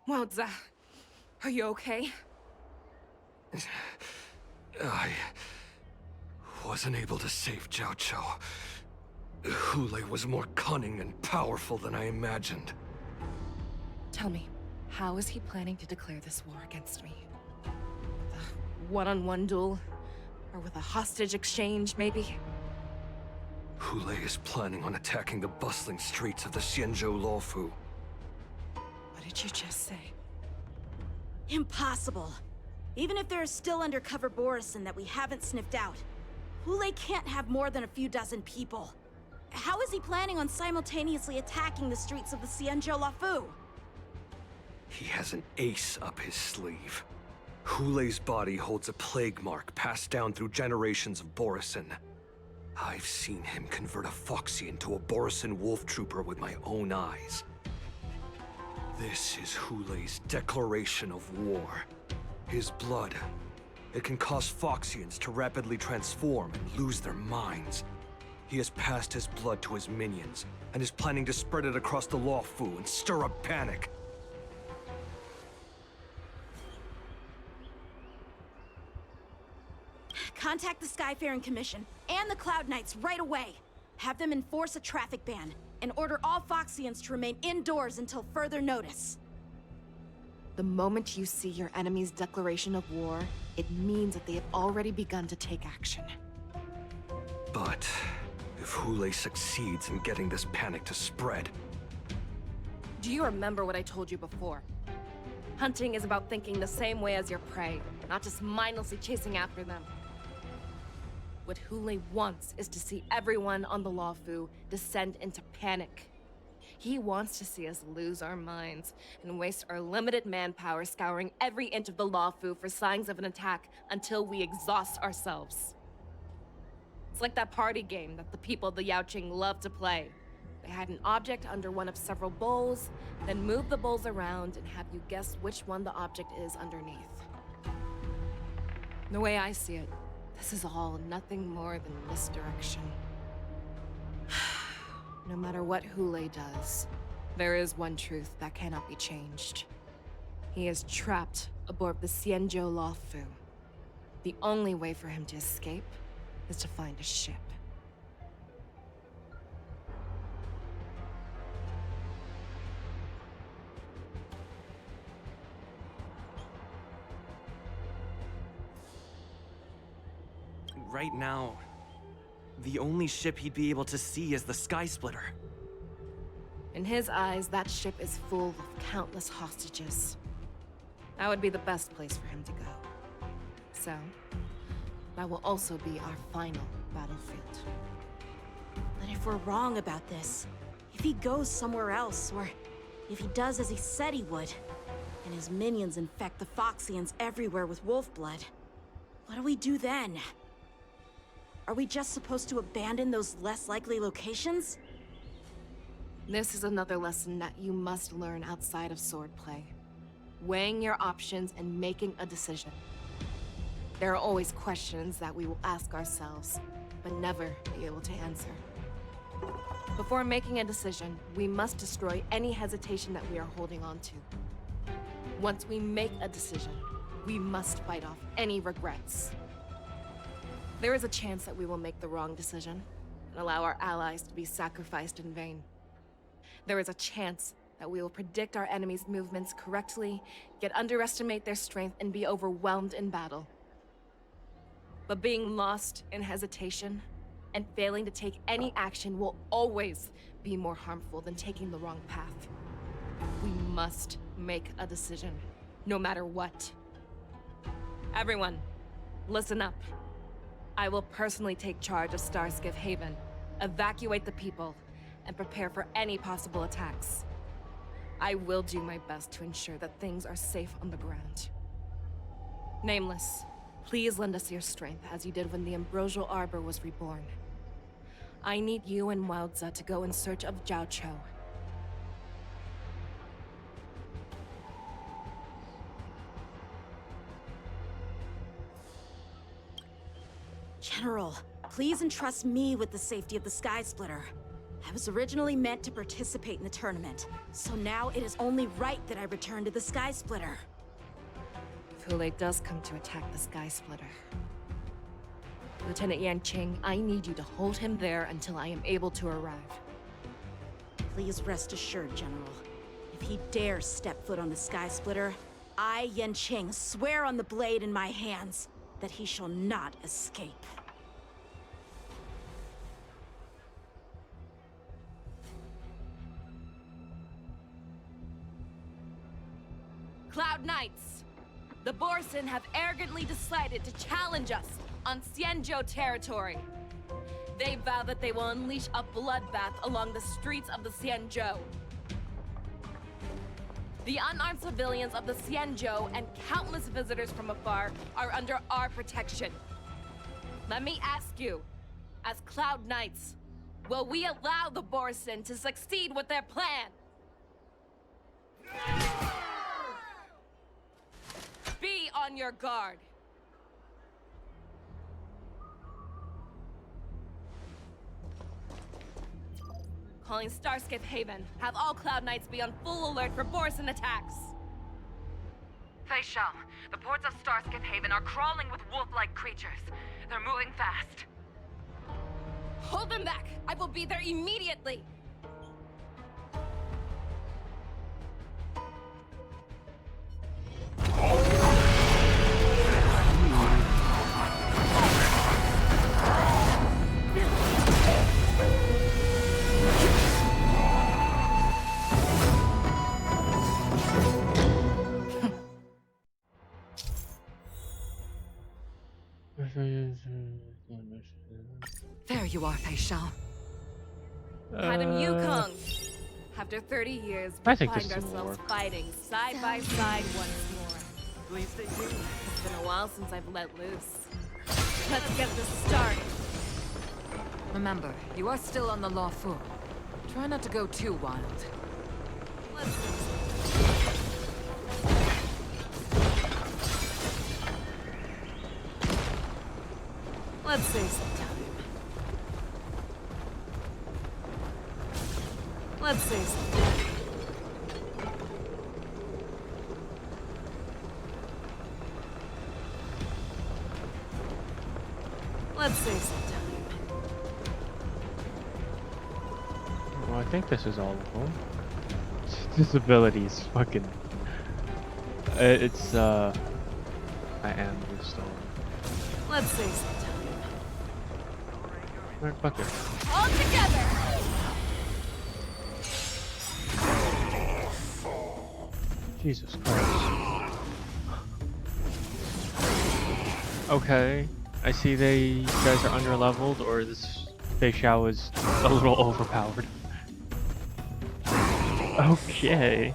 Moza, are you okay? I wasn't able to save Jiao Chou. Hule was more cunning and powerful than I imagined. Tell me, how is he planning to declare this war against me? With a one-on-one duel? Or with a hostage exchange, maybe? Hule is planning on attacking the bustling streets of the Xianzhou Luofu. What did you just say? Impossible. Even if there are still undercover Borisin that we haven't sniffed out, Hule can't have more than a few dozen people. How is he planning on simultaneously attacking the streets of the Xianzhou Luofu? He has an ace up his sleeve. Hule's body holds a plague mark passed down through generations of Borisin. I've seen him convert a Foxian to a Borisin wolf trooper with my own eyes. This is Hule's declaration of war. His blood. It can cause Foxians to rapidly transform and lose their minds. He has passed his blood to his minions, and is planning to spread it across the Luofu and stir up panic. Contact the Skyfaring Commission and the Cloud Knights right away. Have them enforce a traffic ban and order all Foxians to remain indoors until further notice. The moment you see your enemy's declaration of war, it means that they have already begun to take action. But if Hule succeeds in getting this panic to spread... Do you remember what I told you before? Hunting is about thinking the same way as your prey, not just mindlessly chasing after them. What Hule wants is to see everyone on the Luofu descend into panic. He wants to see us lose our minds and waste our limited manpower scouring every inch of the Luofu for signs of an attack until we exhaust ourselves. It's like that party game that the people of the Yaoqing love to play. They hide an object under one of several bowls, then move the bowls around and have you guess which one the object is underneath. The way I see it, this is all nothing more than misdirection. No matter what Hule does, there is one truth that cannot be changed. He is trapped aboard the Xianzhou Luofu. The only way for him to escape is to find a ship. Right now, the only ship he'd be able to see is the Sky Splitter. In his eyes, that ship is full of countless hostages. That would be the best place for him to go. So, that will also be our final battlefield. But if we're wrong about this, if he goes somewhere else, or if he does as he said he would, and his minions infect the Foxians everywhere with wolf blood, what do we do then? Are we just supposed to abandon those less likely locations? This is another lesson that you must learn outside of swordplay. Weighing your options and making a decision. There are always questions that we will ask ourselves, but never be able to answer. Before making a decision, we must destroy any hesitation that we are holding on to. Once we make a decision, we must fight off any regrets. There is a chance that we will make the wrong decision and allow our allies to be sacrificed in vain. There is a chance that we will predict our enemies' movements correctly, yet underestimate their strength and be overwhelmed in battle. But being lost in hesitation and failing to take any action will always be more harmful than taking the wrong path. We must make a decision, no matter what. Everyone, listen up. I will personally take charge of Starskiff Haven, evacuate the people, and prepare for any possible attacks. I will do my best to ensure that things are safe on the ground. Nameless, please lend us your strength as you did when the Ambrosial Arbor was reborn. I need you and Wildza to go in search of Jiao Cho. General, please entrust me with the safety of the Sky Splitter. I was originally meant to participate in the tournament, so now it is only right that I return to the Sky Splitter. If Hule does come to attack the Sky Splitter, Lieutenant Yanqing, I need you to hold him there until I am able to arrive. Please rest assured, General. If he dares step foot on the Sky Splitter, I, Yanqing, swear on the blade in my hands that he shall not escape. Cloud Knights! The Borson have arrogantly decided to challenge us on Xianzhou territory. They vow that they will unleash a bloodbath along the streets of the Xianzhou. The unarmed civilians of the Xianzhou and countless visitors from afar are under our protection. Let me ask you, as Cloud Knights, will we allow the Borson to succeed with their plan? Be on your guard. Calling Starskiff Haven. Have all Cloud Knights be on full alert for Borson attacks. Fei Shao, the ports of Starskip Haven are crawling with wolf-like creatures. They're moving fast. Hold them back! I will be there immediately! There you are, Fei Shao. Madam Yukong! After 30 years, we I think this find will ourselves work. fighting side by side once more. Please stay tuned. It's been a while since I've let loose. Let's get this started. Remember, you are still on the Lawful. Try not to go too wild. Let's save some time. Let's save some time. Let's save some time. Well, I think this is all of them. This ability is fucking. It's I am restored. Let's save some time. Where fuck it. All together! Jesus Christ. Okay, I see you guys are under-leveled, or this Fei Shao is a little overpowered. Okay.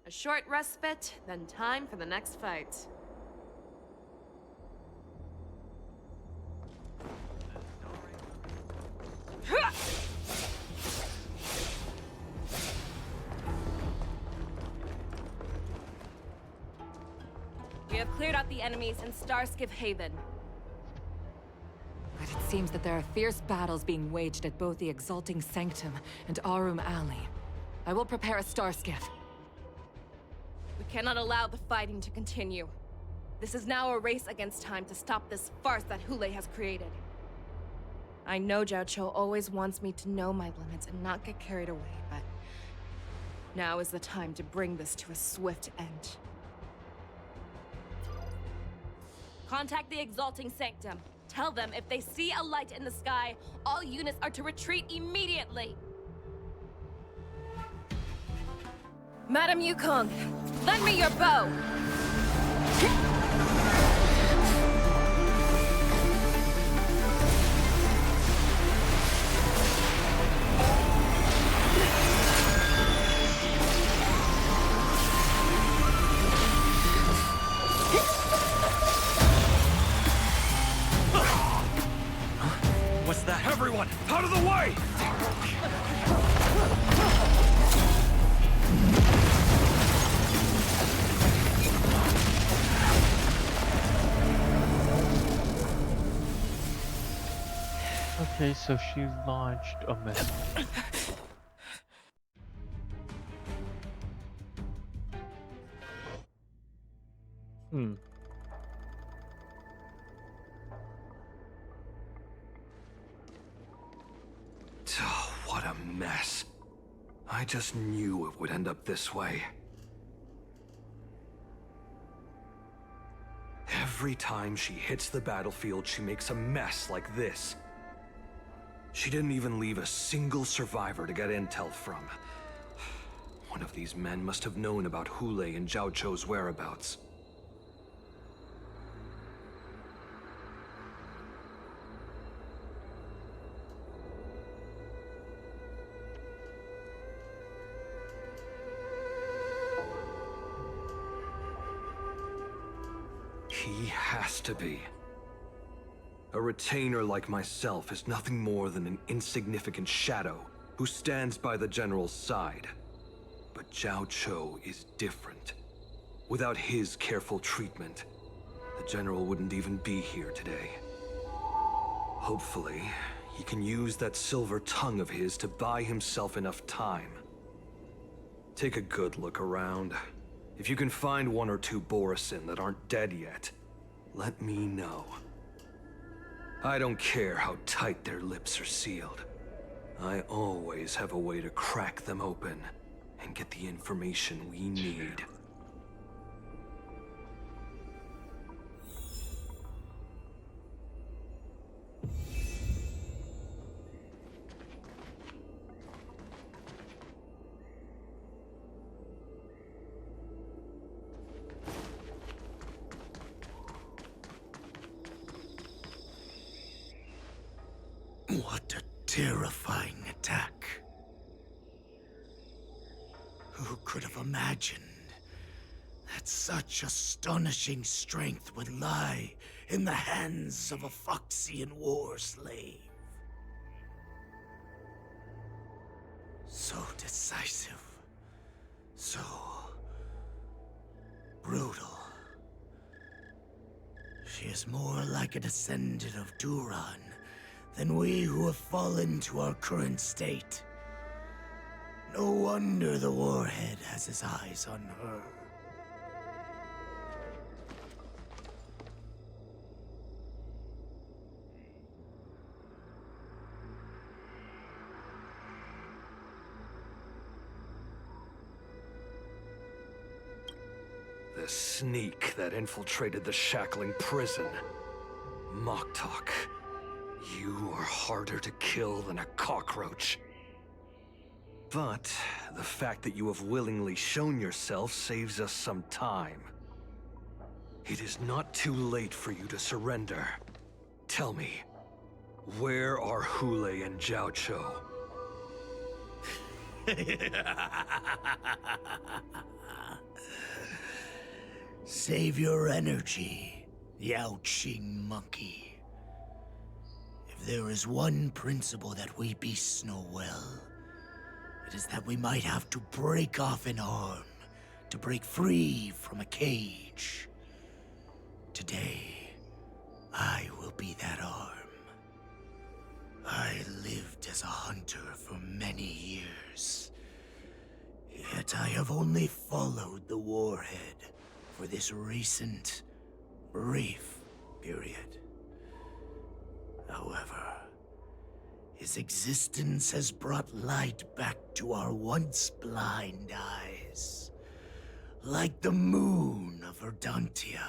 A short respite, then time for the next fight. We have cleared out the enemies in Starskip Haven. But it seems that there are fierce battles being waged at both the Exalting Sanctum and Arum Alley. I will prepare a Starskiff. We cannot allow the fighting to continue. This is now a race against time to stop this farce that Hule has created. I know Jiao Cho always wants me to know my limits and not get carried away, but now is the time to bring this to a swift end. Contact the Exalting Sanctum. Tell them if they see a light in the sky, all units are to retreat immediately. Madam Yukong, lend me your bow! What's that? Everyone, out of the way! Okay, so she launched a missile. Oh, what a mess. I just knew it would end up this way. Every time she hits the battlefield, she makes a mess like this. She didn't even leave a single survivor to get intel from. One of these men must have known about Hule and Jiao Cho's whereabouts. He has to be. A retainer like myself is nothing more than an insignificant shadow who stands by the General's side. But Jiao Cho is different. Without his careful treatment, the General wouldn't even be here today. Hopefully, He can use that silver tongue of his to buy himself enough time. Take a good look around. If you can find one or two Borisin that aren't dead yet, let me know. I don't care how tight their lips are sealed. I always have a way to crack them open and get the information we need. What a terrifying attack. Who could have imagined that such astonishing strength would lie in the hands of a Foxian war slave? So decisive, so brutal. She is more like a descendant of Duran than we who have fallen to our current state. No wonder the Warhead has his eyes on her. The sneak that infiltrated the Shackling prison. Moktok, you are harder to kill than a cockroach. But the fact that you have willingly shown yourself saves us some time. It is not too late for you to surrender. Tell me, where are Hule and Jiao Cho? Save your energy, Yao Qing monkey. If there is one principle that we beasts know well, it is that we might have to break off an arm to break free from a cage. Today, I will be that arm. I lived as a hunter for many years, yet I have only followed the Warhead for this recent, brief period. However, his existence has brought light back to our once blind eyes, like the moon of Verdantia.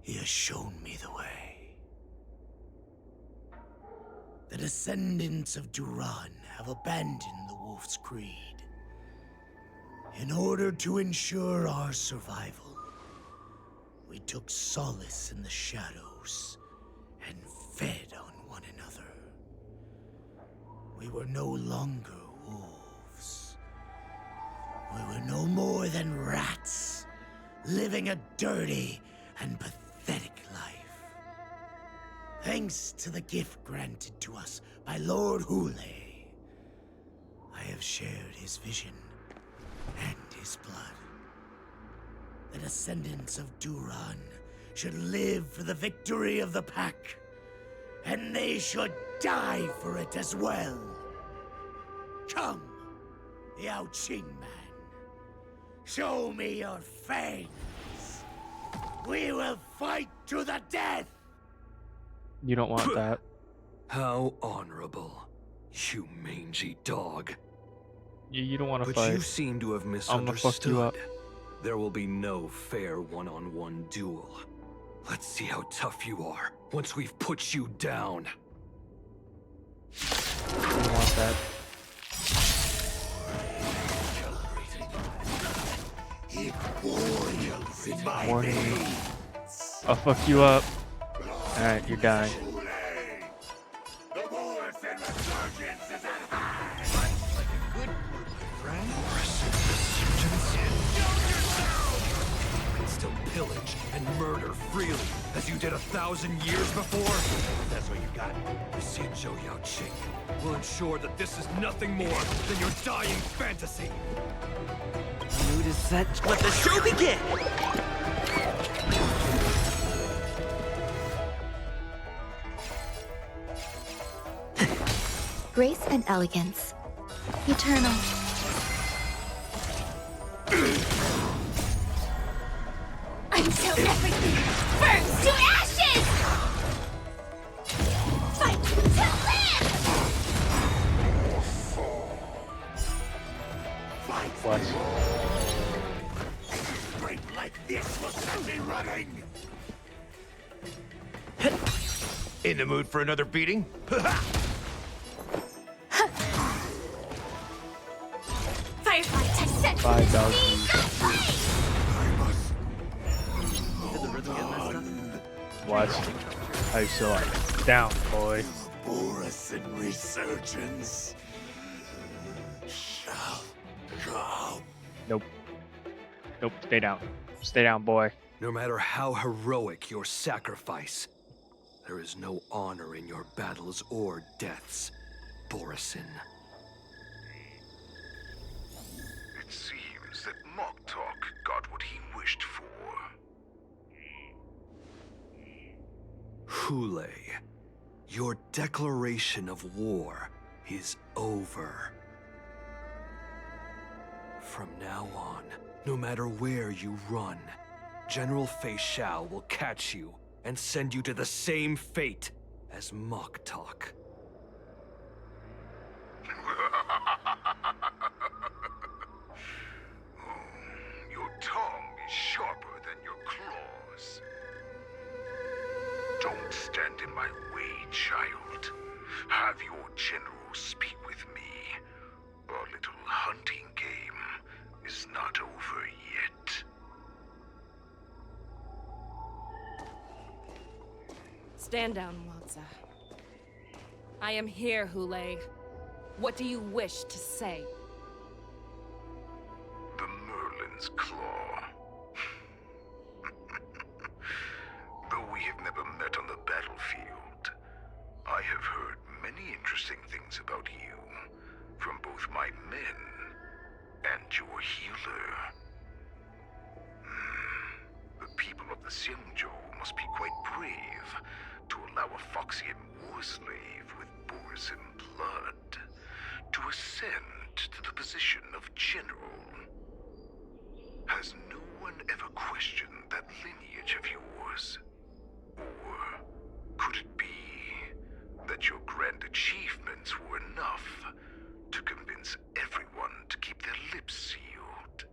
He has shown me the way. The descendants of Duran have abandoned the Wolf's Creed. In order to ensure our survival, we took solace in the shadows and fed on one another. We were no longer wolves. We were no more than rats, living a dirty and pathetic life. Thanks to the gift granted to us by Lord Hule, I have shared his vision and his blood. The descendants of Duran should live for the victory of the Pack, and they should die for it as well. Come, Yao Qing man. Show me your fangs. We will fight to the death! You don't want that. How honorable, you mangy dog. You don't want to but fight. You seem to have I'm misunderstood. gonna fuck you up. There will be no fair one-on-one duel. Let's see how tough you are once we've put you down. You don't want that. Warning. I'll fuck you up. Alright, you're dying. Still pillage and murder freely, as you did 1,000 years before? That's what you got. The Xianzhou Yao Qing will ensure that this is nothing more than your dying fantasy. Mood is set. Let the show begin! Grace and elegance. Eternal. Until everything burns to ashes! Fight to live! What? Break like this will send me running! In the mood for another beating? Firefly has set Bye, the dog. seas aflame! Did the rhythm get messed up? What? How you still like? Down, boy. Borussen resurgence shall come. Nope. Nope. Stay down. Stay down, boy. No matter how heroic your sacrifice, there is no honor in your battles or deaths, Borussen. It seems that Moktok got what he wished for. Hule, your declaration of war is over. From now on, no matter where you run, General Fei Shao will catch you and send you to the same fate as Moktok. Your tongue is sharper than your claws. Don't stand in my way, child. Have your general speak with me. Our little hunting game is not over yet. Stand down, Watsa. I am here, Hule. What do you wish to say? The Merlin's Claw. Though we have never met on the battlefield, I have heard many interesting things about you from both my men and your healer. The people of the Xianzhou must be quite brave to allow a Foxian war slave with Borussen blood to ascend to the position of general. Has no one ever questioned that lineage of yours? Or could it be that your grand achievements were enough to convince everyone to keep their lips sealed?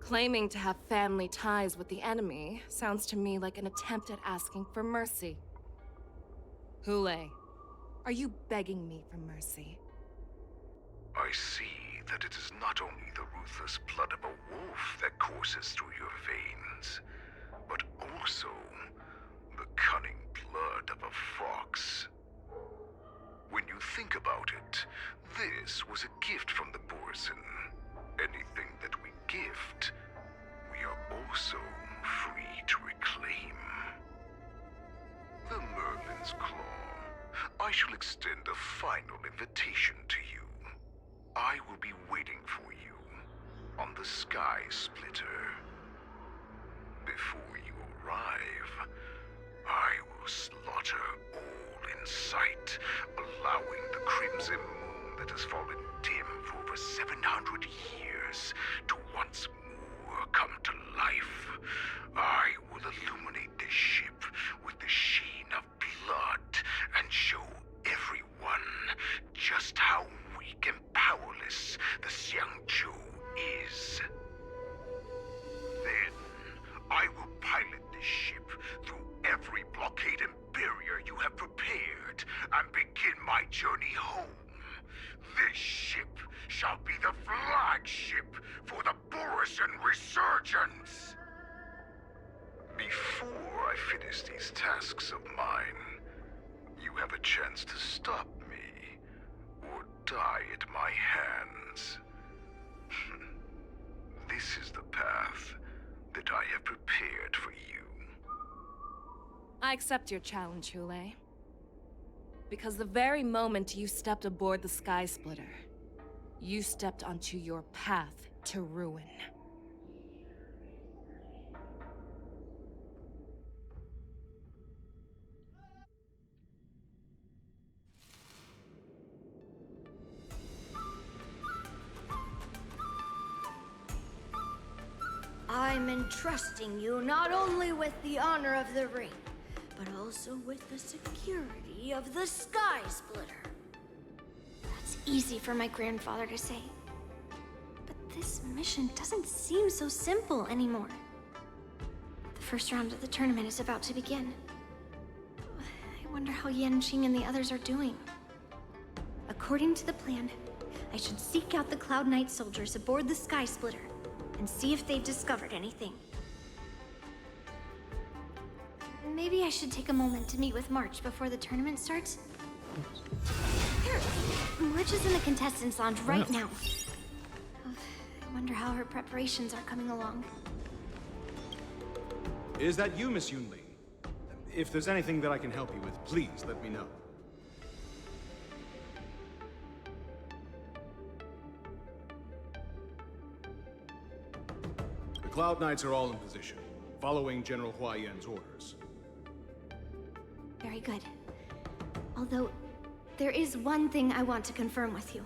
Claiming to have family ties with the enemy sounds to me like an attempt at asking for mercy. Hule, are you begging me for mercy? I see that it is not only the ruthless blood of a wolf that courses through your veins, but also the cunning blood of a fox. When you think about it, this was a gift from the Borussen. Anything that we gift, we are also free to reclaim. The Merlin's Claw. I shall extend a final invitation to you. I will be waiting for you on the Sky Splitter. Before you arrive, I will slaughter all in sight, allowing the crimson moon that has fallen dim for over 700 years to once more come to life. I will illuminate this ship with the sheen of blood and show everyone just how weak and powerless the Xianzhou is. Then, I will pilot this ship through every blockade and barrier you have prepared and begin my journey home. This ship shall be the flagship for the Borussen Resurgence. Before I finish these tasks of mine, you have a chance to stop me or die at my hands. This is the path that I have prepared for you. I accept your challenge, Hule. Because the very moment you stepped aboard the Sky Splitter, you stepped onto your path to ruin. I'm entrusting you not only with the honor of the ring, but also with the security of the Sky Splitter. That's easy for my grandfather to say. But this mission doesn't seem so simple anymore. The first round of the tournament is about to begin. I wonder how Yanqing and the others are doing. According to the plan, I should seek out the Cloud Knight soldiers aboard the Sky Splitter and see if they've discovered anything. Maybe I should take a moment to meet with March before the tournament starts. Here, March is in the contestants' lounge right now. I wonder how her preparations are coming along. Is that you, Miss Yunli? If there's anything that I can help you with, please let me know. The Cloud Knights are all in position, following General Hua Yan's orders. Very good. Although, there is one thing I want to confirm with you.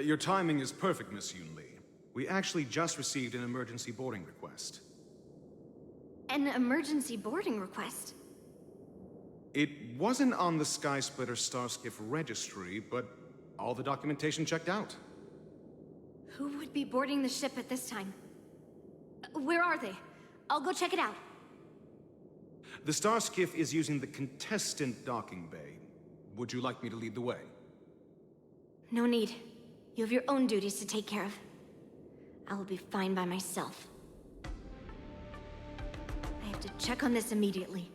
Your timing is perfect, Miss Yunli. We actually just received an emergency boarding request. An emergency boarding request? It wasn't on the Sky Splitter Starskiff registry, but all the documentation checked out. Who would be boarding the ship at this time? Where are they? I'll go check it out. The Starskiff is using the contestant docking bay. Would you like me to lead the way? No need. You have your own duties to take care of. I will be fine by myself. I have to check on this immediately.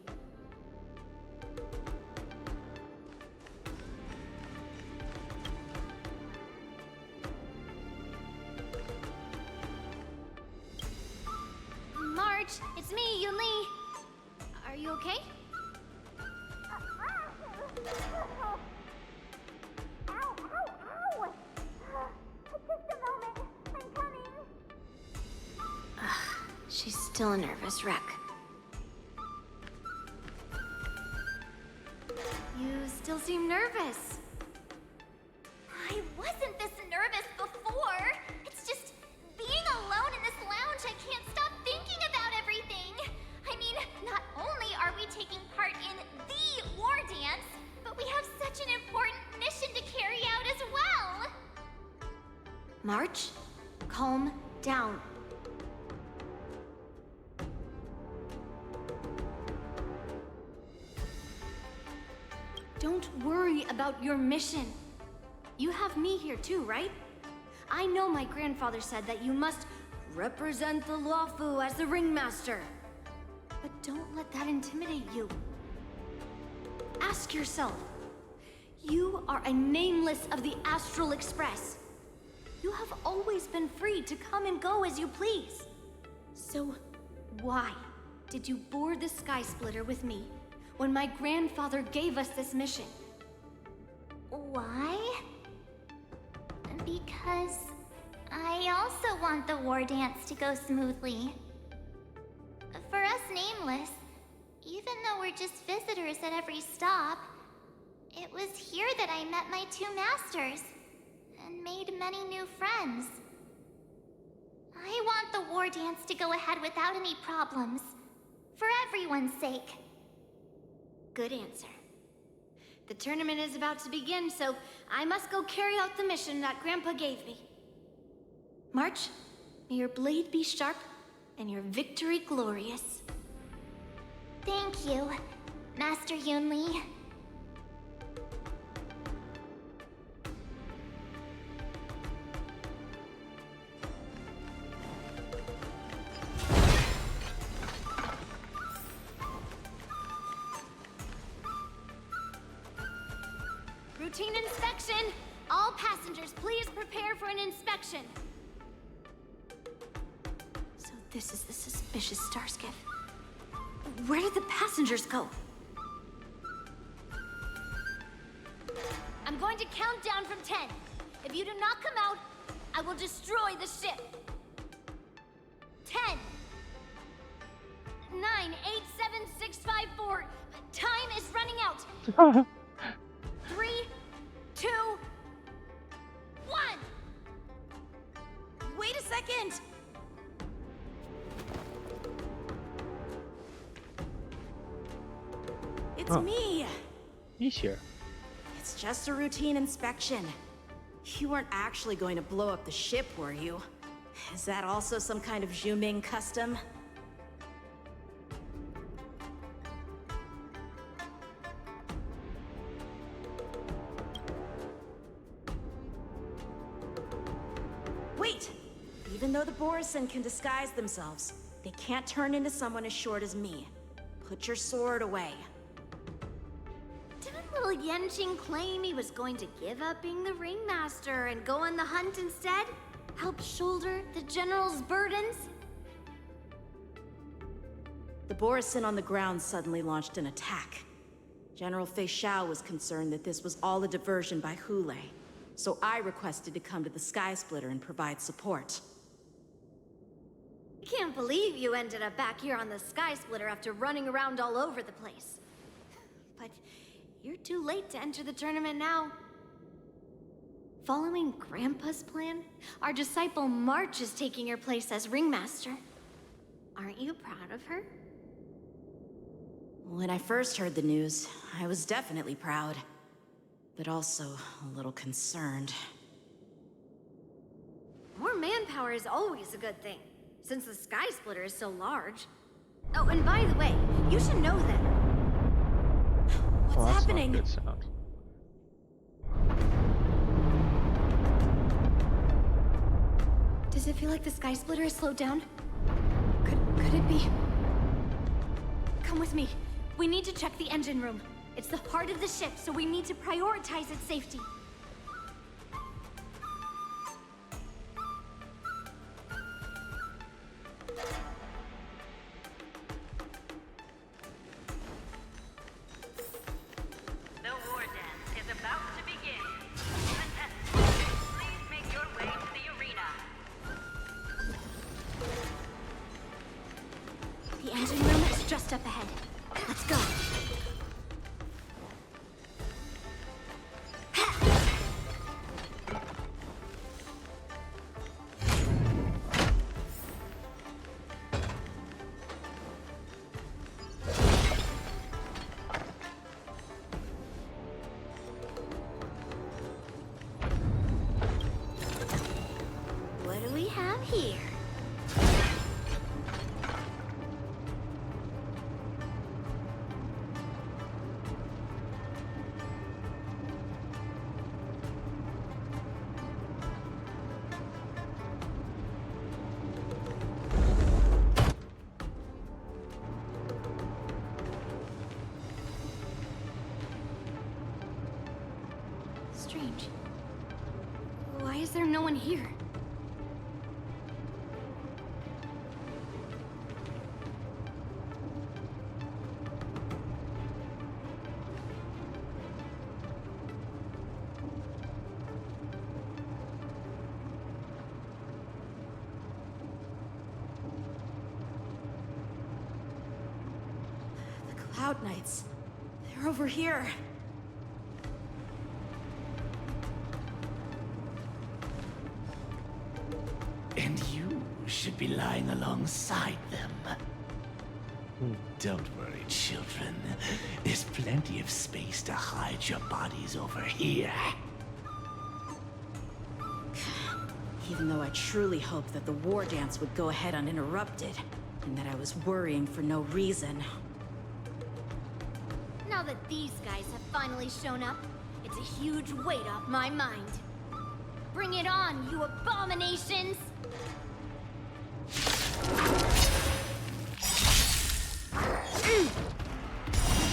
March, it's me, Yunli. Are you okay? She's still a nervous wreck. You still seem nervous. I wasn't this nervous before. It's just being alone in this lounge, I can't stop thinking about everything. I mean, not only are we taking part in the war dance, but we have such an important mission to carry out as well. March, calm down. Don't worry about your mission. You have me here too, right? I know my grandfather said that you must represent the Luofu as the ringmaster. But don't let that intimidate you. Ask yourself, you are a nameless of the Astral Express. You have always been free to come and go as you please. So why did you board the Sky Splitter with me when my grandfather gave us this mission? Why? Because I also want the war dance to go smoothly. For us Nameless, even though we're just visitors at every stop, it was here that I met my two masters and made many new friends. I want the war dance to go ahead without any problems, for everyone's sake. Good answer. The tournament is about to begin, so I must go carry out the mission that Grandpa gave me. March, may your blade be sharp and your victory glorious. Thank you, Master Yunli. Routine inspection! All passengers, please prepare for an inspection. So this is the suspicious Starskiff. Where did the passengers go? I'm going to count down from 10. If you do not come out, I will destroy the ship. 10, 9, 8, 7, 6, 5, 4. Time is running out. 3, It's Oh. me. He's here. It's just a routine inspection. You weren't actually going to blow up the ship, were you? Is that also some kind of Zhuming custom? Wait! Even though the Borisin can disguise themselves, they can't turn into someone as short as me. Put your sword away. Didn't little Yanqing claim he was going to give up being the ringmaster and go on the hunt instead? Help shoulder the general's burdens? The Borisin on the ground suddenly launched an attack. General Fei Xiao was concerned that this was all a diversion by Hule, so I requested to come to the Sky Splitter and provide support. I can't believe you ended up back here on the Sky Splitter after running around all over the place. But you're too late to enter the tournament now. Following Grandpa's plan, our disciple March is taking your place as ringmaster. Aren't you proud of her? When I first heard the news, I was definitely proud, but also a little concerned. More manpower is always a good thing, since the Sky Splitter is so large. Oh, and by the way, you should know that... What's happening? That's not good sound. Does it feel like the Sky Splitter has slowed down? Could it be? Come with me. We need to check the engine room. It's the heart of the ship, so we need to prioritize its safety. The war dance is about to begin. Contestants, please make your way to the arena. The engine room is just up ahead. Let's go. What do we have here? Strange. Why is there no one here? The Cloud Knights. They're over here. And you should be lying alongside them. Don't worry, children. There's plenty of space to hide your bodies over here. Even though I truly hoped that the war dance would go ahead uninterrupted, and that I was worrying for no reason. Now that these guys have finally shown up, it's a huge weight off my mind. Bring it on, you abominations!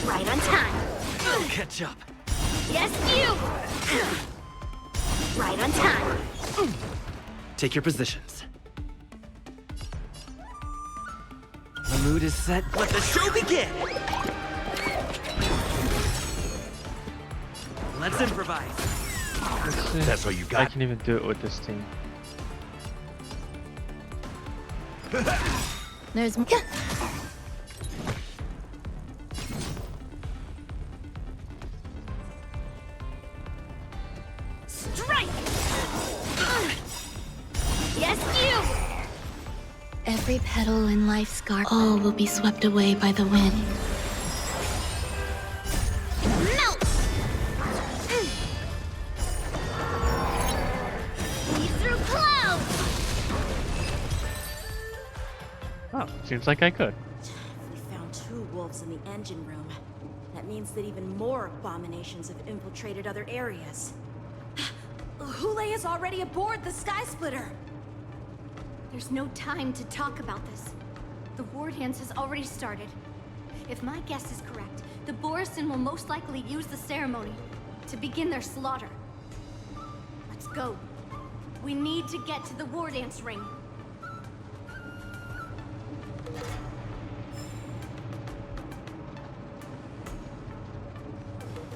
Right on time. Catch up. Yes, you! Right on time. Take your positions. The mood is set. Let the show begin! Let's improvise. That's all you got? I can even do it with this team. There's more. Strike! Yes, you! Every petal in life's garden, all will be swept away by the wind. Oh, seems like I could. We found 2 wolves in the engine room. That means that even more abominations have infiltrated other areas. Hule is already aboard the Sky Splitter! There's no time to talk about this. The war dance has already started. If my guess is correct, the Borisin will most likely use the ceremony to begin their slaughter. Let's go. We need to get to the war dance ring.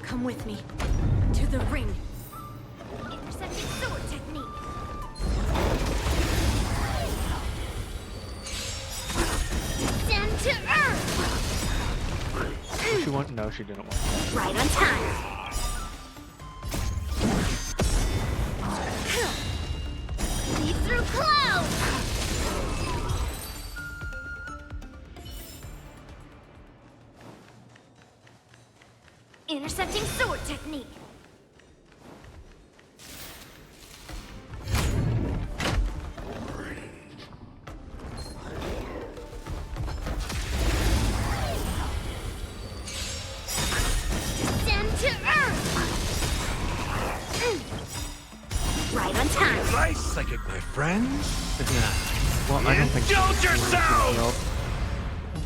Come with me. To the ring. Intercepting sword technique. Descend to earth! She wanted? No, she didn't want. Right on time. Lead through clouds! Intercepting sword technique. Descend to earth! Right on time. Right, psychic, my friends. Well, I don't think. Indulge yourself!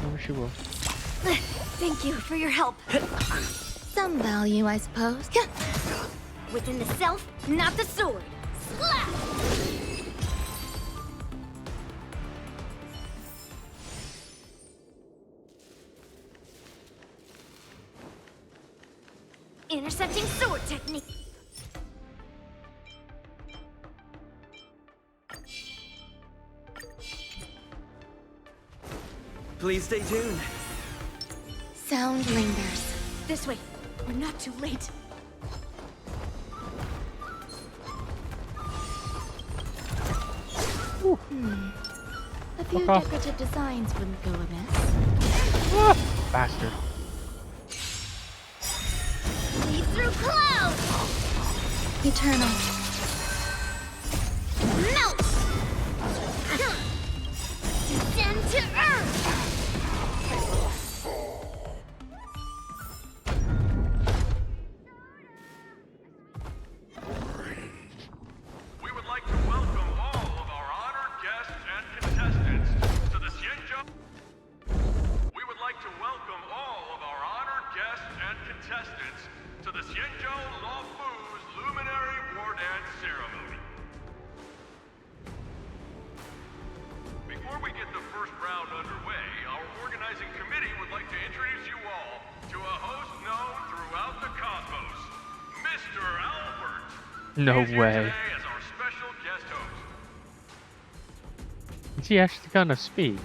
Maybe she will. Thank you for your help. Some value, I suppose. Within the self, not the sword. Slap! Intercepting sword technique. Please stay tuned. Sound lingers. This way. We're not too late. A few Fuck off. decorative designs wouldn't go amiss. Bastard. Lead through clouds! Eternal. Melt! Descend to earth! We would like to welcome all of our honored guests and contestants to the Xianzhou. We would like to welcome all of our honored guests and contestants to the Xianzhou Luofu's Luminary War Dance Ceremony. Before we get the first round underway, our organizing committee would like to introduce you all to a host known throughout the cosmos, Mr. Albert. No He's here way. today as our special guest host. Is he actually gonna speak?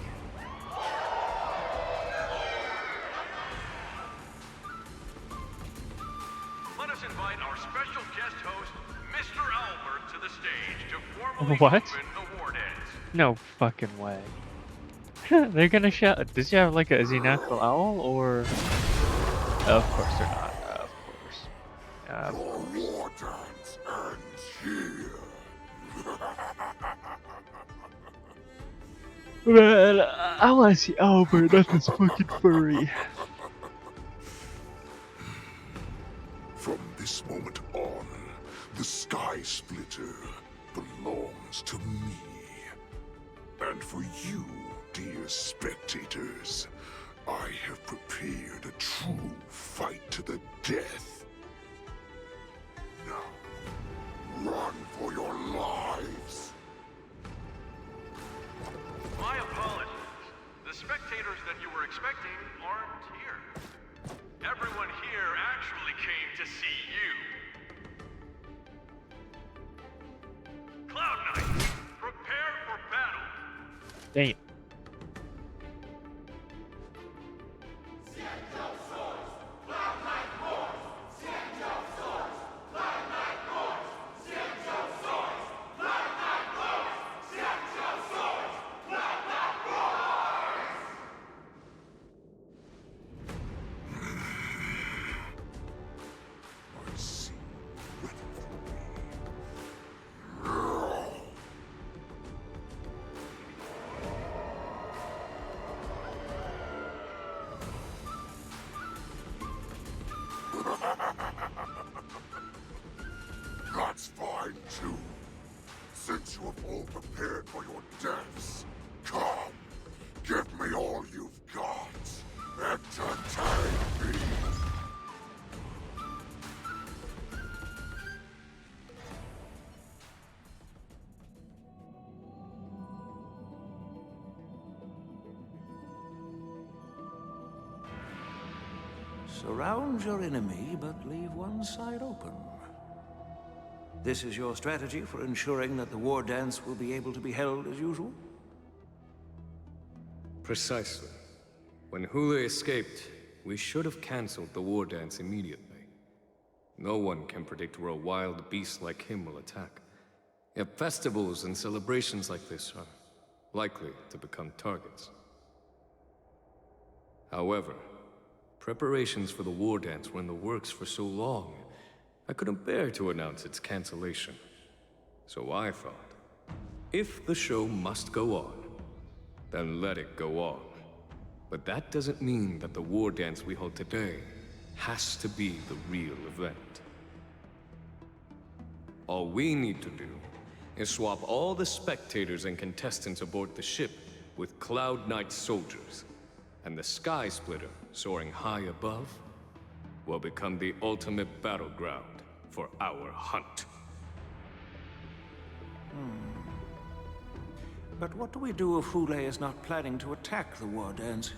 Let us invite our special guest host, Mr. Albert, to the stage to formally What? open the war dance. No fucking way. They're gonna shout. Does he have like a? Is he natural owl or? Of course they're not. Of course. War dance ends here. Man, I want to see Albert. Nothing's fucking furry. From this moment on, the Sky Splitter belongs to me. And for you, dear spectators, I have prepared a true fight to the death. Now, run for your lives. My apologies. The spectators that you were expecting aren't here. Everyone here actually came to see you. Cloud Knight, prepare for battle. Damn. all you've got. Entertain me. Surround your enemy, but leave one side open. This is your strategy for ensuring that the war dance will be able to be held as usual? Precisely. When Hule escaped, we should have cancelled the war dance immediately. No one can predict where a wild beast like him will attack. Yet festivals and celebrations like this are likely to become targets. However, preparations for the war dance were in the works for so long, I couldn't bear to announce its cancellation. So I thought, if the show must go on, then let it go on. But that doesn't mean that the war dance we hold today has to be the real event. All we need to do is swap all the spectators and contestants aboard the ship with Cloud Knight soldiers, and the Sky Splitter, soaring high above, will become the ultimate battleground for our hunt. But what do we do if Hule is not planning to attack the war dance?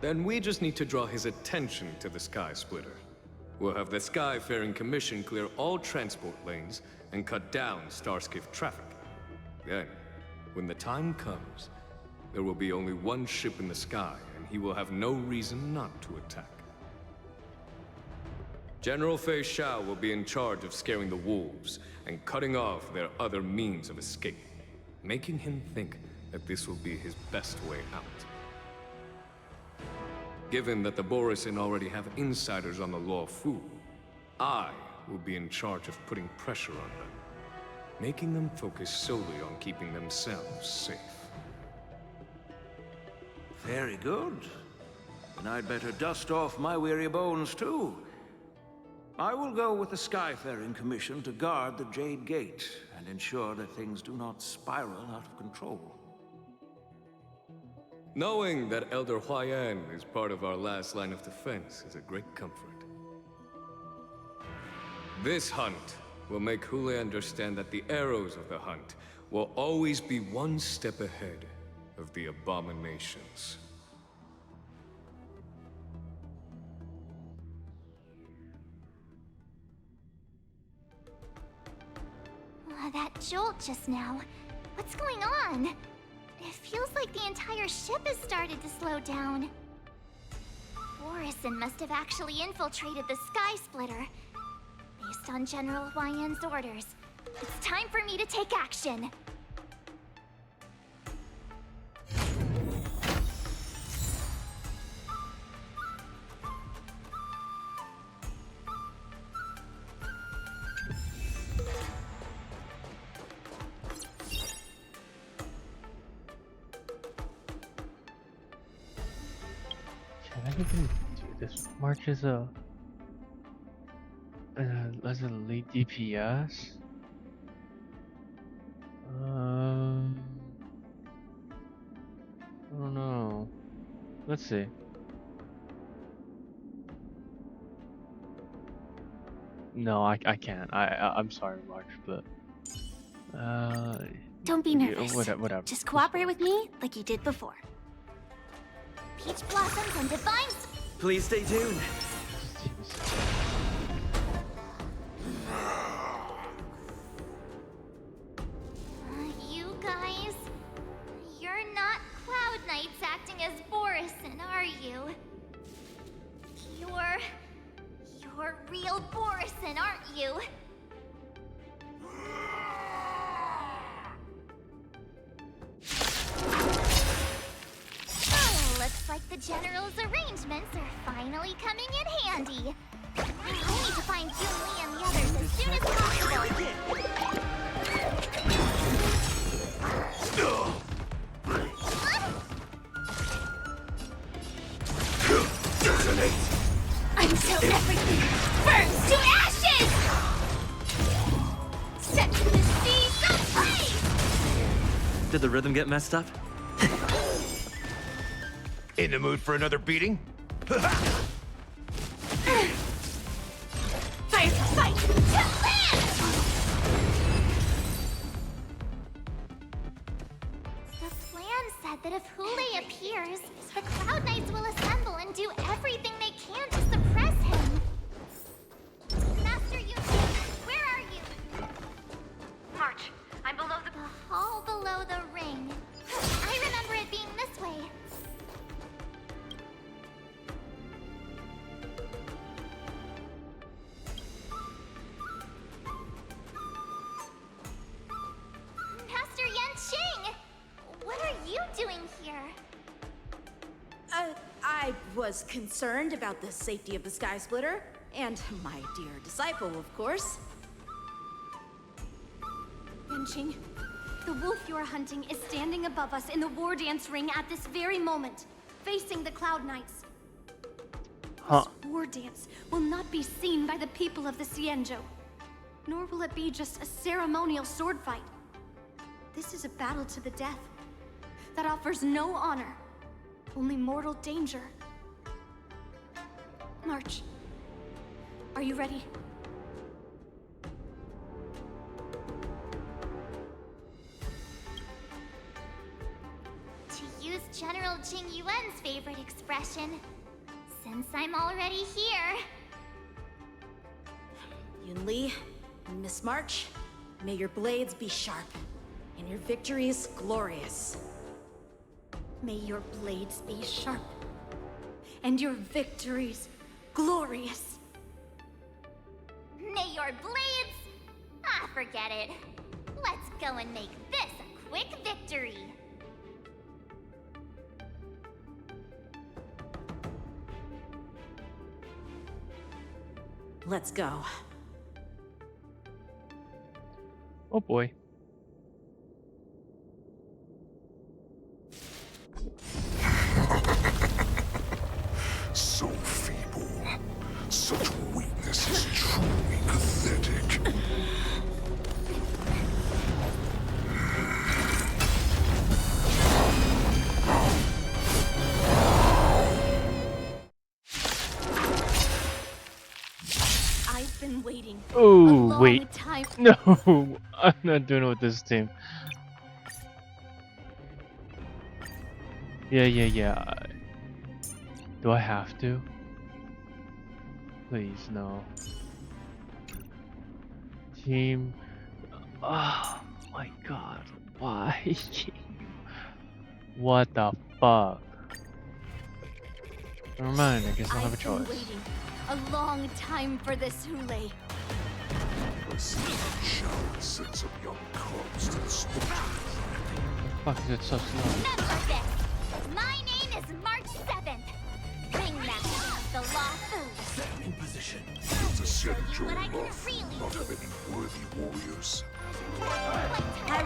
Then we just need to draw his attention to the Sky Splitter. We'll have the Skyfaring Commission clear all transport lanes and cut down Starskiff traffic. Then, when the time comes, there will be only one ship in the sky, and he will have no reason not to attack. General Fei Shao will be in charge of scaring the wolves and cutting off their other means of escape, making him think that this will be his best way out. Given that the Borisin already have insiders on the Law Fu, I will be in charge of putting pressure on them, making them focus solely on keeping themselves safe. Very good. Then I'd better dust off my weary bones, too. I will go with the Skyfaring Commission to guard the Jade Gate and ensure that things do not spiral out of control. Knowing that Elder Huayan is part of our last line of defense is a great comfort. This hunt will make Hule understand that the arrows of the hunt will always be one step ahead of the abominations. That jolt just now. What's going on? It feels like the entire ship has started to slow down. Borisin must have actually infiltrated the Sky Splitter. Based on General Huayan's orders, it's time for me to take action. Can I even do this? March is as a lead DPS. I don't know. Let's see. No, I can't. I'm sorry, March, but Don't be nervous. Whatever. Just cooperate with me like you did before. Peach blossoms and divine. Please stay tuned. You guys, you're not Cloud Knights acting as Borisin, are you? You're real Borisin, aren't you? Oh, looks like the General's arrangements are finally coming in handy. We need to find Yunli and the others as soon as possible. Until everything burns to ashes! Set to the seas of flame! Did the rhythm get messed up? In the mood for another beating? Fight for fight! To live! The plan said that if Hule appears, the Cloud Knights will assemble and do everything they can to suppress him. Master Yuji, where are you? March, I'm below the hall below the ring. I remember it being this way. Master Yanqing! What are you doing here? I was concerned about the safety of the Sky Splitter, and my dear disciple, of course. Yanqing, the wolf you're hunting is standing above us in the war dance ring at this very moment, facing the Cloud Knights. Huh. This war dance will not be seen by the people of the Xianzhou, nor will it be just a ceremonial sword fight. This is a battle to the death that offers no honor, only mortal danger. March, are you ready? To use General Jing Yuan's favorite expression, since I'm already here. Yunli, Miss March, may your blades be sharp, and your victories glorious. May your blades be sharp, and your victories glorious. May your blades... Ah, forget it. Let's go and make this a quick victory. Let's go. Oh boy. So feeble. Such weakness is truly pathetic. I've been waiting a Oh, long wait. time. No, I'm not doing it with this team. Yeah. Do I have to? Please, no. Team. Oh my god, why? What the fuck? Never mind, I guess I'll have a I've been choice. waiting a long time for this, Hule. A shower sent some young cubs to the slaughter. Fuck is it so slow? Remember this! My name is March 7th, Ringmaster of the Law Fu. In position. It's a Xianzhou What I can Law really not do. have any worthy warriors. I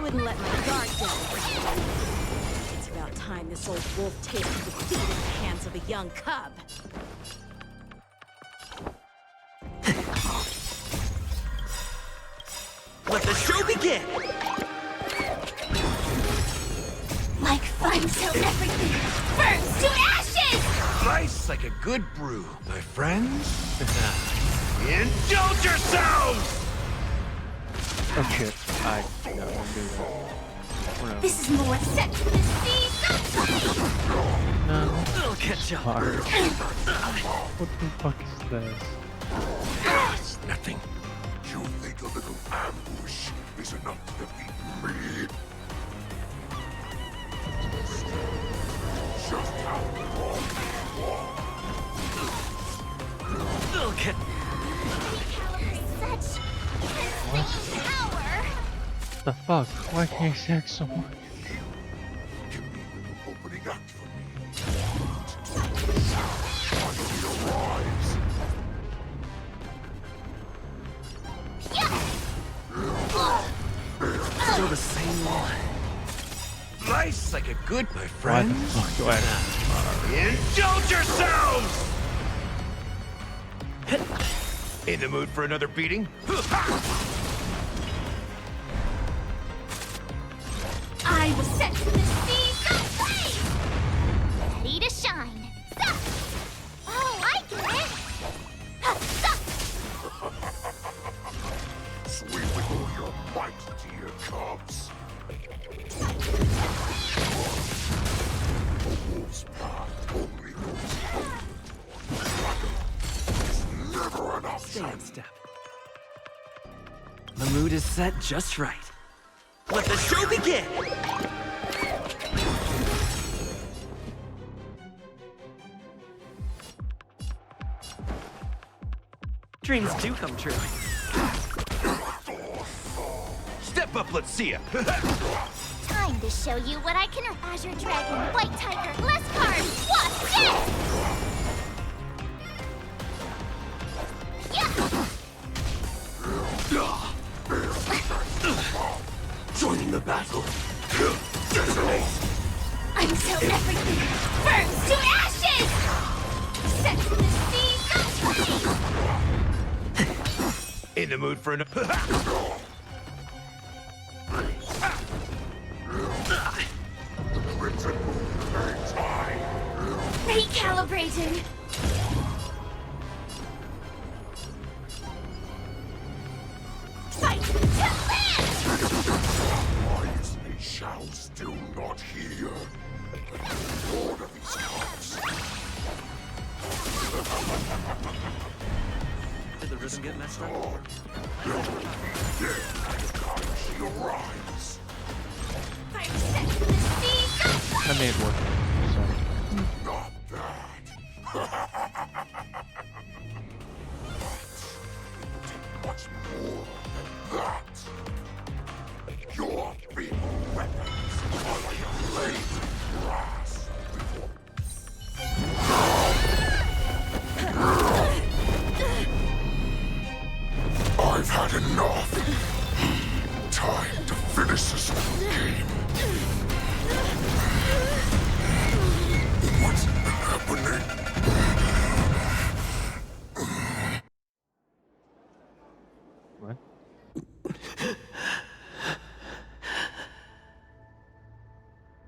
wouldn't let my guard down. It's about time this old wolf tasted defeat in the hands of a young cub. Let the show begin! Like fun till everything burns to ashes! Slice like a good brew, my friends. Indulge yourselves! Oh shit, I don't want to do that. Whatever. This is more set to the sea. No. I'll catch up. Fuck. What the fuck is this? It's nothing. You think a little ambush is enough to defeat me? Just how long I'll catch. Such insane power! The fuck? Why can't you say so much? opening act for me. Still the same one. Slice like a good, my Why friend. the fuck do I Indulge yourselves! In the mood for another beating? I was set to the sea. Ready to shine. sidestep. The mood is set just right. Let the show begin! Dreams do come true. Step up, let's see ya. Time to show you what I can. Azure Dragon, White Tiger, less cards. What's this? Joining the battle. Until everything burns to ashes! Set in the sea, In the mood for an... recalibrating. Fight to land! Eyes they shall still not hear. Lord of these cards. Did the rhythm get messed up? She arrives. I made one. Sorry. Not that. Much more than that. Your big weapons are like blades of grass. I've had enough. Time to finish this game. What's happening? What?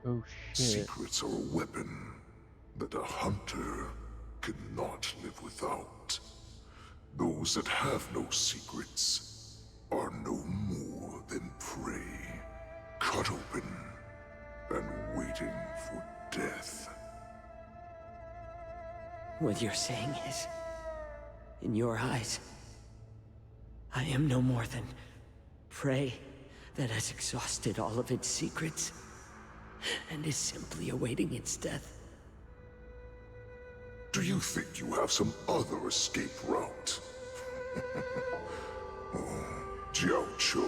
Oh shit. Secrets are a weapon that a hunter cannot live without. Those that have no secrets are no more than prey, cut open and waiting for death. What you're saying is, in your eyes, I am no more than prey that has exhausted all of its secrets and is simply awaiting its death. Do you think you have some other escape route? Oh, Jiao Cho,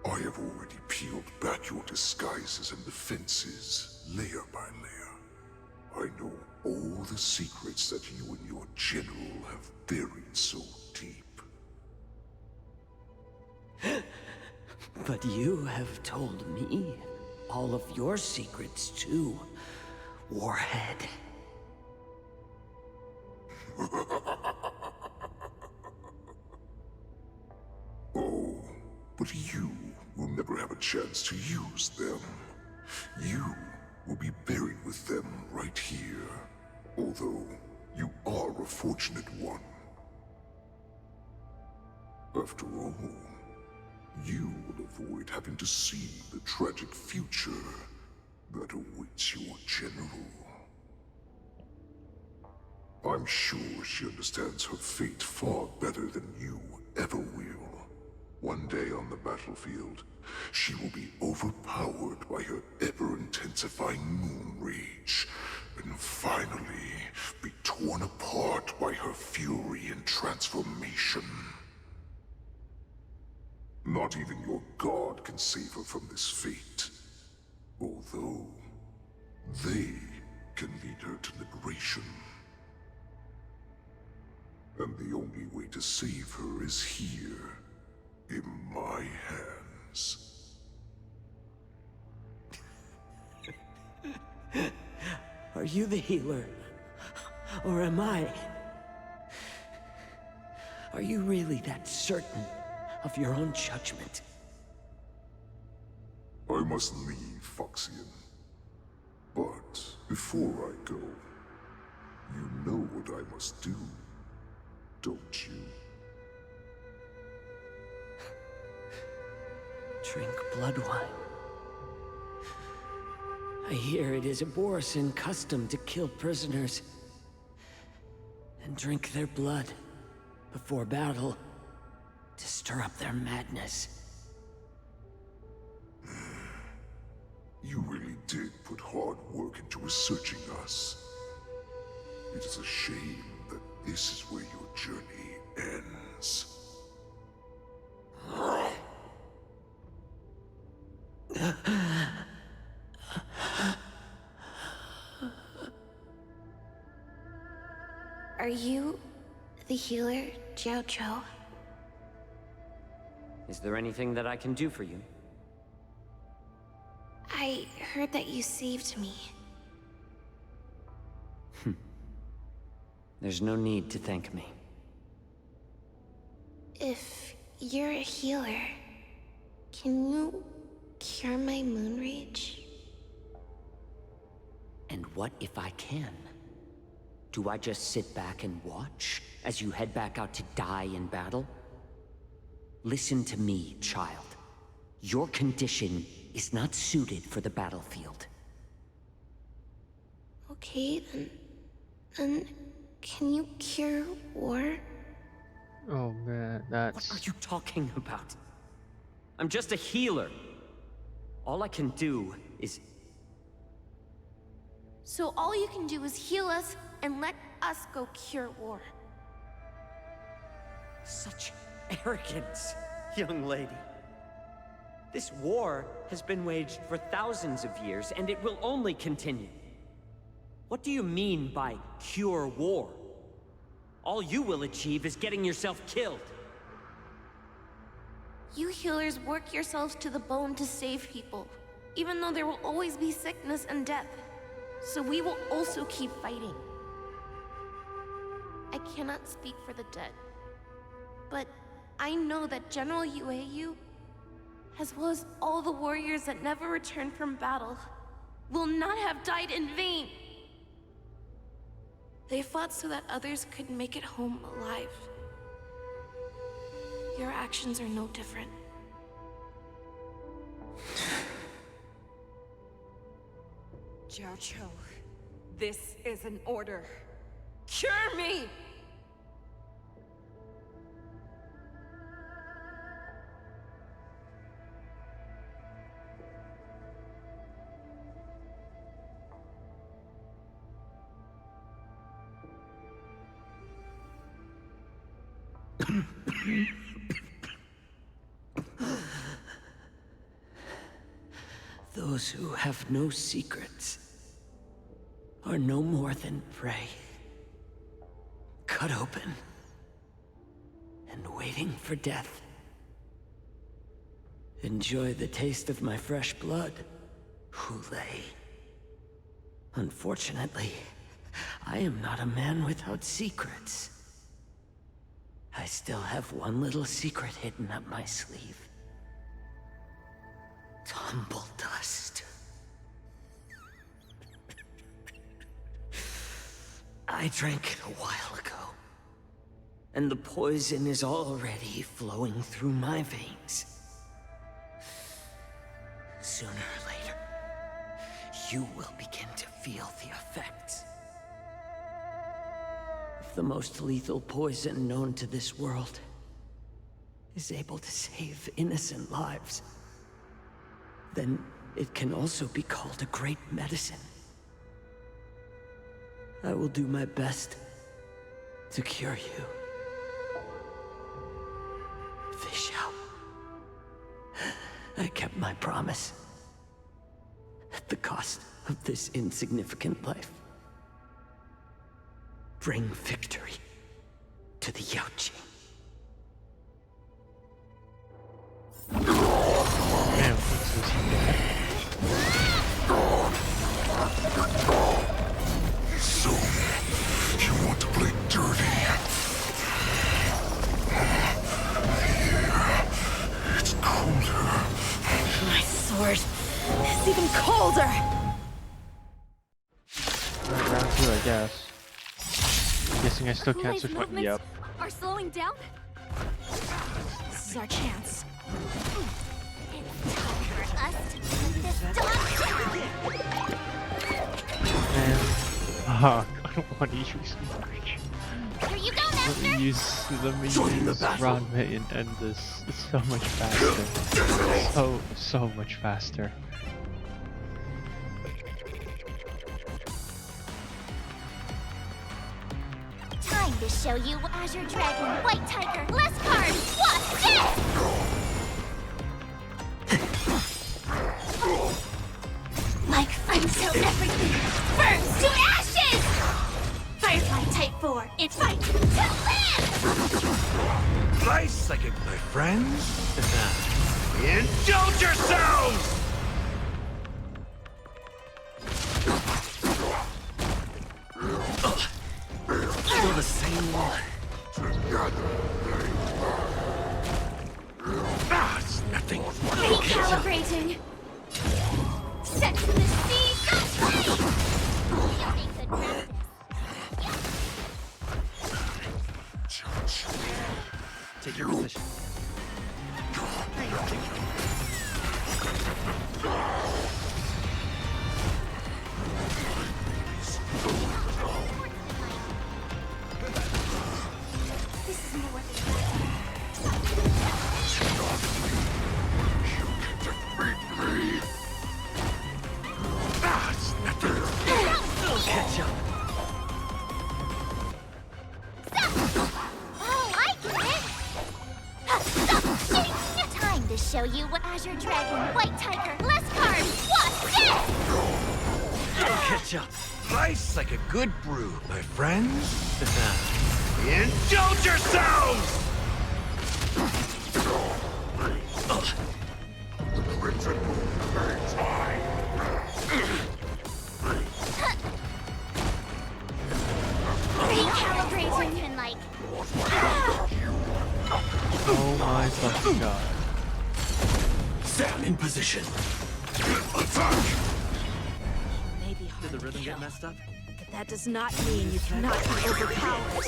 I have already peeled back your disguises and defenses, layer by layer. I know all the secrets that you and your general have buried so deep. But you have told me all of your secrets too, Warhead. Oh, but you will never have a chance to use them. You will be buried with them right here, although you are a fortunate one. After all, you will avoid having to see the tragic future that awaits your general. I'm sure she understands her fate far better than you ever will. One day on the battlefield, she will be overpowered by her ever-intensifying moon rage, and finally be torn apart by her fury and transformation. Not even your god can save her from this fate, although they can lead her to liberation. And the only way to save her is here, in my hands. Are you the healer? Or am I? Are you really that certain of your own judgment? I must leave, Foxian. But before I go, you know what I must do, don't you? Drink blood wine. I hear it is a Borisin custom to kill prisoners and drink their blood. before battle to stir up their madness. You really did put hard work into researching us. It is a shame that this is where your journey ends. Are you the healer, Jiao Cho? Is there anything that I can do for you? I heard that you saved me. There's no need to thank me. If you're a healer, can you cure my moon rage? And what if I can? Do I just sit back and watch as you head back out to die in battle? Listen to me, child. Your condition is not suited for the battlefield. Okay, then can you cure war? Oh man, that's... What are you talking about? I'm just a healer. All I can do is... So all you can do is heal us and let us go cure war. Such arrogance, young lady. This war has been waged for thousands of years, and it will only continue. What do you mean by cure war? All you will achieve is getting yourself killed. You healers work yourselves to the bone to save people, even though there will always be sickness and death. So we will also keep fighting. I cannot speak for the dead, but I know that General Yueyu, as well as all the warriors that never returned from battle, will not have died in vain. They fought so that others could make it home alive. Your actions are no different. Jiao Cho, this is an order. Cure me! Those who have no secrets are no more than prey. Cut open and waiting for death. Enjoy the taste of my fresh blood, Hulei. Unfortunately, I am not a man without secrets. I still have one little secret hidden up my sleeve. Tumble dust. I drank it a while ago, and the poison is already flowing through my veins. Sooner or later, you will begin to feel the effects. If the most lethal poison known to this world is able to save innocent lives, then it can also be called a great medicine. I will do my best to cure you. Fischl. I kept my promise. At the cost of this insignificant life. Bring victory to the Yaoqing. Damn, this is... So, you want to play dirty? Yeah, it's colder. My sword is even colder! Round 2, I guess. Guessing I still can't switch my... Yep. Are slowing down? This is our chance. It's time for us to put this dog down! And... I don't want to use March. Here you go now! Let me use Ranmei and end this. It's so much faster. So much faster. Time to show you Azure Dragon, White Tiger, Leskard! What's this? Like until everything burns to ashes! Firefly Type 4, it fights to live! Nice second, my friends. Indulge yourselves! Still the same one. Ah, it's nothing. Recalibrating! Set to the sea, go play! Make good practice. Take your position. This is more Ah, it's nothing. I'll catch up. Oh, I get it! Time to show you what Azure Dragon, White Tiger, Leskard! What's this? I'll catch up. Nice like a good brew, my friends. Indulge yourselves! Recalibrating and like... Oh my fucking god. Stand in position. Maybe hard Did the to rhythm kill, get messed up? but that does not mean you cannot be overpowered.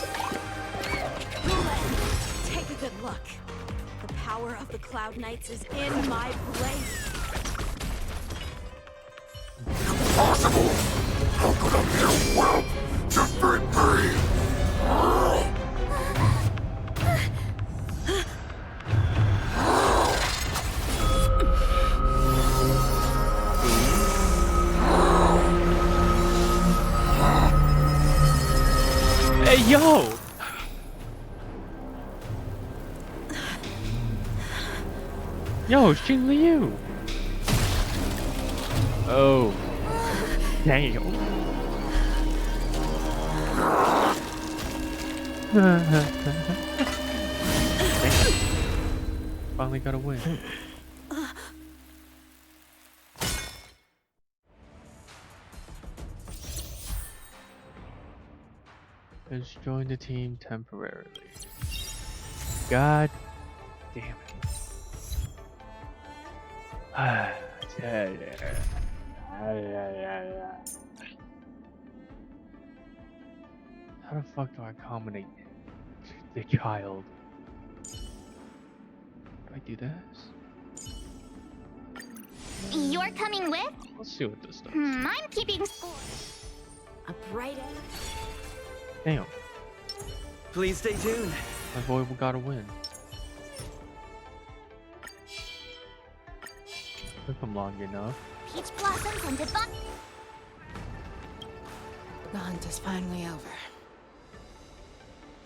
Take a good look. The power of the Cloud Knights is in my blade. Impossible! How could a mere whelp defeat me? Hey, yo! Yo, it's Jing Liu! Oh. Damn. Damn. Finally got a win. Has joined the team temporarily. God damn it. How the fuck do I accommodate the child? Do I do this? You're coming with? Let's see what this does. I'm keeping score. A bright Damn, Please stay tuned. my boy gotta win. Took him long enough. Peach blossoms and divine. The hunt is finally over.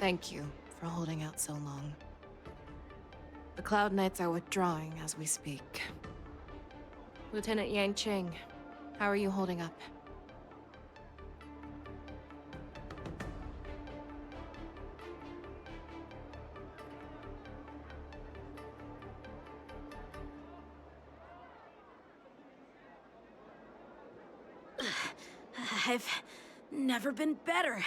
Thank you for holding out so long. The Cloud Knights are withdrawing as we speak. Lieutenant Yanqing, how are you holding up? I've never been better.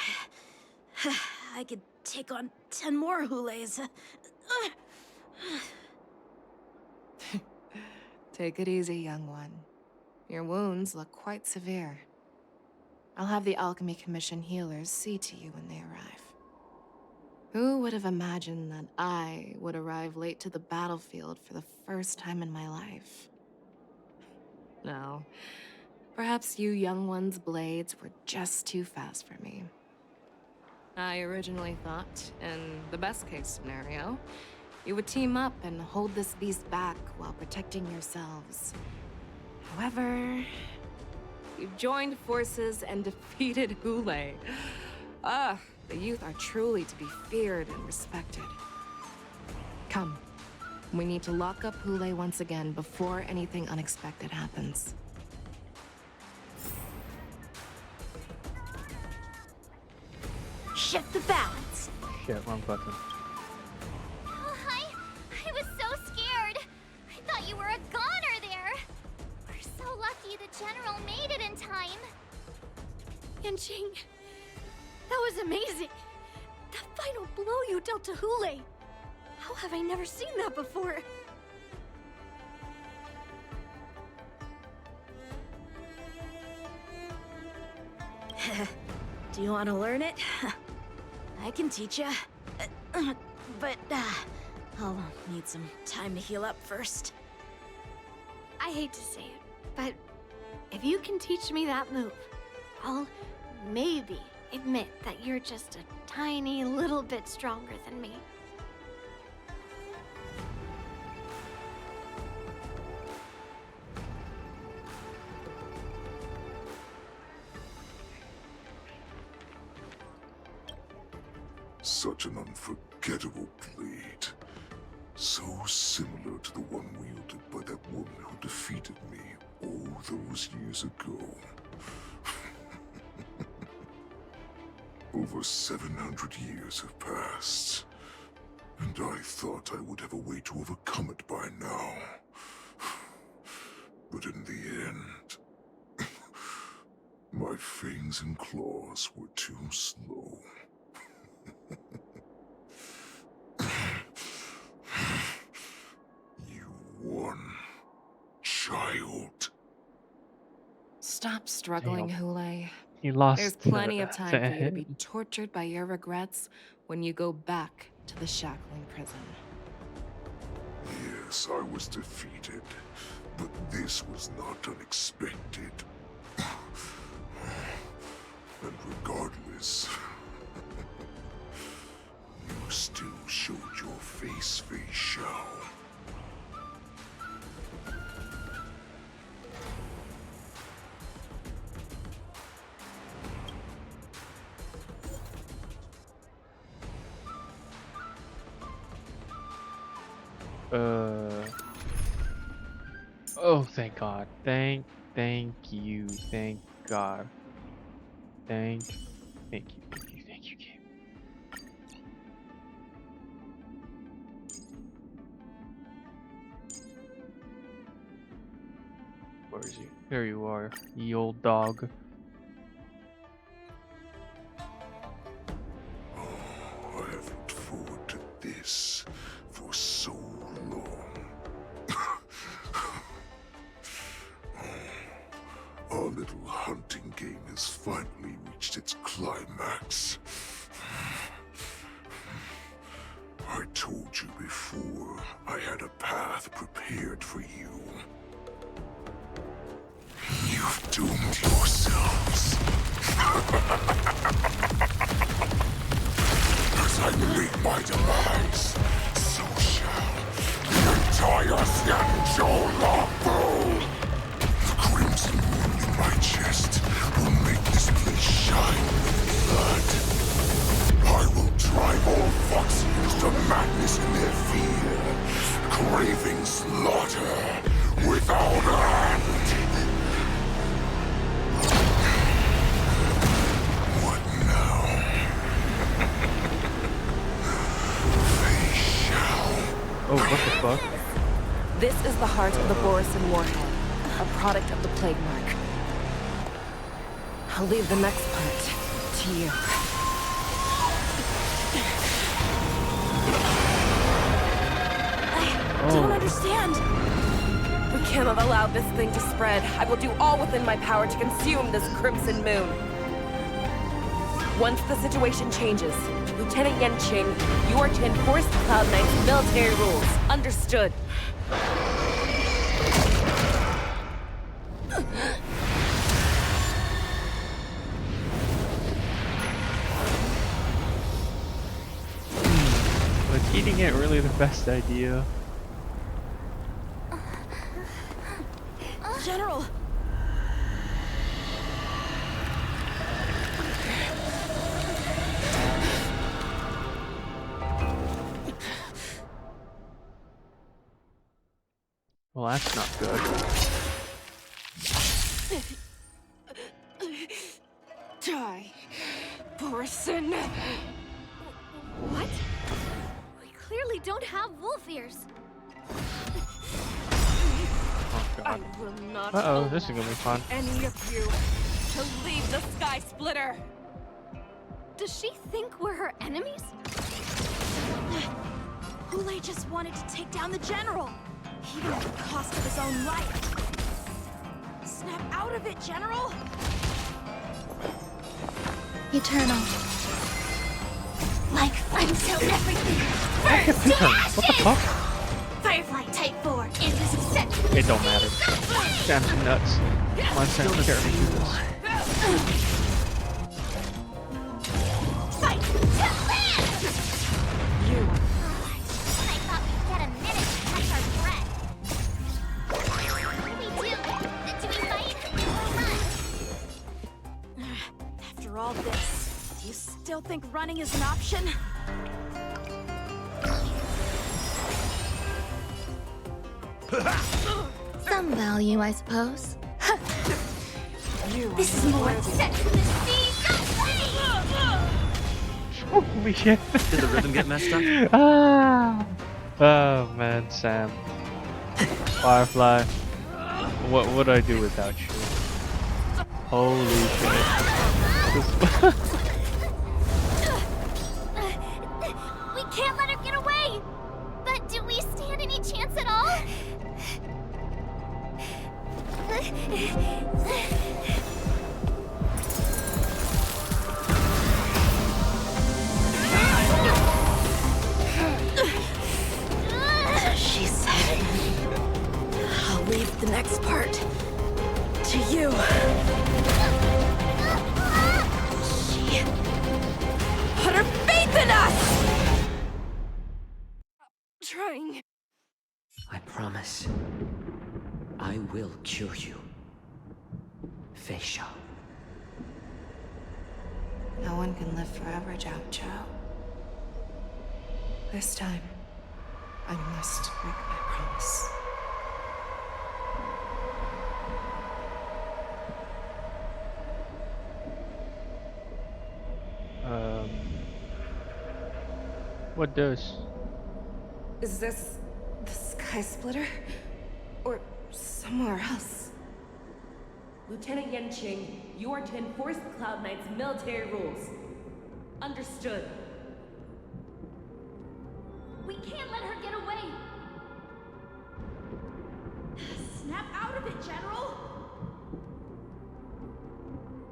I could take on 10 more Hulays. Take it easy, young one. Your wounds look quite severe. I'll have the Alchemy Commission healers see to you when they arrive. Who would have imagined that I would arrive late to the battlefield for the first time in my life? No. Perhaps you young ones' blades were just too fast for me. I originally thought, in the best-case scenario, you would team up and hold this beast back while protecting yourselves. However, you joined forces and defeated Hule. The youth are truly to be feared and respected. Come, we need to lock up Hule once again before anything unexpected happens. Shift the balance. Shit, wrong button. Oh, I was so scared. I thought you were a goner there. We're so lucky the General made it in time. Yanqing, that was amazing. That final blow you dealt to Hule. How have I never seen that before? Do you want to learn it? I can teach you. But I'll need some time to heal up first. I hate to say it, but if you can teach me that move, I'll maybe admit that you're just a tiny little bit stronger than me. Such an unforgettable blade. So similar to the one wielded by that woman who defeated me all those years ago. Over 700 years have passed, and I thought I would have a way to overcome it by now. But in the end, my fangs and claws were too slow. You won, child. Stop struggling, Damn. Hule. He lost. There's plenty of time to for you to him. be tortured by your regrets when you go back to the shackling prison. Yes, I was defeated, but this was not unexpected. And regardless, you still showed your face, Fei Xiao. Oh, thank God. Thank you. Thank God. Thank you, game. Where is he? There you are, ye old dog. I have looked forward to this for so long. Our little hunting game has finally reached its climax. I told you before, I had a path prepared for you. You've doomed yourselves. As I meet my demise, so shall the entire Xianzhou Lawful. The crimson wound in my chest will make this place shine with blood. I will drive all Foxians to madness in their fear, craving slaughter without end. What now? Fei Xiao. Oh, what the fuck? This is the heart of the Borisin Warhead, a product of the Plague Mark. I'll leave the next part to you. I don't understand. We can't have allowed this thing to spread. I will do all within my power to consume this Crimson Moon. Once the situation changes, Lieutenant Yanqing, you are to enforce the Cloud Knight's military rules. Understood. eating it really the best idea? General! Well, that's not good. Die, Borson. What? We clearly don't have wolf ears. Oh god. I will not Uh-oh, this is gonna be fun. any of you to leave the Sky Splitter. Does she think we're her enemies? Hule just wanted to take down the General, even at the cost of his own life. Snap out of it, General! Eternal. Like until everything I can burns pick to her. What the fuck? Firefly Type 4 is susceptible. It don't matter. Sam's nuts. Come on, Sam, carry me through this. Fight to live! You. I thought we'd get a minute to catch our breath. What do we do? Do we fight or run? After all this, do you still think running is an option? Some value, I suppose. You. This is more set to the sea. Holy shit. Did the rhythm get messed up? Ah. Oh man, Sam. Firefly. What would I do without you? Holy shit. We can't let her get away! But do we stand any chance at all? She said, I'll leave the next part to you. She put her faith in us! Trying. I promise. I will cure you. Fei Shao. No one can live forever, Zhao Chao. This time, I must break my promise. What does? Is this the Sky Splitter? Or somewhere else? Lieutenant Yanqing, you are to enforce the Cloud Knight's military rules. Understood. We can't let her get away! Snap out of it, General!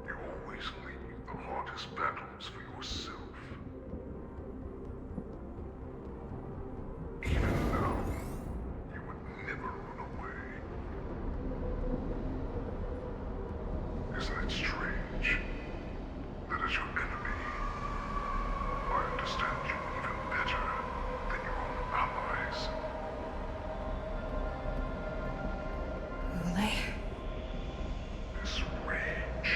You always leave the hardest battles for yourself. Even now, you would never run away. Isn't it strange that as your enemy, I understand you even better than your own allies? Hule? This rage,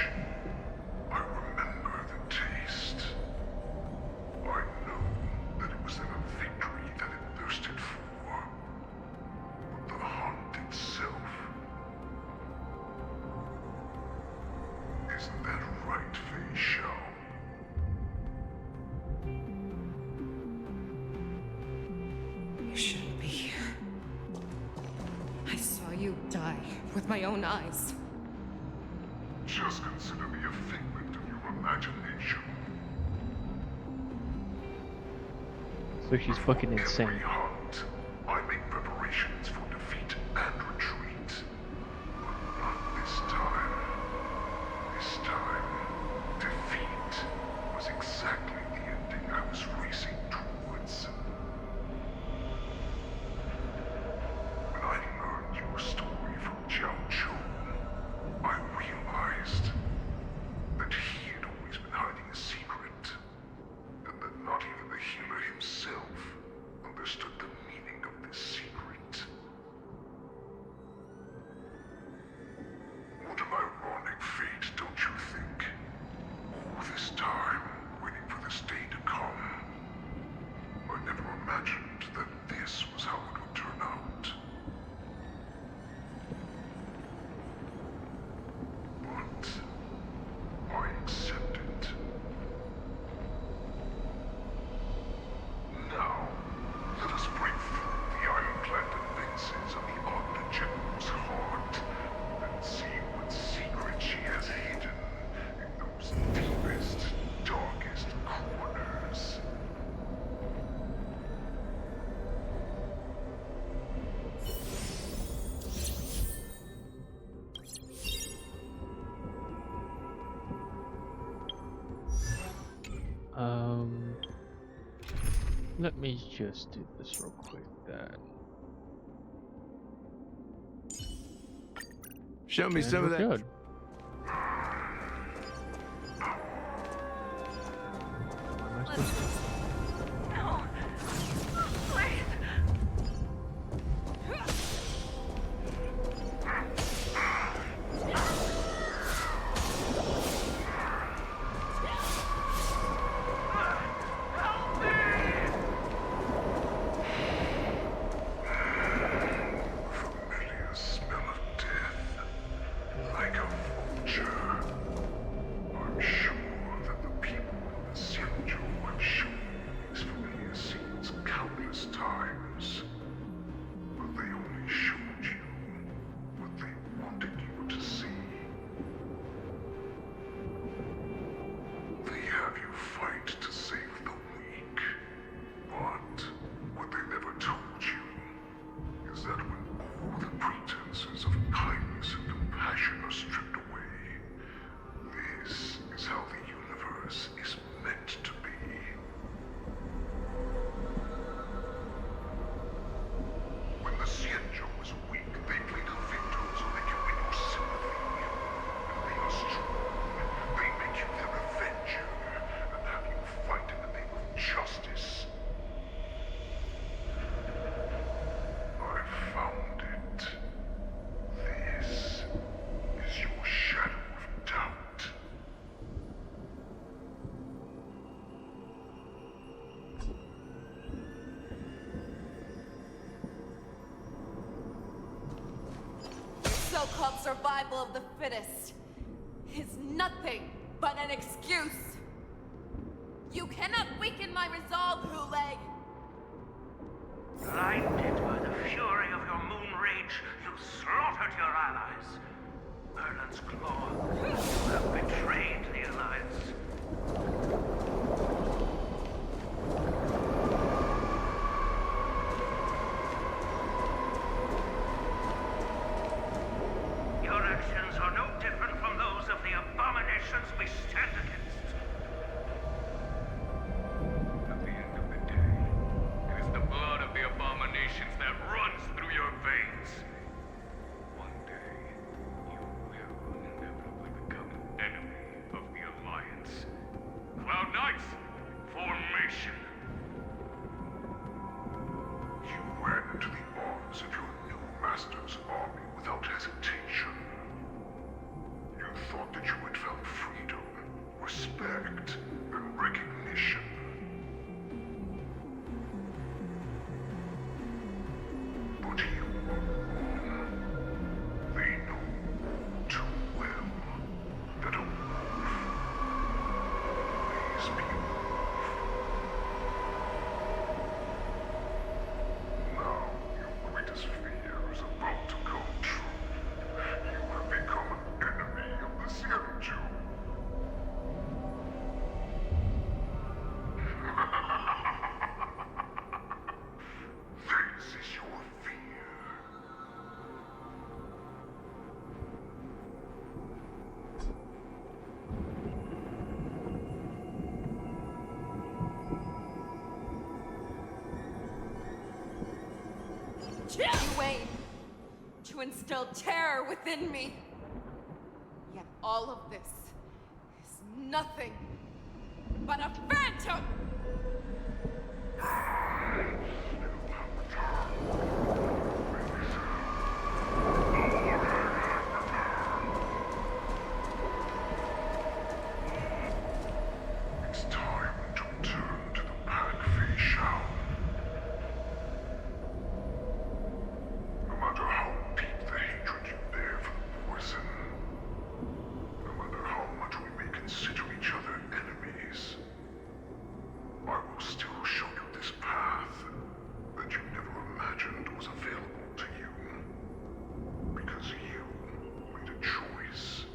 I remember the taste. I know that it was never victory that it thirsted for, but the hunt itself. Isn't that right, Fei Shao? You shouldn't be here. I saw you die with my own eyes. Just consider me a figment of your imagination. So she's fucking insane. Every hunt, I make preparations for defeat and retreat. But not this time. This time, defeat was exactly the ending I was racing towards. When I learned your story from Zhao Chou, I realized that he had always been hiding a secret, and that not even the healer himself Let me just do this real quick then. Show me And some of we're that. good. No! Please! Familiar smell of death, like a vulture. I'm sure that the people in the Xianzhou have shown these familiar scenes countless times. But they only showed you what they wanted you to see. They have you fight to save the weak. But what they never told you is that when all the pretenses of kindness and compassion are stripped away, this is how the universe is meant to be. When the Xianzhou is weak, they play the victim so they can win your sympathy. When they are strong, they make you their avenger and have you fight in the name of justice. I found it. This is your shadow of doubt. So-called survival of the fittest is nothing but an excuse. You cannot weaken my resolve, Hu-Lei. Blinded by the fury of your moon rage, you slaughtered your allies. Merlin's Claw, you have betrayed the Alliance. Your actions are no different from those of the abominations we stand against. At the end of the day, it is the blood of the abominations that runs through your veins. One day, you will inevitably become an enemy of the Alliance. Cloud Knights, formation! You ran into the arms of your new master's army without hesitation. You thought that you had found freedom, respect, and recognition. But you were wrong. They know too well that a wolf always be a wolf. Now your greatest fear is about to come true. You have become an enemy of the Xianzhou. This is your fear. You aim to instill terror within me. Yet all of this is nothing but a phantom! It's time to return to the Pack Fei Shao. No matter how deep the hatred you bear for the poison, no matter how much we may consider each other enemies, I will still show you this path that you never imagined was available to you. Because you made a choice.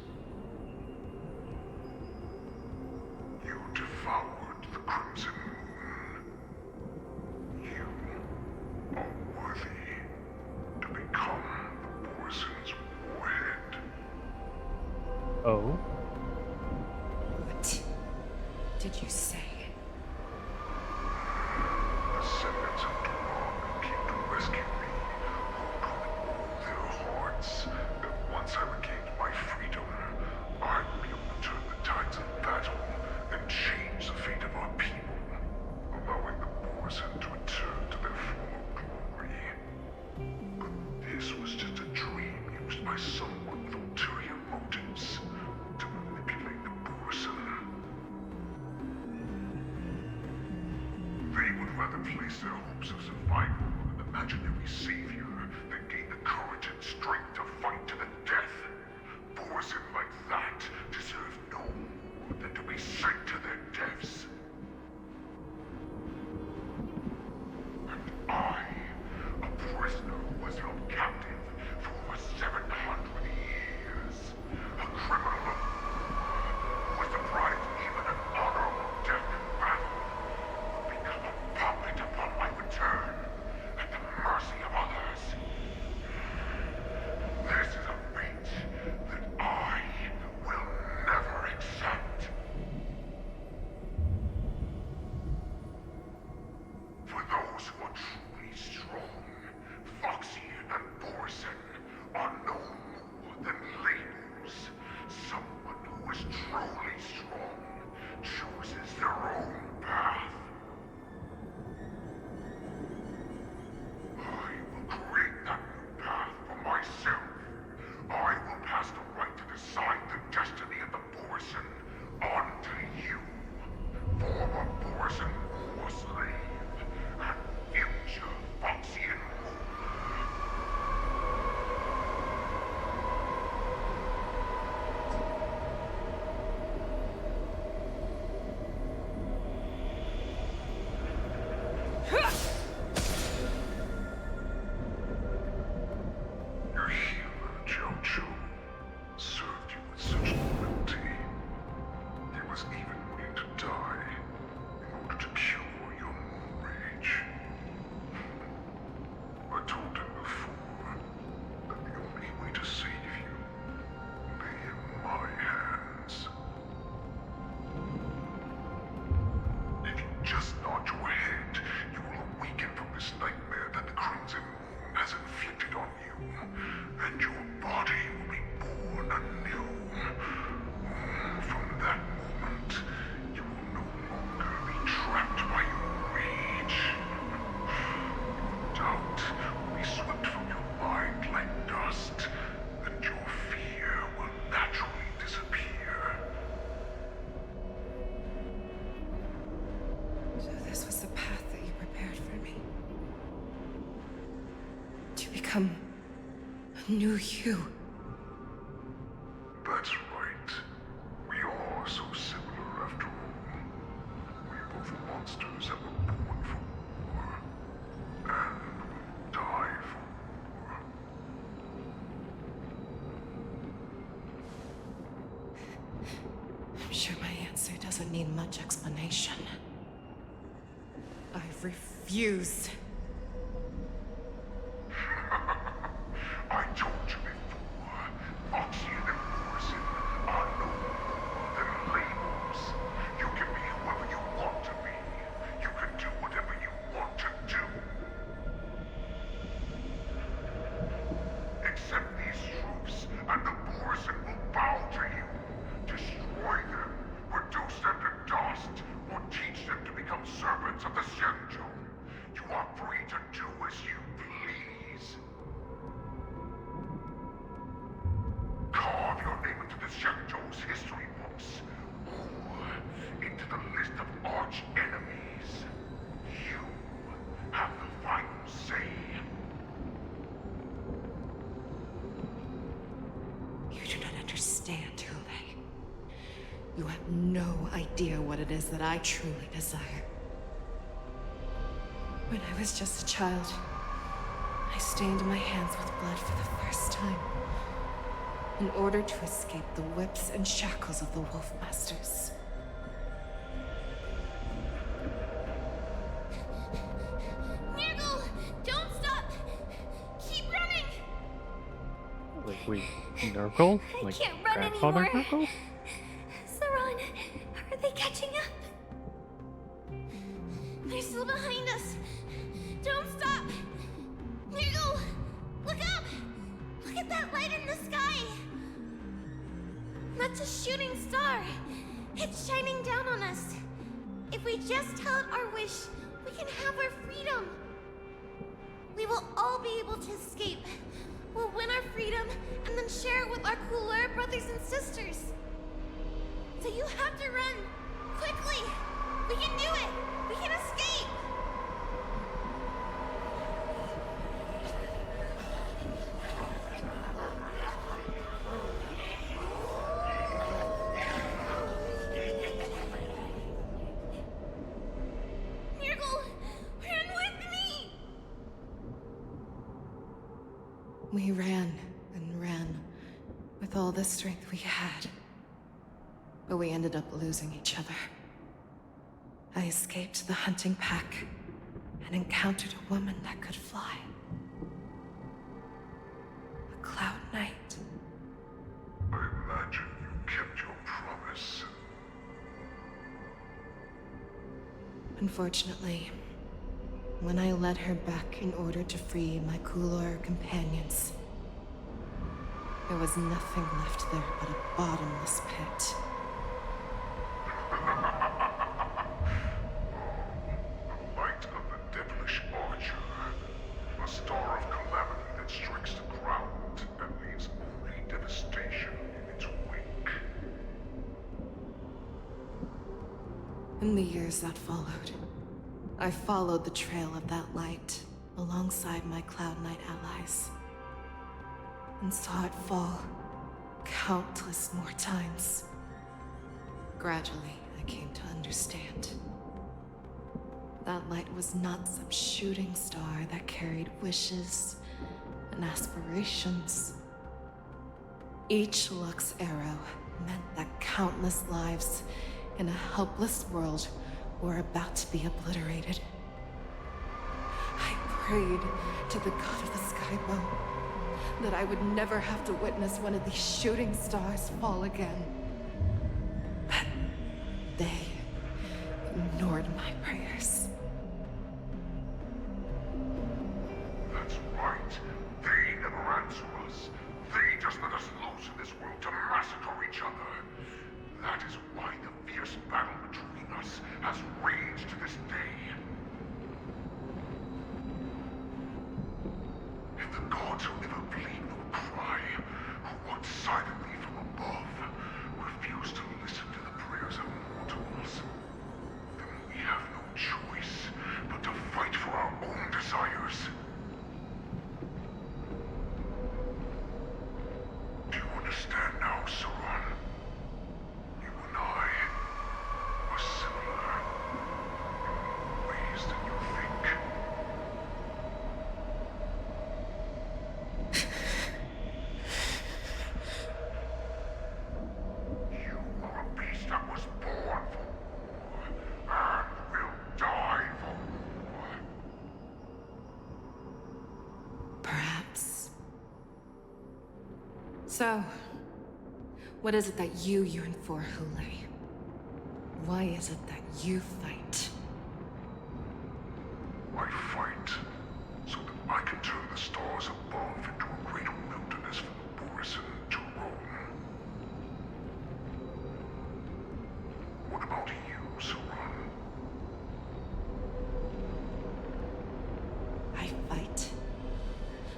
You devoured the Crimson Moon. You are worthy to become the poison's warhead. Oh. What did you say? rather place their hopes of survival on an imaginary savior than gain the courage and strength to fight to the death. Borzin like that deserve no more than to be sent to their deaths. And I, a prisoner who was held captive for over 700 years, a criminal of war, who was deprived even an honorable death in battle, become a puppet upon my return, at the mercy of others. This is a fate that I will never accept. For those who are truly strong, Foxian and Borzin are no more than labels. Someone who is truly strong chooses their own path. I will create that new path for myself. I will pass the right to decide the destiny of the Borzin onto you. Former Borzin war slave and future Foxian Your healer, Jiao served you with such loyalty. He was even willing to die in order to cure your moon rage. I told him before that the only way to save you lay in my hands. If you just nod your head, you will awaken from this nightmare that the Crimson Moon has inflicted on you, and your body will be born anew. From that moment, you will no longer be trapped by your rage. Your doubt will be swept from your mind like dust, and your fear will naturally disappear. So this was the path that you prepared for me. To become a new you. That's right. We are so similar after all. We are both monsters that were born for war, and will die for war. I'm sure my answer doesn't need much explanation. I refuse. I told you before, Foxian and Borzin are no more than labels. You can be whoever you want to be. You can do whatever you want to do. Accept these troops, and the Borzin will bow to you. Destroy them, reduce them to dust, or teach them to become servants of the Xianzhou. You are free to do as you please. Carve your name into the Xianzhou's history books, or into the list of arch enemies. You have the final say. You do not understand, Hule. You have no idea what it is that I truly desire. When I was just a child, I stained my hands with blood for the first time, in order to escape the whips and shackles of the Wolf Masters. Nurgle! Don't stop! Keep running! Like we Nurgle? Like can't run Grandfather anymore. Nurgle? Saran, are they catching up? They're still behind us. Don't stop! Nurgle! Look up! Look at that light in the sky! That's a shooting star. It's shining down on us. If we just tell it our wish, we can have our freedom. We will all be able to escape. We'll win our freedom and then share it with our Couleur brothers and sisters. So you have to run. Quickly! We can do it! We can escape! We ran and ran with all the strength we had. But we ended up losing each other. I escaped the hunting pack and encountered a woman that could fly. A Cloud Knight. I imagine you kept your promise. Unfortunately, when I led her back in order to free my Kulor companions, there was nothing left there but a bottomless pit. Light of the devilish archer. A star of calamity that strikes the ground and leaves only devastation in its wake. In the years that followed, I followed the trail of that light alongside my Cloud Knight allies, and saw it fall countless more times. Gradually, I came to understand. That light was not some shooting star that carried wishes and aspirations. Each Lux arrow meant that countless lives in a helpless world were about to be obliterated. I prayed to the god of the Skybone that I would never have to witness one of these shooting stars fall again. But they ignored my prayers. That's right. They never answer us. They just let us loose in this world to massacre each other. That is why the fierce battle between us has raged to this day. If the gods who never bleed nor cry, who watch silently from above, refuse to listen to the prayers of mortals, then we have no choice but to fight for our own desires. Do you understand now, Sauron? You and I are similar in more ways than you think. You are a beast that was born for war, and will die for war. Perhaps. So, what is it that you yearn for, Hule? Why is it that you fight? I fight so that I can turn the stars above into a great wilderness for the Borisin to roam. What about you, Sauron? I fight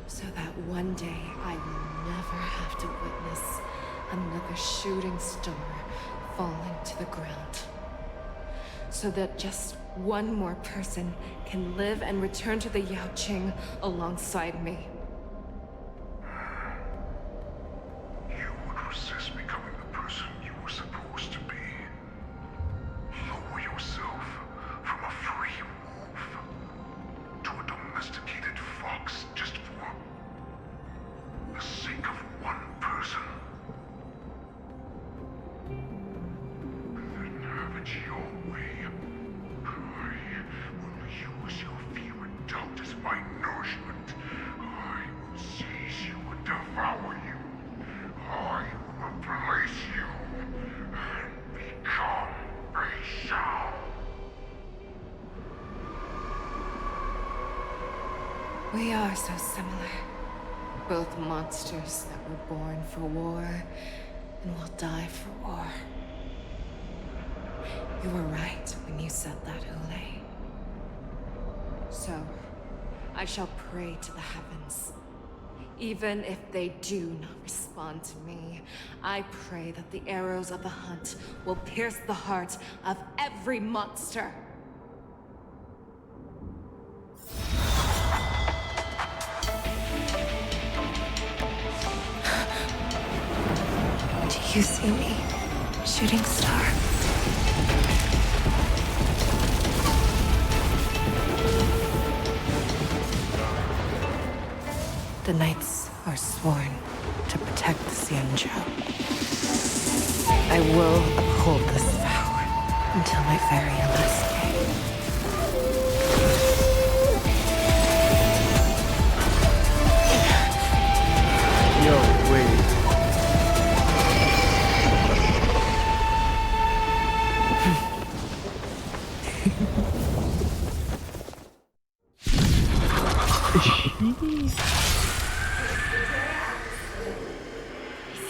so that one day I will never have to witness another shooting star falling to the ground. So that just one more person can live and return to the Yaoqing alongside me. You would resist becoming the person you were supposed to be. Lower yourself from a free wolf to a domesticated fox just for the sake of one person. Then have it your way. I will use your fear and doubt as my nourishment. I will seize you and devour you. I will replace you and become a shell. We are so similar. Both monsters that were born for war and will die for war. You were right when you said that, Hule. So, I shall pray to the heavens. Even if they do not respond to me, I pray that the arrows of the hunt will pierce the heart of every monster. Do you see me, shooting star? The nights will uphold this vow until my very last day. Yo, wait.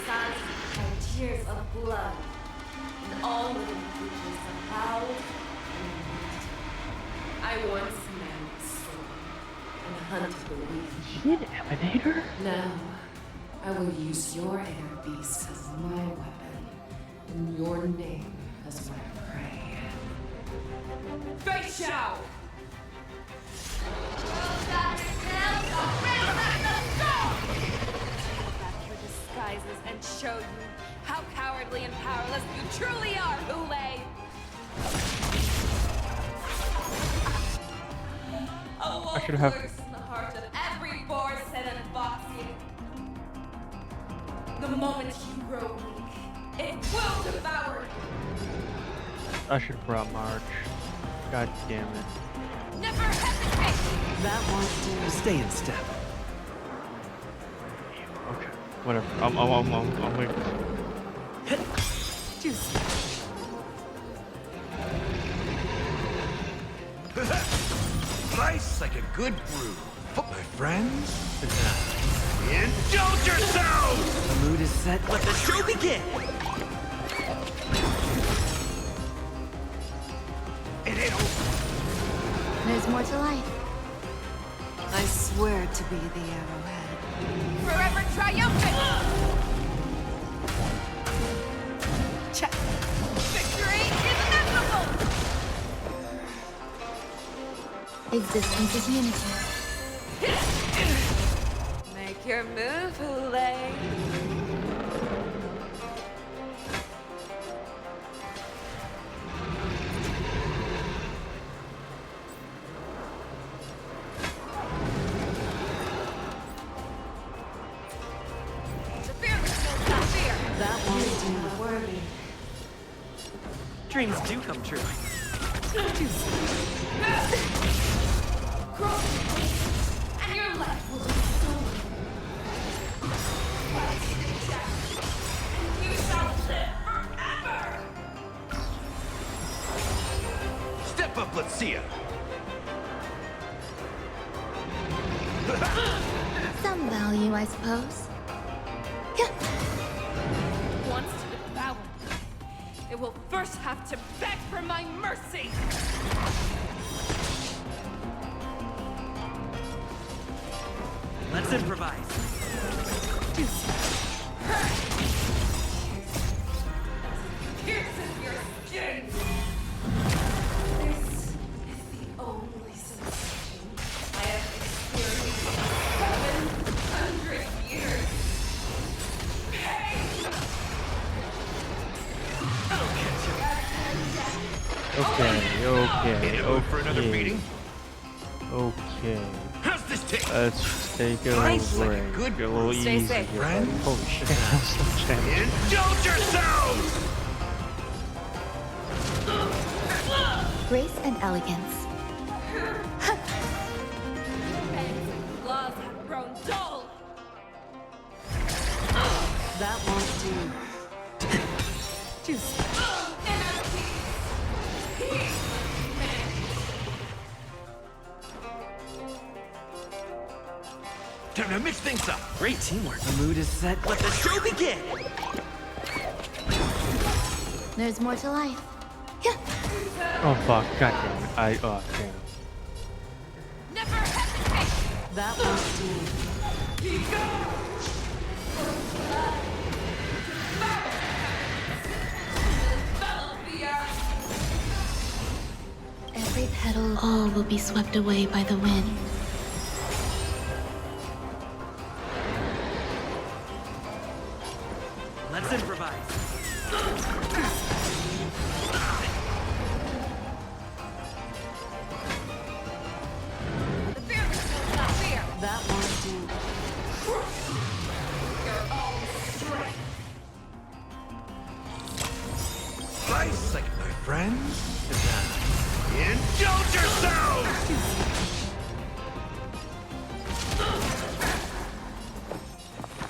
Suns and tears of blood, and all living creatures are loud and weak. I once man the storm and hunted the weak. Is she an Emanator? Now, I will use your air beast as my weapon, and your name as my prey. Fei Xiao! Disguises and show you how cowardly and powerless you truly are, Hulei! A wolf should have- lurks in the heart of every Borset and Foxian. The moment you grow weak, it will devour you! I should have brought March. God damn it. Never hesitate! That won't do. Stay in step. Okay, whatever. I'm waiting. Juicy. Nice like a good brew. My friends, indulge yourselves! The mood is set. Let the show begin! There's more to life. I swear to be the arrowhead. Forever triumphant! Check. Victory is inevitable! Existence is unity. Make your move, Hulei. That won't do. Worthy. Dreams do come true. Cross and your life will be stolen. And you shall live forever! Step up, let's see ya. Some value, I suppose. Wants to devour me. It will first have to beg for my mercy! Let's improvise. Pierces your skin! This is the only sensation I have experienced in 700 years. Pain! Okay. In the mood for another meeting? Okay. How's this take? Let's just take a Nice little like a break. good Get a little Stay easy safe, here, friends. buddy. Holy shit. I'm so changed. Indulge yourselves! Grace and elegance. Laws have grown dull! That won't do. Juicy. Time to mix things up. Great teamwork. The mood is set. Let the show begin! There's more to life. Oh fuck. God damn it. Oh damn. Never hesitate! That won't do. Every petal, all will be swept away by the wind. Let's improvise. That won't do. Your own strength. friends? Indulge yourselves!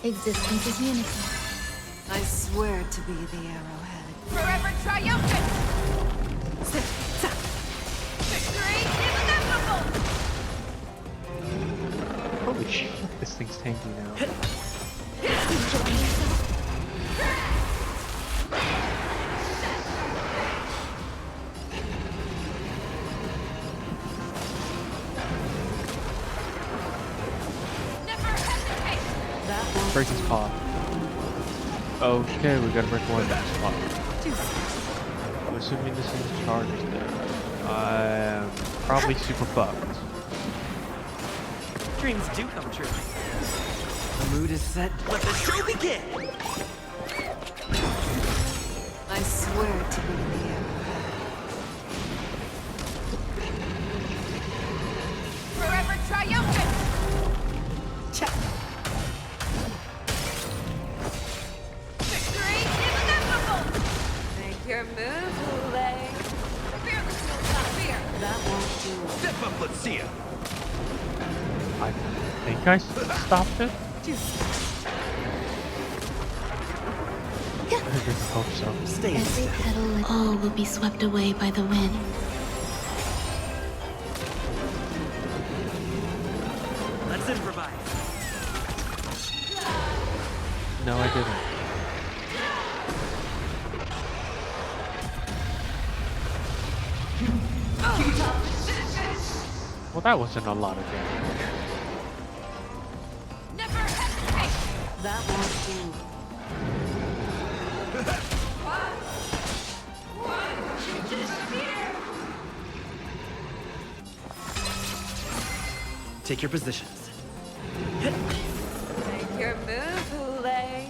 Existence is unity. I swear to be the arrowhead. Forever triumphant! Victory is inevitable! Holy shit, this thing's tanky now. Break his paw. Okay, we gotta break one of his paw. I'm assuming this is charged there. I'm probably super fucked. Dreams do come true. The mood is set. Let the show begin! I swear to be the arrowhead. Forever triumphant! Victory is inevitable! Make your move, Lay. Fearless will not fear. That won't do. Step up, let's see ya! I think I stopped it? I hope so. Every petal, all will be swept away by the wind. Let's improvise. No, I didn't. Well, that wasn't a lot of damage. Never hesitate! That won't do. Take your positions. Make your move, Lay.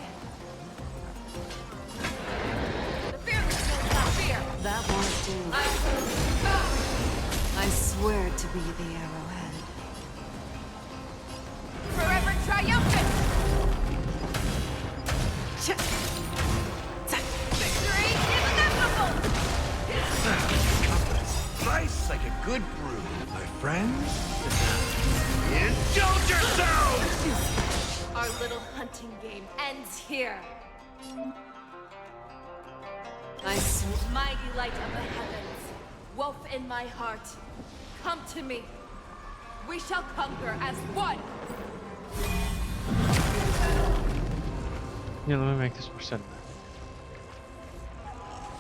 The fearless will not fear. That won't do. I swear to be the arrowhead. Forever triumphant! Victory is inevitable! Nice like a good brew, my friends. Indulge yourselves! Our little hunting game ends here. Mighty light of the heavens, wolf in my heart, come to me. We shall conquer as one. Yeah, let me make this more cinematic.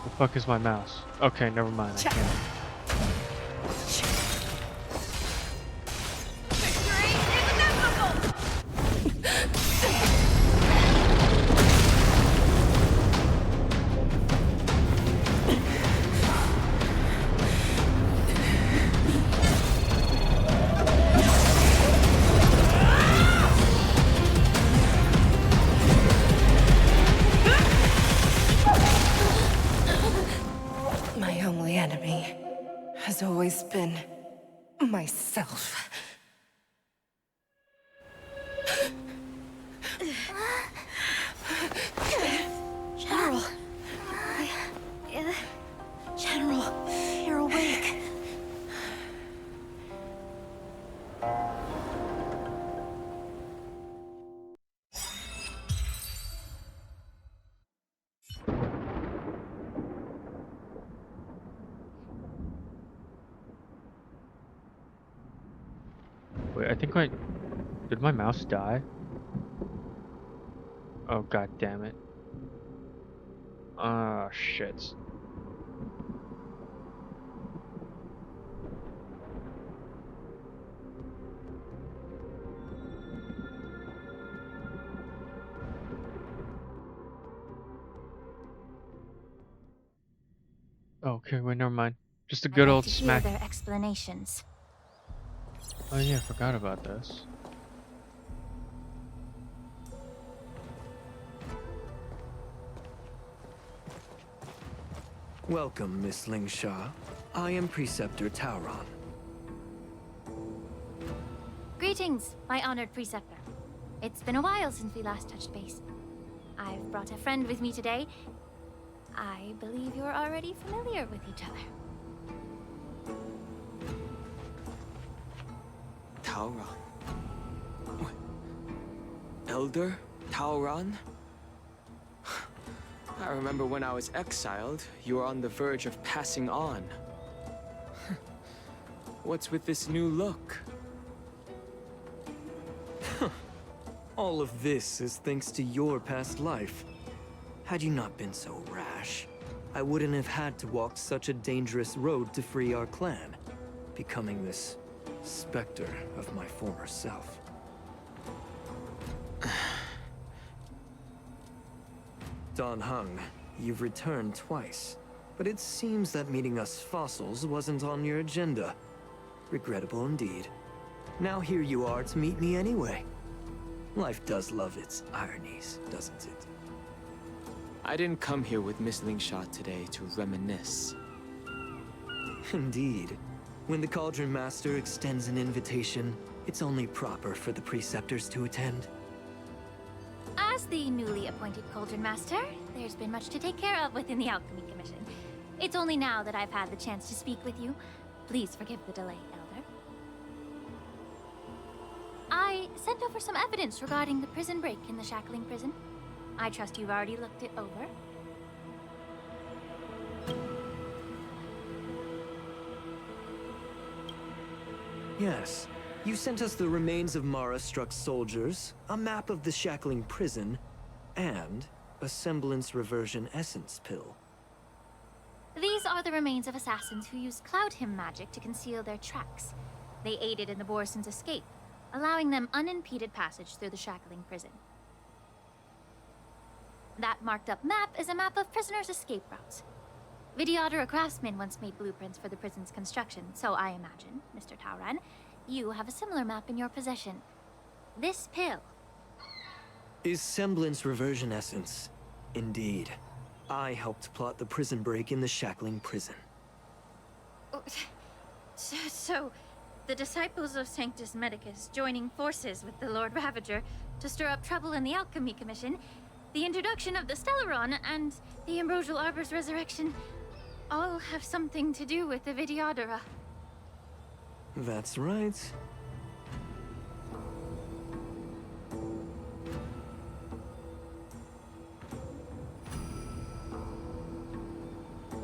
The fuck is my mouse? Okay, never mind. I can't. Victory is inevitable! My only enemy has always been myself. General. General, you're awake. Wait, I think did my mouse die? Oh god damn it. Ah shit. Okay, wait, never mind. Just a good old to hear smack. their explanations. Oh yeah, I forgot about this. Welcome, Miss Lingshaw. I am Preceptor Tauron. Greetings, my honored preceptor. It's been a while since we last touched base. I've brought a friend with me today. I believe you're already familiar with each other. Tauron. What? Elder Tauron? I remember when I was exiled, you were on the verge of passing on. What's with this new look? All of this is thanks to your past life. Had you not been so rash, I wouldn't have had to walk such a dangerous road to free our clan, becoming this specter of my former self. Dan Heng, you've returned twice, but it seems that meeting us fossils wasn't on your agenda. Regrettable indeed. Now here you are to meet me anyway. Life does love its ironies, doesn't it? I didn't come here with Miss Lingsha today to reminisce. Indeed. When the Cauldron Master extends an invitation, it's only proper for the Preceptors to attend. As the newly appointed Cauldron Master, there's been much to take care of within the Alchemy Commission. It's only now that I've had the chance to speak with you. Please forgive the delay, Elder. I sent over some evidence regarding the prison break in the Shackling Prison. I trust you've already looked it over. Yes. You sent us the remains of Mara-struck soldiers, a map of the Shackling Prison, and a semblance reversion essence pill. These are the remains of assassins who used Cloud Hymn magic to conceal their tracks. They aided in the Borisons' escape, allowing them unimpeded passage through the Shackling Prison. That marked-up map is a map of prisoners' escape routes. Vidyadhara craftsmen once made blueprints for the prison's construction, so I imagine, Mr. Tauron, you have a similar map in your possession. This pill. Is semblance reversion essence. Indeed. I helped plot the prison break in the Shackling Prison. So, the disciples of Sanctus Medicus joining forces with the Lord Ravager to stir up trouble in the Alchemy Commission, the introduction of the Stellaron, and the Ambrosial Arbor's resurrection all have something to do with the Vidyadhara. That's right.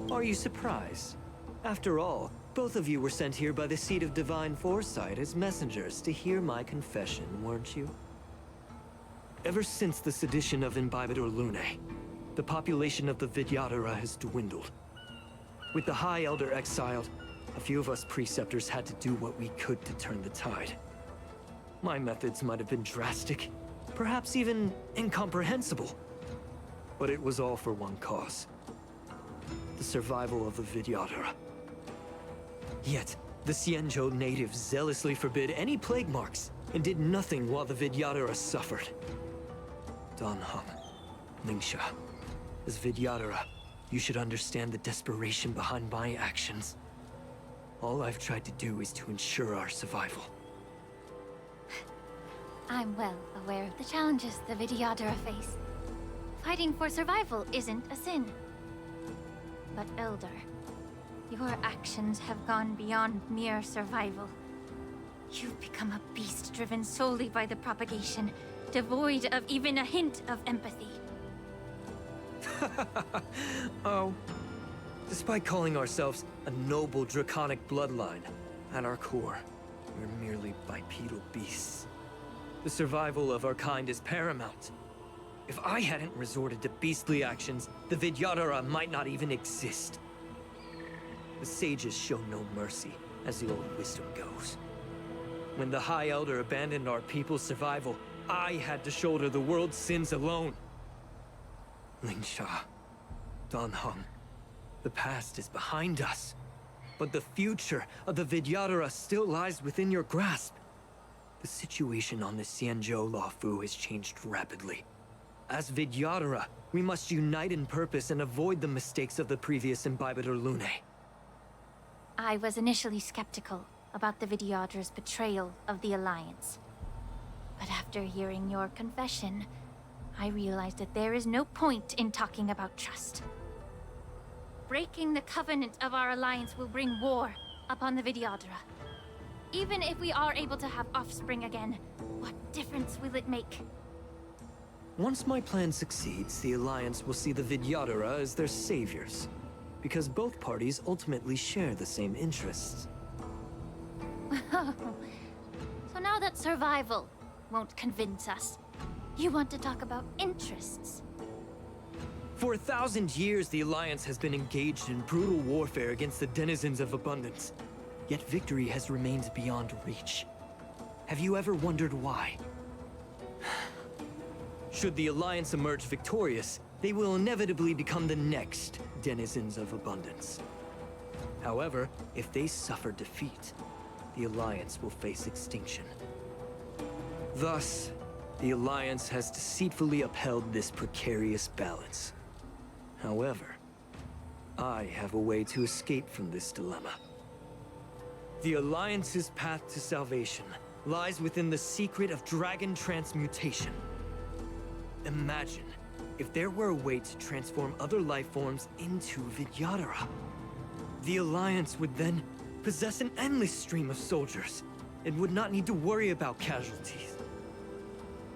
Are you surprised? After all, both of you were sent here by the Seat of Divine Foresight as messengers to hear my confession, weren't you? Ever since the sedition of Imbibitor Lunae, the population of the Vidyadhara has dwindled. With the High Elder exiled, a few of us Preceptors had to do what we could to turn the tide. My methods might have been drastic, perhaps even incomprehensible. But it was all for one cause. The survival of the Vidyadhara. Yet, the Xianzhou natives zealously forbid any plague marks, and did nothing while the Vidyadhara suffered. Dan Heng, Lingsha, as Vidyadhara, you should understand the desperation behind my actions. All I've tried to do is to ensure our survival. I'm well aware of the challenges the Vidyadhara face. Fighting for survival isn't a sin. But Elder, your actions have gone beyond mere survival. You've become a beast driven solely by the propagation, devoid of even a hint of empathy. Oh. Despite calling ourselves a noble draconic bloodline, at our core, we're merely bipedal beasts. The survival of our kind is paramount. If I hadn't resorted to beastly actions, the Vidyadhara might not even exist. The sages show no mercy, as the old wisdom goes. When the High Elder abandoned our people's survival, I had to shoulder the world's sins alone. Lingsha, Dan Heng, the past is behind us, but the future of the Vidyadhara still lies within your grasp. The situation on the Xianzhou Luofu has changed rapidly. As Vidyadhara, we must unite in purpose and avoid the mistakes of the previous Imbibitor Lunae. I was initially skeptical about the Vidyadhara's betrayal of the Alliance. But after hearing your confession, I realized that there is no point in talking about trust. breaking the covenant of our alliance will bring war upon the Vidyadhara. Even if we are able to have offspring again, what difference will it make? Once my plan succeeds, the Alliance will see the Vidyadhara as their saviors, because both parties ultimately share the same interests. So now that survival won't convince us, you want to talk about interests? For 1,000 years, the Alliance has been engaged in brutal warfare against the denizens of abundance. Yet victory has remained beyond reach. Have you ever wondered why? Should the Alliance emerge victorious, they will inevitably become the next denizens of abundance. However, if they suffer defeat, the Alliance will face extinction. Thus, the Alliance has deceitfully upheld this precarious balance. However, I have a way to escape from this dilemma. The Alliance's path to salvation lies within the secret of dragon transmutation. Imagine if there were a way to transform other life forms into Vidyadhara. The Alliance would then possess an endless stream of soldiers and would not need to worry about casualties.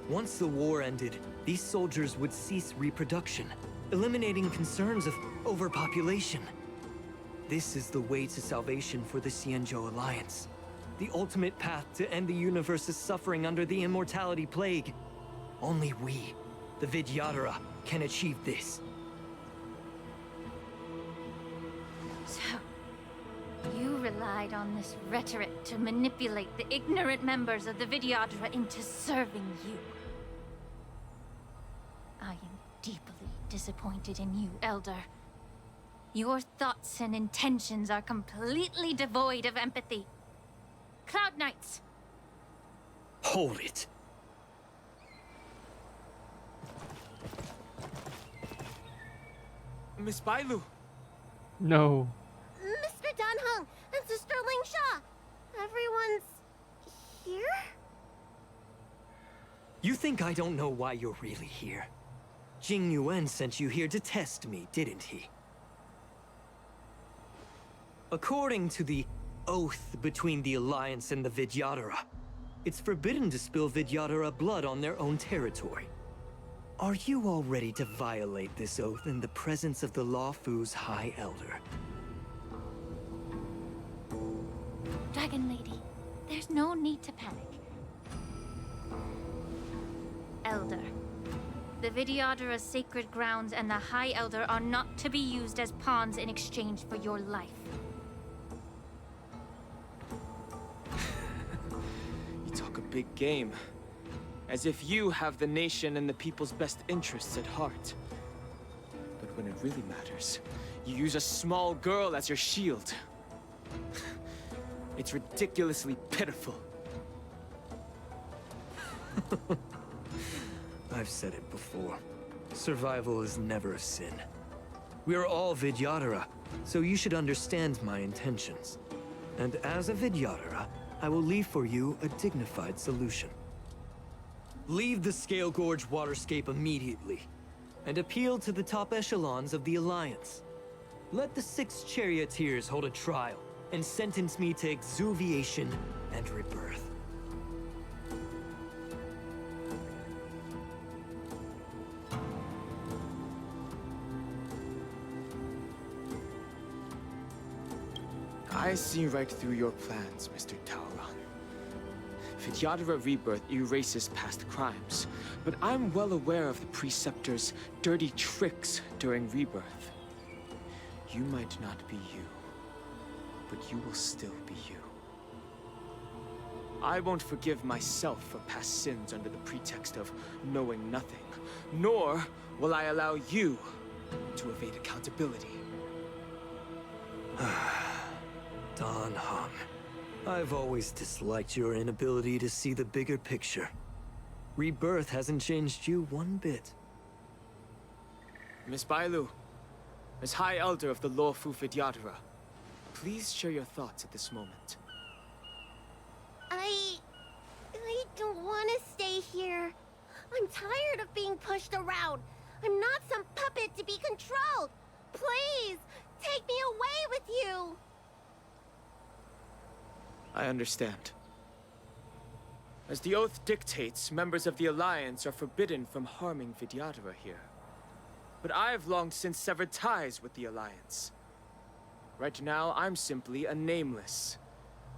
Once the war ended, these soldiers would cease reproduction, eliminating concerns of overpopulation. This is the way to salvation for the Xianzhou Alliance. The ultimate path to end the universe's suffering under the immortality plague. Only we, the Vidyadhara, can achieve this. So, you relied on this rhetoric to manipulate the ignorant members of the Vidyadhara into serving you. I am deeply disappointed in you, Elder. Your thoughts and intentions are completely devoid of empathy. Cloud Knights! Hold it. Miss Bailu! No. Mr. Danheng and Sister Lingsha! Everyone's here? You think I don't know why you're really here? Jing Yuan sent you here to test me, didn't he? According to the oath between the Alliance and the Vidyadhara, it's forbidden to spill Vidyadhara blood on their own territory. Are you all ready to violate this oath in the presence of the Luofu's High Elder? Dragon Lady, there's no need to panic. Elder, the Vidyadhara's sacred grounds and the High Elder are not to be used as pawns in exchange for your life. You talk a big game. As if you have the nation and the people's best interests at heart. But when it really matters, you use a small girl as your shield. It's ridiculously pitiful. I've said it before. Survival is never a sin. We're all Vidyadhara, so you should understand my intentions. And as a Vidyadhara, I will leave for you a dignified solution. Leave the Scale Gorge waterscape immediately, and appeal to the top echelons of the Alliance. Let the 6 charioteers hold a trial, and sentence me to exuviation and rebirth. I see right through your plans, Mr. Taoran. Vidyadhara Rebirth erases past crimes, but I'm well aware of the Preceptor's dirty tricks during Rebirth. You might not be you, but you will still be you. I won't forgive myself for past sins under the pretext of knowing nothing, nor will I allow you to evade accountability. Danheng, I've always disliked your inability to see the bigger picture. Rebirth hasn't changed you one bit. Miss Bailu, as High Elder of the Luofu Vidyadhara, please share your thoughts at this moment. I don't want to stay here. I'm tired of being pushed around. I'm not some puppet to be controlled. Please, Take me away with you! I understand. As the oath dictates, members of the Alliance are forbidden from harming Vidyadhara here. But I've long since severed ties with the Alliance. Right now, I'm simply a nameless,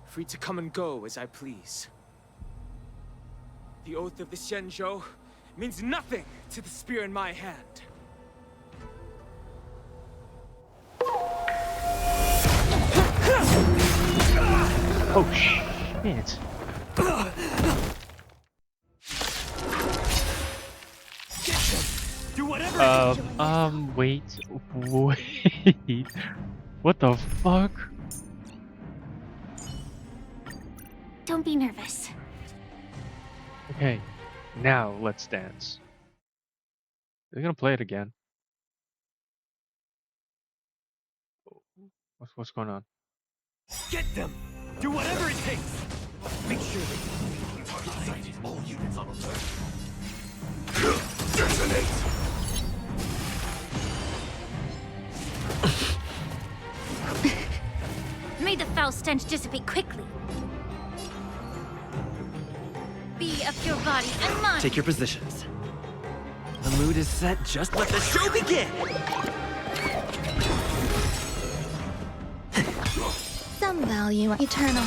free to come and go as I please. The oath of the Xianzhou means nothing to the spear in my hand. Oh shit. Do whatever. Wait. What the fuck? Don't be nervous. Okay, now let's dance. They're gonna play it again. What's going on? Get them. Do whatever it takes. Make sure they target all units on alert. Detonate! May the foul stench dissipate quickly. Be of your body and mind. Take your positions. The mood is set. Just let the show begin. Some value eternal.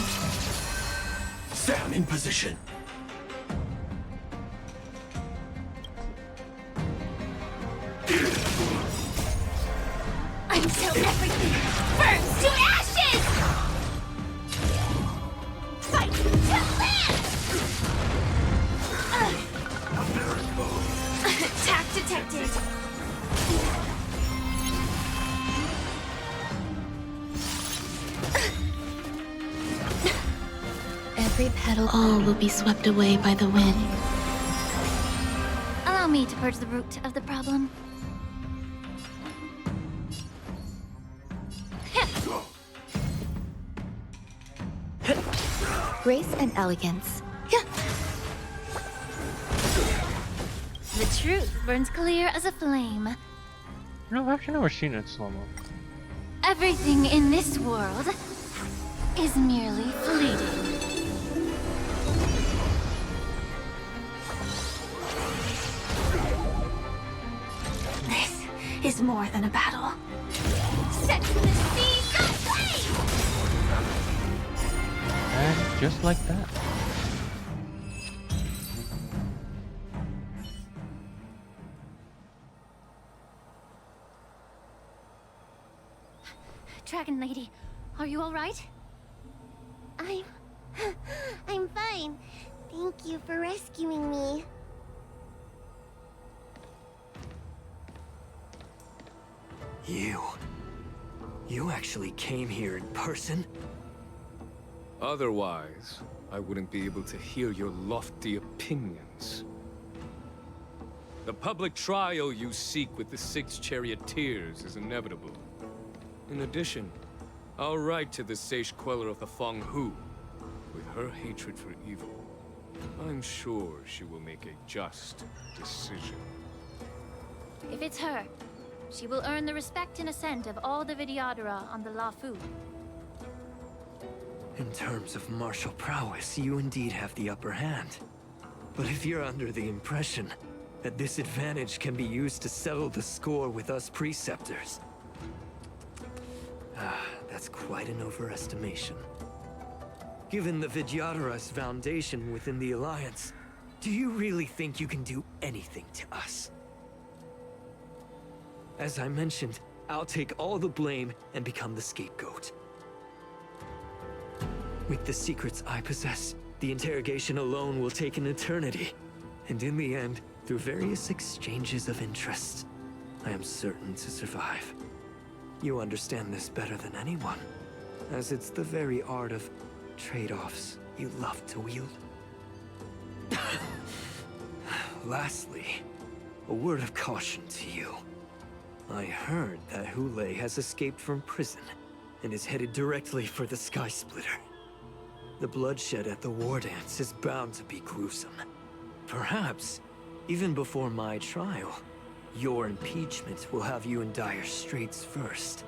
Stand in position. Until everything burns to ashes! Fight to live! Attack detected. Every petal, all will be swept away by the wind. Allow me to purge the root of the problem. Grace and elegance. The truth burns clear as a flame. No, I've actually never seen it in slow-mo. Everything in this world is merely fleeting. This is more than a battle. Set the seas ablaze! And just like that. Dragon Lady, are you alright? I'm fine. Thank you for rescuing me. You actually came here in person? Otherwise, I wouldn't be able to hear your lofty opinions. The public trial you seek with the 6 charioteers is inevitable. In addition, I'll write to the Sage Queller of the Feng Hu. With her hatred for evil, I'm sure she will make a just decision. If it's her, she will earn the respect and assent of all the Vidyadhara on the Luofu. In terms of martial prowess, you indeed have the upper hand. But if you're under the impression that this advantage can be used to settle the score with us preceptors, that's quite an overestimation. Given the Vidyadhara's foundation within the Alliance, do you really think you can do anything to us? As I mentioned, I'll take all the blame and become the scapegoat. With the secrets I possess, the interrogation alone will take an eternity. And in the end, through various exchanges of interest, I am certain to survive. You understand this better than anyone, as it's the very art of trade-offs you love to wield. Lastly, a word of caution to you. I heard that Hule has escaped from prison and is headed directly for the Sky Splitter. The bloodshed at the war dance is bound to be gruesome. Perhaps, even before my trial, your impeachment will have you in dire straits first.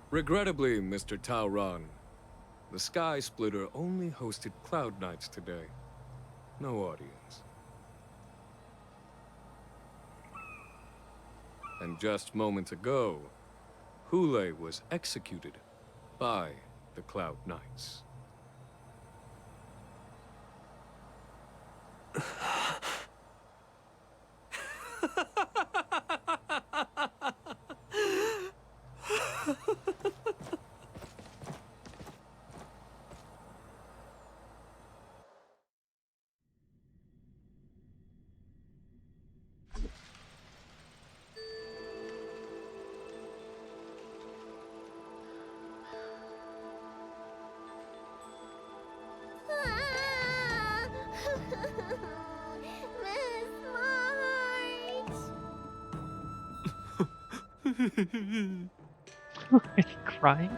Regrettably, Mr. Taoran, the Sky Splitter only hosted Cloud Knights today. No audience. And just moments ago, Hule was executed by the Cloud Knights. Miss March! Are you crying?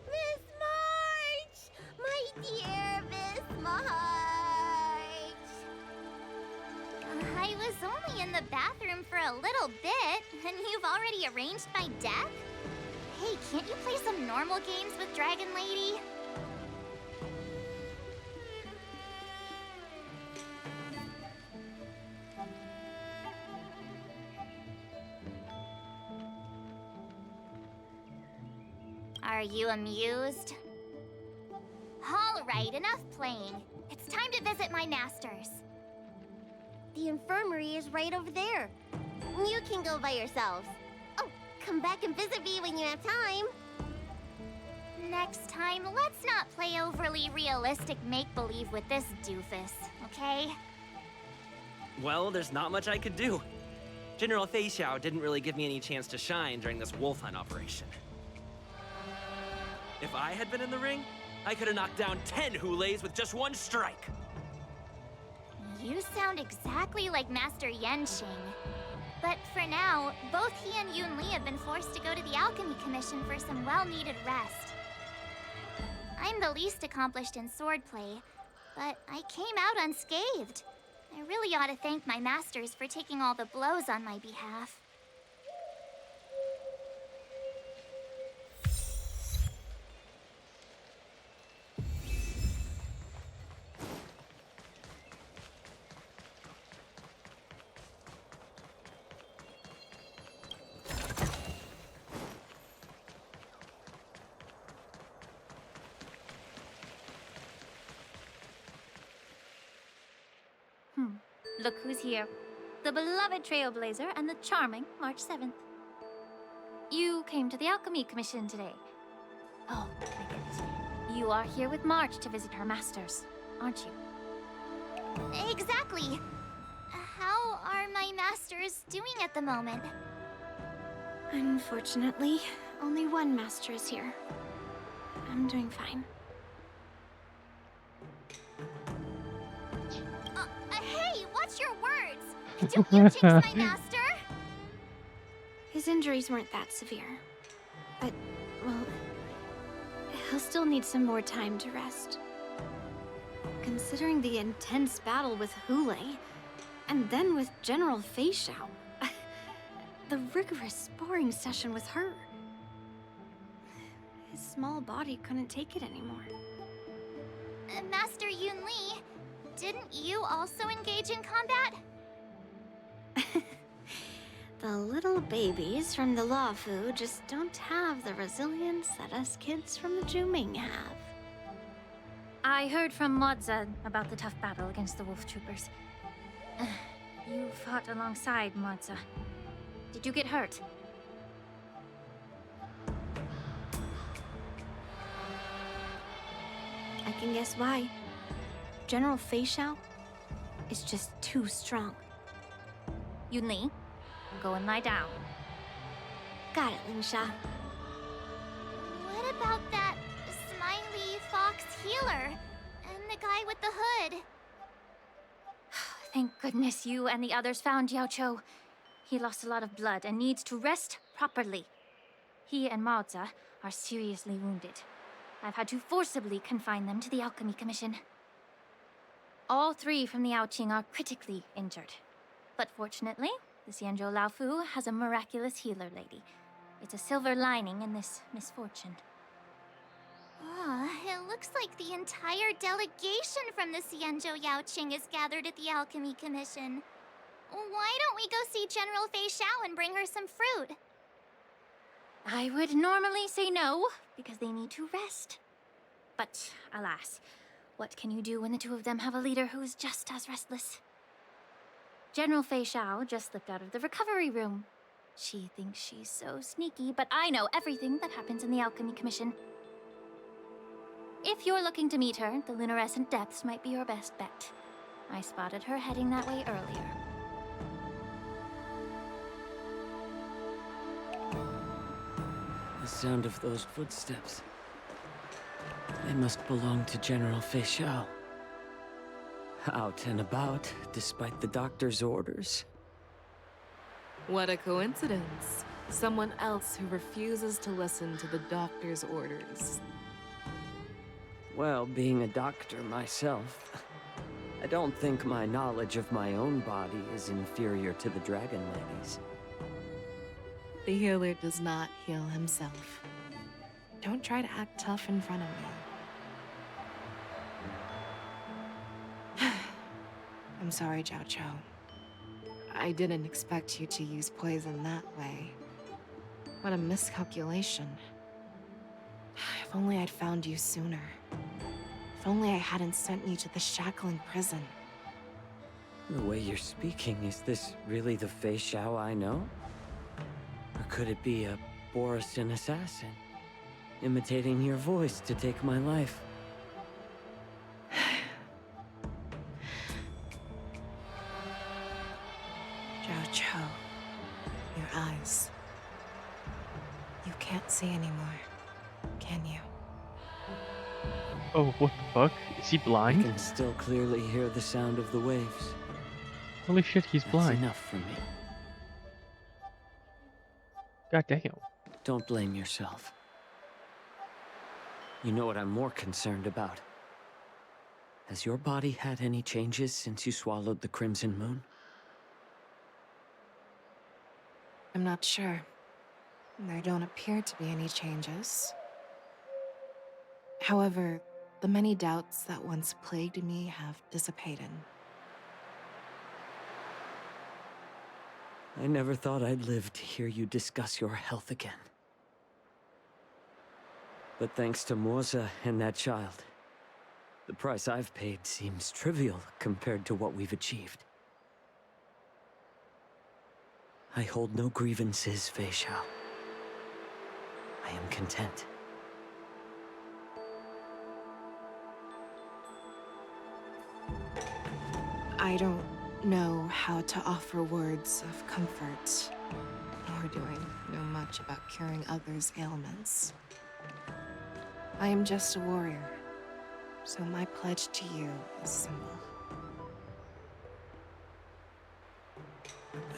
Miss March! My dear Miss March! I was only in the bathroom for a little bit, and you've already arranged my death? Hey, can't you play some normal games with Dragon Lady? Are you amused? All right, enough playing. It's time to visit my masters. The infirmary is right over there. You can go by yourselves. Oh, come back and visit me when you have time. Next time, let's not play overly realistic make-believe with this doofus, okay? Well, there's not much I could do. General Fei Xiao didn't really give me any chance to shine during this wolf hunt operation. If I had been in the ring, I could have knocked down 10 Huleis with just one strike. You sound exactly like Master Yenshing. But for now, both he and Yun Li have been forced to go to the Alchemy Commission for some well-needed rest. I'm the least accomplished in swordplay, but I came out unscathed. I really ought to thank my masters for taking all the blows on my behalf. Look who's here. The beloved Trailblazer and the charming March 7th. You came to the Alchemy Commission today. Oh, I get it. You are here with March to visit her masters, aren't you? Exactly. How are my masters doing at the moment? Unfortunately, only one master is here. I'm doing fine. Hey, watch your words! Don't you jinx my master? His injuries weren't that severe. But, well, he'll still need some more time to rest. Considering the intense battle with Hule, and then with General Fei Xiao, the rigorous sparring session with her. His small body couldn't take it anymore. Master Yun Li, didn't you also engage in combat? The little babies from the Luofu just don't have the resilience that us kids from the Zhuming have. I heard from Moza about the tough battle against the wolf troopers. You fought alongside Moza. Did you get hurt? I can guess why. General Fei Xiao is just too strong. Yun Li, go and lie down. Got it, Lingsha. What about that smiley fox healer? And the guy with the hood? Thank goodness you and the others found Yaoqiu. He lost a lot of blood and needs to rest properly. He and Maoza are seriously wounded. I've had to forcibly confine them to the Alchemy Commission. All three from the Yaoqing are critically injured. But fortunately, The Xianzhou Laofu has a miraculous healer lady. It's a silver lining in this misfortune. Oh, it looks like the entire delegation from the Xianzhou Yaoqing is gathered at the Alchemy Commission. Why don't we go see General Fei Xiao and bring her some fruit? I would normally say no, because they need to rest. But alas, what can you do when the two of them have a leader who's just as restless? General Fei Xiao just slipped out of the recovery room. She thinks she's so sneaky, but I know everything that happens in the Alchemy Commission. If you're looking to meet her, the Lunarescent Depths might be your best bet. I spotted her heading that way earlier. The sound of those footsteps. They must belong to General Fei Xiao. Out and about, despite the doctor's orders. What a coincidence. Someone else who refuses to listen to the doctor's orders. Well, being a doctor myself, I don't think my knowledge of my own body is inferior to the Dragon Lady's. The healer does not heal himself. Don't try to act tough in front of me. I'm sorry, Jiao Chou. I didn't expect you to use poison that way. What a miscalculation. If only I'd found you sooner. If only I hadn't sent you to the shackling prison. The way you're speaking, is this really the Fei Xiao I know? Or could it be a Borisin assassin, imitating your voice to take my life? Jiao Chou, your eyes. You can't see anymore, can you? Oh, what the fuck? Is he blind? I can still clearly hear the sound of the waves. Holy shit, he's blind. That's enough for me. God damn. Don't blame yourself. You know what I'm more concerned about? Has your body had any changes since you swallowed the Crimson Moon? I'm not sure. There don't appear to be any changes. However, the many doubts that once plagued me have dissipated. I never thought I'd live to hear you discuss your health again. But thanks to Moza and that child, the price I've paid seems trivial compared to what we've achieved. I hold no grievances, Fei Xiao. I am content. I don't know how to offer words of comfort, nor do I know much about curing others' ailments. I am just a warrior, so my pledge to you is simple.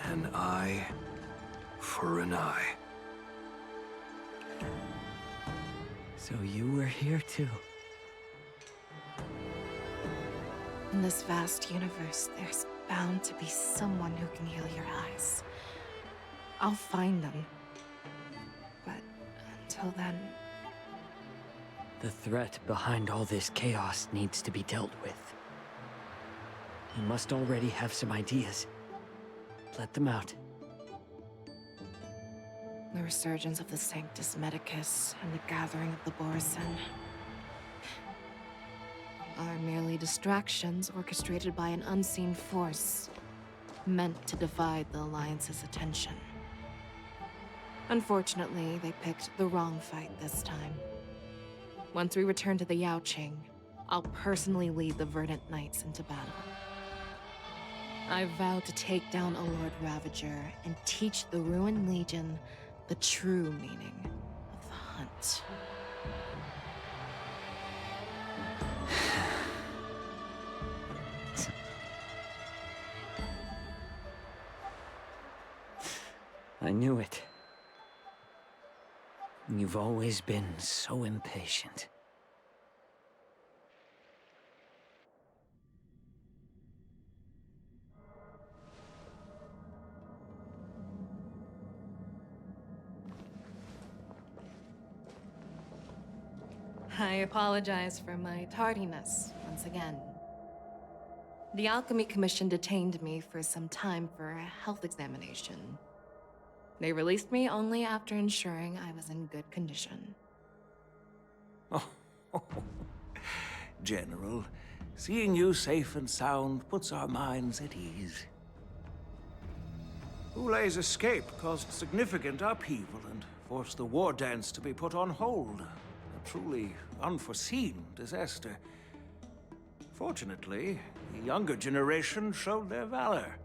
An eye for an eye. So you were here too. In this vast universe, there's bound to be someone who can heal your eyes. I'll find them. But until then... The threat behind all this chaos needs to be dealt with. You must already have some ideas. Let them out. The resurgence of the Sanctus Medicus and the gathering of the Borisin are merely distractions orchestrated by an unseen force, meant to divide the Alliance's attention. Unfortunately, they picked the wrong fight this time. Once we return to the Yaoqing, I'll personally lead the Verdant Knights into battle. I vow to take down a Lord Ravager and teach the Ruined Legion the true meaning of the hunt. I knew it. You've always been so impatient. I apologize for my tardiness once again. The Alchemy Commission detained me for some time for a health examination. They released me only after ensuring I was in good condition. Oh, General, seeing you safe and sound puts our minds at ease. Ulay's escape caused significant upheaval and forced the war dance to be put on hold. A truly unforeseen disaster. Fortunately, the younger generation showed their valor.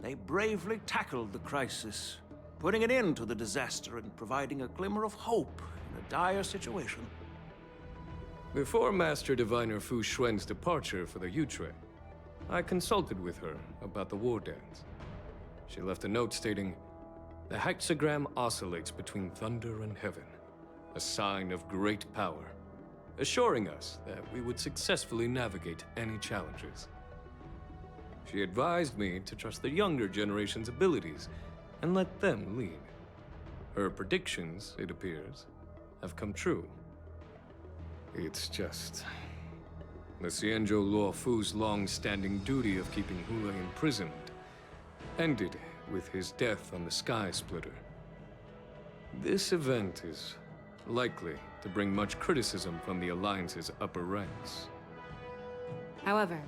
They bravely tackled the crisis, putting an end to the disaster and providing a glimmer of hope in a dire situation. Before Master Diviner Fu Xuan's departure for the Yutre, I consulted with her about the war dance. She left a note stating, "The hexagram oscillates between thunder and heaven, a sign of great power, assuring us that we would successfully navigate any challenges." She advised me to trust the younger generation's abilities and let them lead. Her predictions, it appears, have come true. It's just... the Xianzhou Luofu's long-standing duty of keeping Hulei imprisoned ended with his death on the Sky Splitter. This event is likely to bring much criticism from the Alliance's upper ranks. However,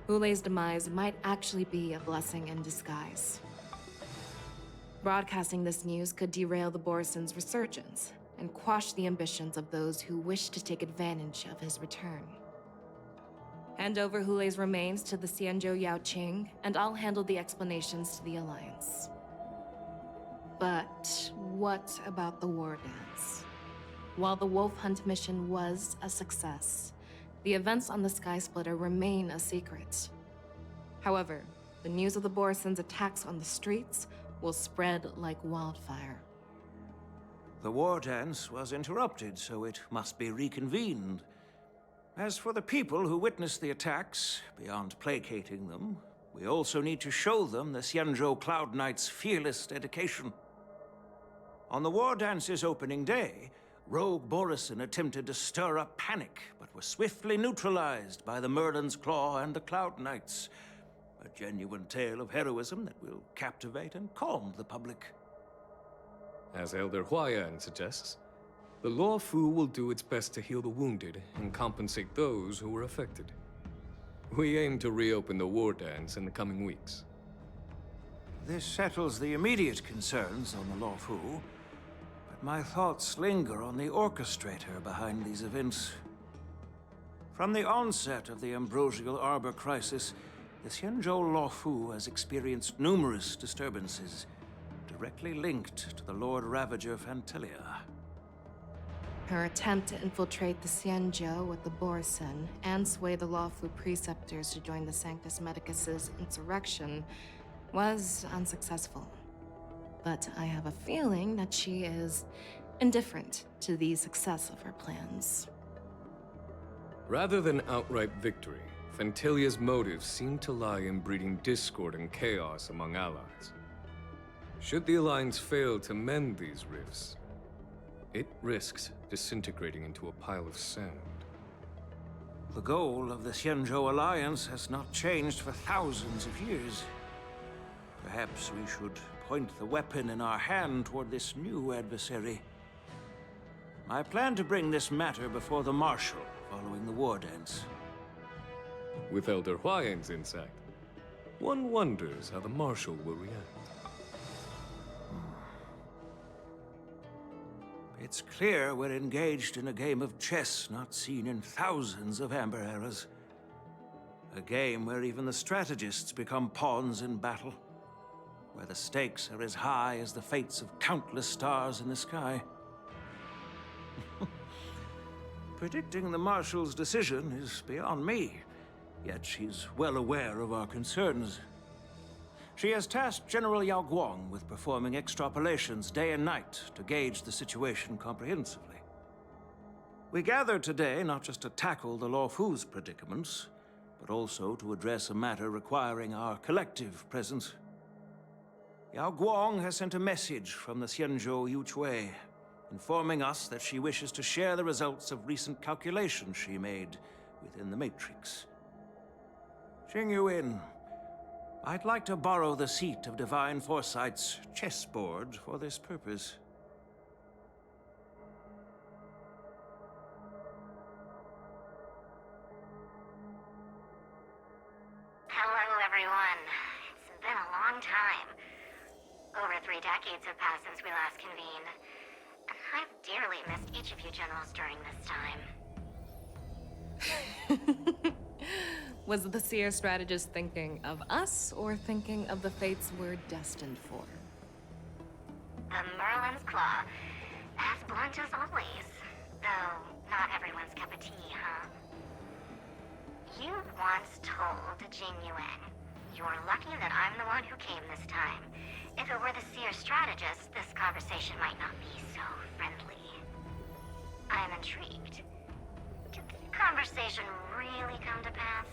Ulay's demise might actually be a blessing in disguise. Broadcasting this news could derail the Borison's resurgence and quash the ambitions of those who wish to take advantage of his return. Hand over Hulei's remains to the Xianzhou Yaoqing, and I'll handle the explanations to the Alliance. But what about the war dance? While the Wolf Hunt mission was a success, the events on the Sky Splitter remain a secret. However, the news of the Borison's attacks on the streets will spread like wildfire. The war dance was interrupted, so it must be reconvened. As for the people who witnessed the attacks, beyond placating them, we also need to show them the Xianzhou Cloud Knights' fearless dedication. On the war dance's opening day, Rogue Borison attempted to stir up panic, but was swiftly neutralized by the Merlin's Claw and the Cloud Knights. A genuine tale of heroism that will captivate and calm the public. As Elder Huayan suggests, the Luofu will do its best to heal the wounded and compensate those who were affected. We aim to reopen the war dance in the coming weeks. This settles the immediate concerns on the Luofu, but my thoughts linger on the orchestrator behind these events. From the onset of the Ambrosial Arbor crisis, the Xianzhou Luofu has experienced numerous disturbances, directly linked to the Lord Ravager Phantilia. Her attempt to infiltrate the Xianzhou with the Borison and sway the Luofu preceptors to join the Sanctus Medicus's insurrection was unsuccessful. But I have a feeling that she is indifferent to the success of her plans. Rather than outright victory, Phantilia's motives seem to lie in breeding discord and chaos among allies. Should the Alliance fail to mend these rifts, it risks disintegrating into a pile of sand. The goal of the Xianzhou Alliance has not changed for thousands of years. Perhaps we should point the weapon in our hand toward this new adversary. I plan to bring this matter before the Marshal following the war dance. With Elder Huayan's insight, one wonders how the Marshal will react. It's clear we're engaged in a game of chess not seen in thousands of Amber Eras. A game where even the strategists become pawns in battle. Where the stakes are as high as the fates of countless stars in the sky. Predicting the Marshal's decision is beyond me, yet she's well aware of our concerns. She has tasked General Yao Guang with performing extrapolations day and night to gauge the situation comprehensively. We gathered today not just to tackle the Luofu's predicaments, but also to address a matter requiring our collective presence. Yao Guang has sent a message from the Xianzhou Yuchui, informing us that she wishes to share the results of recent calculations she made within the Matrix. Jing Yuan, I'd like to borrow the seat of Divine Foresight's chessboard for this purpose. Hello, everyone. It's been a long time. Over 3 decades have passed since we last convened. And I've dearly missed each of you generals during this time. Was the Seer strategist thinking of us or thinking of the fates we're destined for? The Merlin's Claw. As blunt as always. Though, not everyone's cup of tea, huh? You once told Jing Yuan, "You're lucky that I'm the one who came this time. If it were the Seer strategist, this conversation might not be so friendly." I'm intrigued. Did the conversation really come to pass?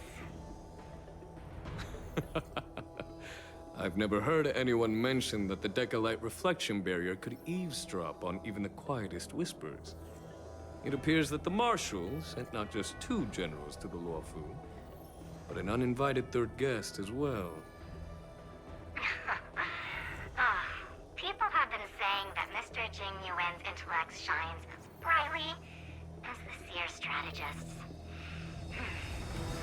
I've never heard anyone mention that the Decalite reflection barrier could eavesdrop on even the quietest whispers. It appears that the Marshal sent not just 2 generals to the Luofu, but an uninvited 3rd guest as well. People have been saying that Mr. Jing Yuan's intellect shines as brightly as the Seer strategist's.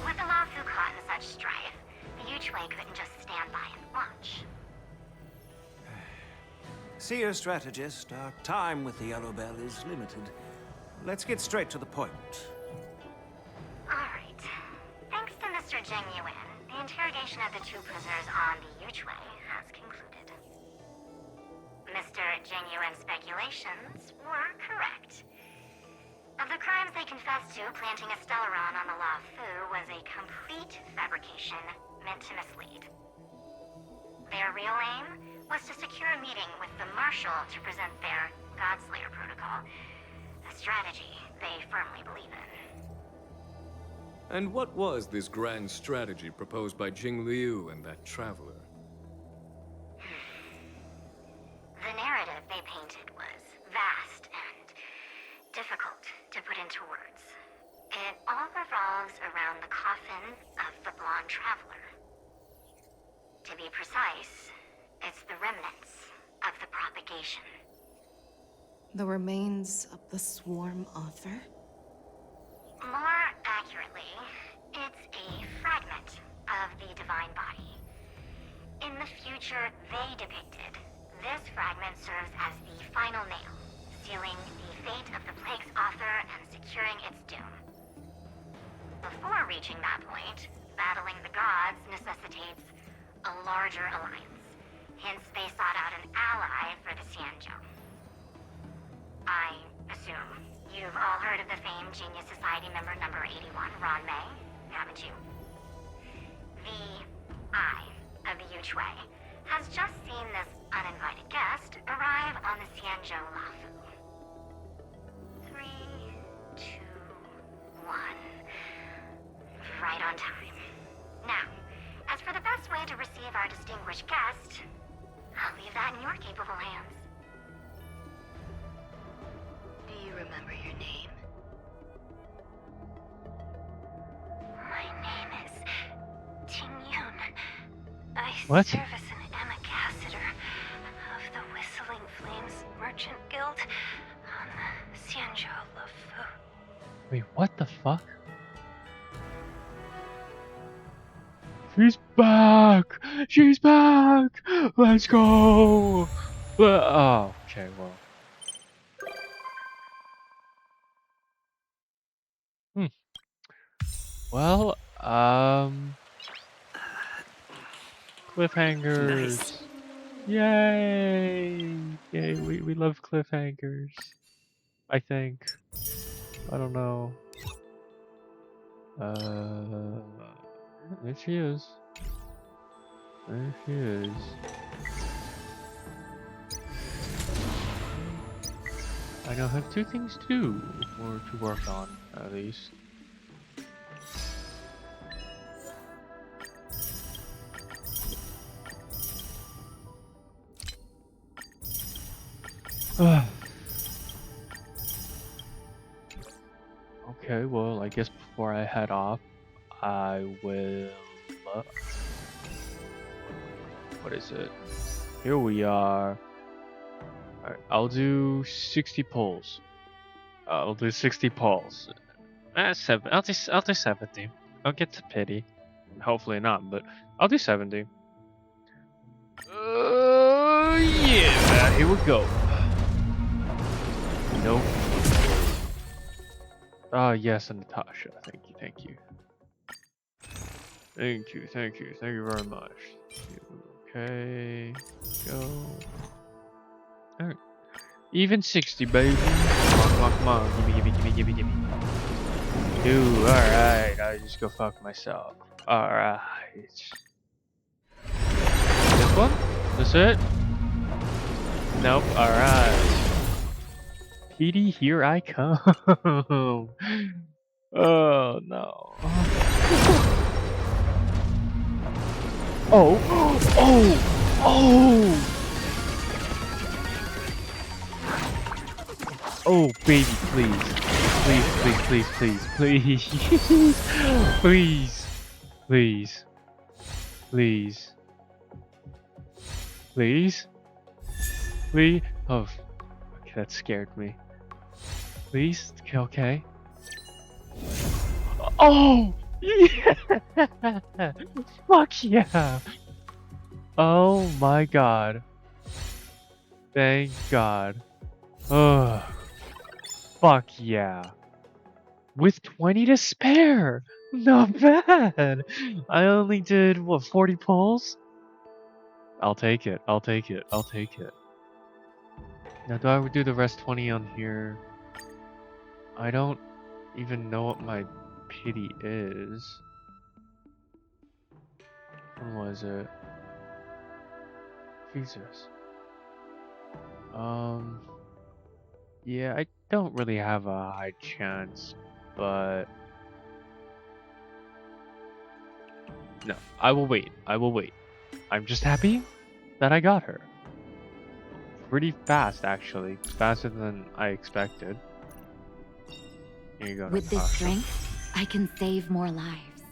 With the Luofu caught in such strife, the Yuchwei couldn't just stand by and watch. Seer strategist, our time with the Yellow Bell is limited. Let's get straight to the point. Alright. Thanks to Mr. Jing Yuan, the interrogation of the 2 prisoners on the Yuchwei has concluded. Mr. Jing Yuan's speculations were correct. Of the crimes they confessed to, planting a Stellaron on the Luofu was a complete fabrication meant to mislead. Their real aim was to secure a meeting with the Marshal to present their Godslayer protocol, a strategy they firmly believe in. And what was this grand strategy proposed by Jing Liu and that traveler? The narrative they painted was vast and difficult to put into words. It all revolves around the coffin of the blonde traveler. To be precise, it's the remnants of the propagation. The remains of the Swarm Author? More accurately, it's a fragment of the Divine Body. In the future they depicted, this fragment serves as the final nail, sealing the fate of the Plague's author and securing its doom. Before reaching that point, battling the gods necessitates a larger alliance. Hence, they sought out an ally for the Xianzhou. I assume you've all heard of the famed Genius Society member number 81, Ron Mei, haven't you? The Eye of the Yuchwei has just seen this uninvited guest arrive on the Xianzhou Luofu. 3, 2, 1. Right on time. Now, as for the best way to receive our distinguished guest, I'll leave that in your capable hands. Do you remember your name? My name is Ting Yun. I What? serve as an ambassador of the Whistling Flames Merchant Guild on the Xianzhou Luofu. Wait, what the fuck? She's back! She's back! Let's go! Oh, okay, well. Well, cliffhangers. Nice. Yay! Yay, we love cliffhangers. I think. I don't know. There she is. There she is. I now have 2 things to do, or to work on, at least. Okay, well, I guess before I head off, I will. What is it? Here we are. Alright, I'll do 60 pulls. I'll do 60 pulls. I'll do 70. I'll get to pity. Hopefully not, but I'll do 70. Yeah, here we go. Nope. Ah, yes, and Natasha. Thank you, thank you. Thank you, thank you, thank you very much. Okay, go. Alright. Even 60, baby. Come on, come on. Gimme. Dude, alright. I just go fuck myself. Alright. This one? This it? Nope, alright. PD, here I come. Oh, no. Oh, baby, please. Please. Oh, okay, that scared me. Please? Okay. Oh! Yeah! Fuck yeah! Oh my god. Thank god. Ugh. Fuck yeah. With 20 to spare! Not bad! I only did, what, 40 pulls? I'll take it. Now, do I do the rest 20 on here? I don't even know what my pity is. When was it? Jesus. Yeah, I don't really have a high chance, but no, I will wait. I'm just happy that I got her. Pretty fast, actually. Faster than I expected. Here you go. With this Natasha. strength, I can save more lives.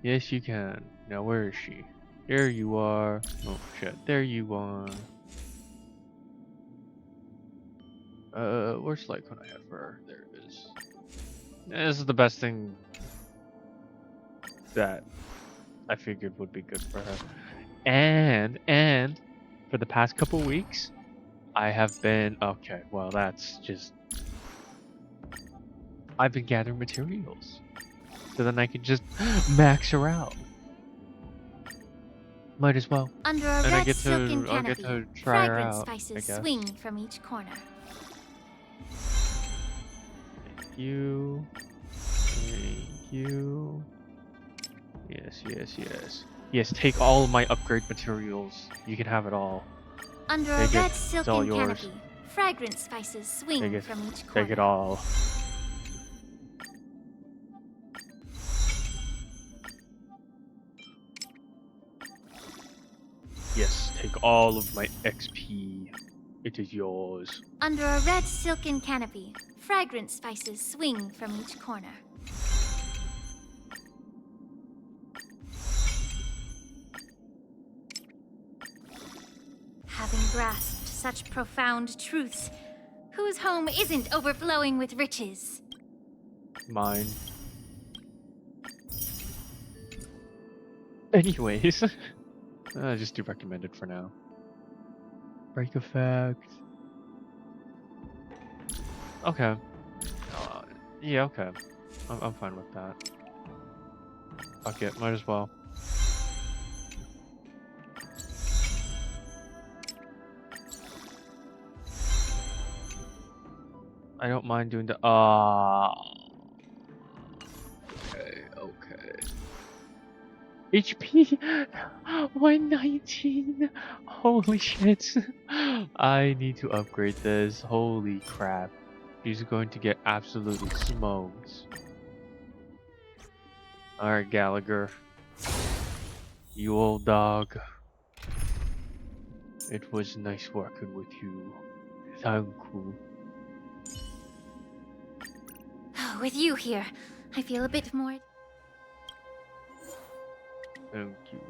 Yes, you can. Now, where is she? There you are. Oh, shit. There you are. Where's like when I have her? There it is. This is the best thing that I figured would be good for her. And for the past couple weeks, I have been okay. Well, that's just I've been gathering materials, so then I can just max her out. Might as well. Under a and I red get silken to I'll get canopy, to try her fragrant out. I spices guess. swing from each corner. Thank you. Yes, take all of my upgrade materials. You can have it all. Under Take a it. red It's all silken yours. canopy, fragrant spices swing Take it. from each corner. Take it all. Yes, take all of my XP. It is yours. Under a red silken canopy, fragrant spices swing from each corner. Having grasped such profound truths, whose home isn't overflowing with riches? Mine. Anyways, just do recommended for now. Break effect. Okay. Yeah, okay. I'm fine with that. Fuck it, might as well. I don't mind doing the okay. HP 119. Holy shit. I need to upgrade this. Holy crap. She's going to get absolutely smoked. Alright, Gallagher. You old dog. It was nice working with you. Thank you. With you here, I feel a bit more... Thank you.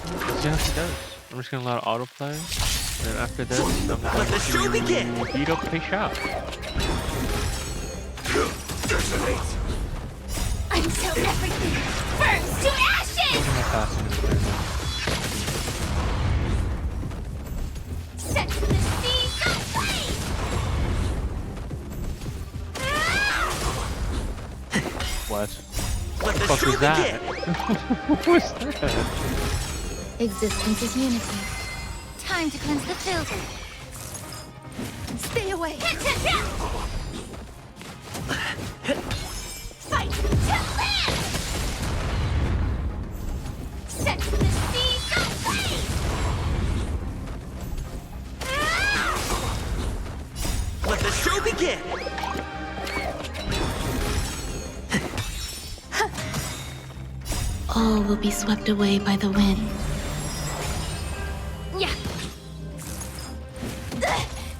Let's see how she does. I'm just gonna allow autoplay. And then after this, I'm going to beat up Fei Xiao. Until everything burns to ashes! Set the seas aflame! What? What the fuck was that? What was that? Existence is unity. Time to cleanse the filter. Stay away! Fight to live! Set the seas aflame! Let the show begin! All will be swept away by the wind. Yeah.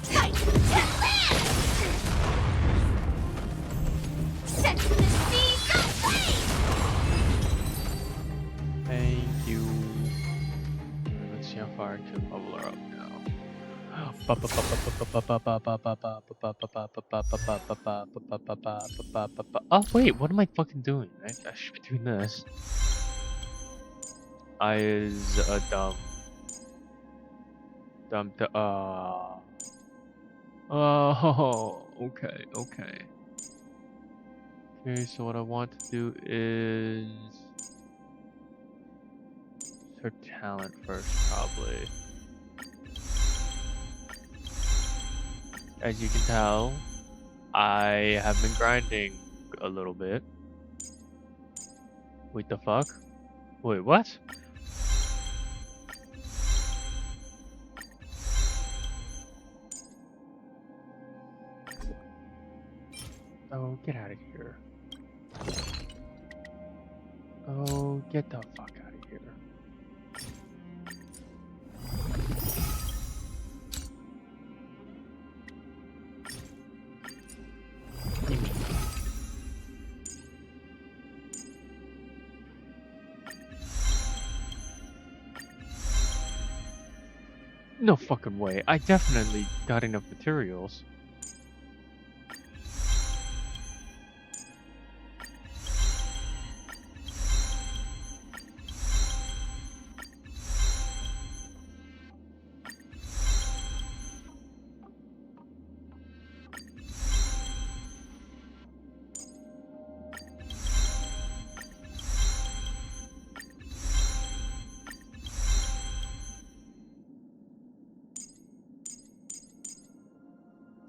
Fight to live! Set the seas aflame! Thank you. Let's see how far I can level her up now. Oh wait, what am I fucking doing? I should be doing this. I is a dumb. Oh, okay. Okay, so what I want to do is her talent first, probably. As you can tell, I have been grinding a little bit. Wait, the fuck? Wait, what? Oh, get out of here. Oh, get the fuck out of here. No fucking way. I definitely got enough materials.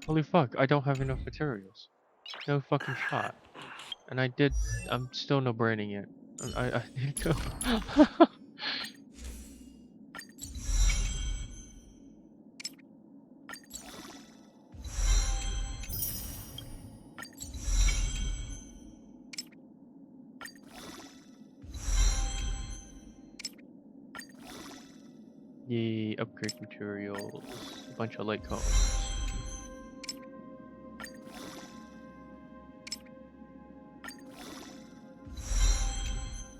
Holy fuck, I don't have enough materials. No fucking shot. And I'm still no braining it. I need to. Yay, upgrade materials. A bunch of light cones.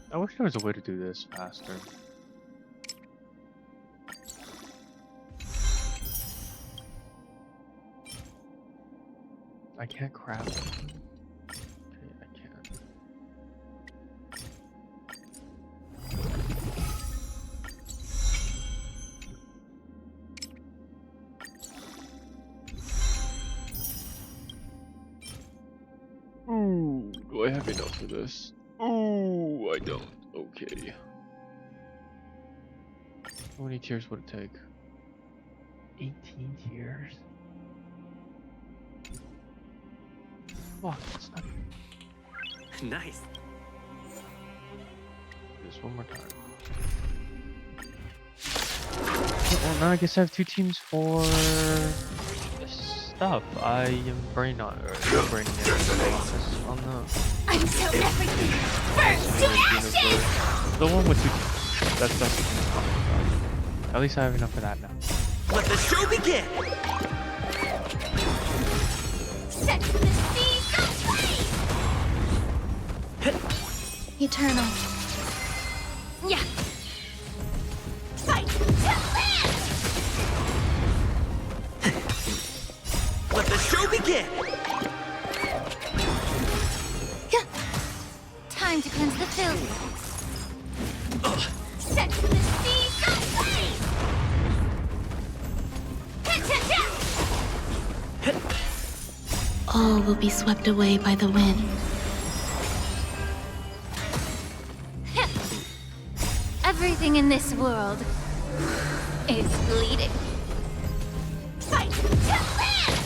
I wish there was a way to do this faster. I can't craft. Okay, I can. Ooh, do I have enough for this? Ooh, I don't. Okay. How many tiers would it take? 18 tiers? Fuck, that's not even... Nice. Just one more time. Well, now I guess I have 2 teams for stuff. I am braining it on the until everything burns to ashes. The one with 2 teams. That's at least I have enough for that now. Let the show begin. Set the seas ablaze! Eternal. Yeah. Fight to land! Let the show begin! Time to cleanse the filth. Set the seas ablaze! All will be swept away by the wind. Everything in this world is bleeding. Fight to land!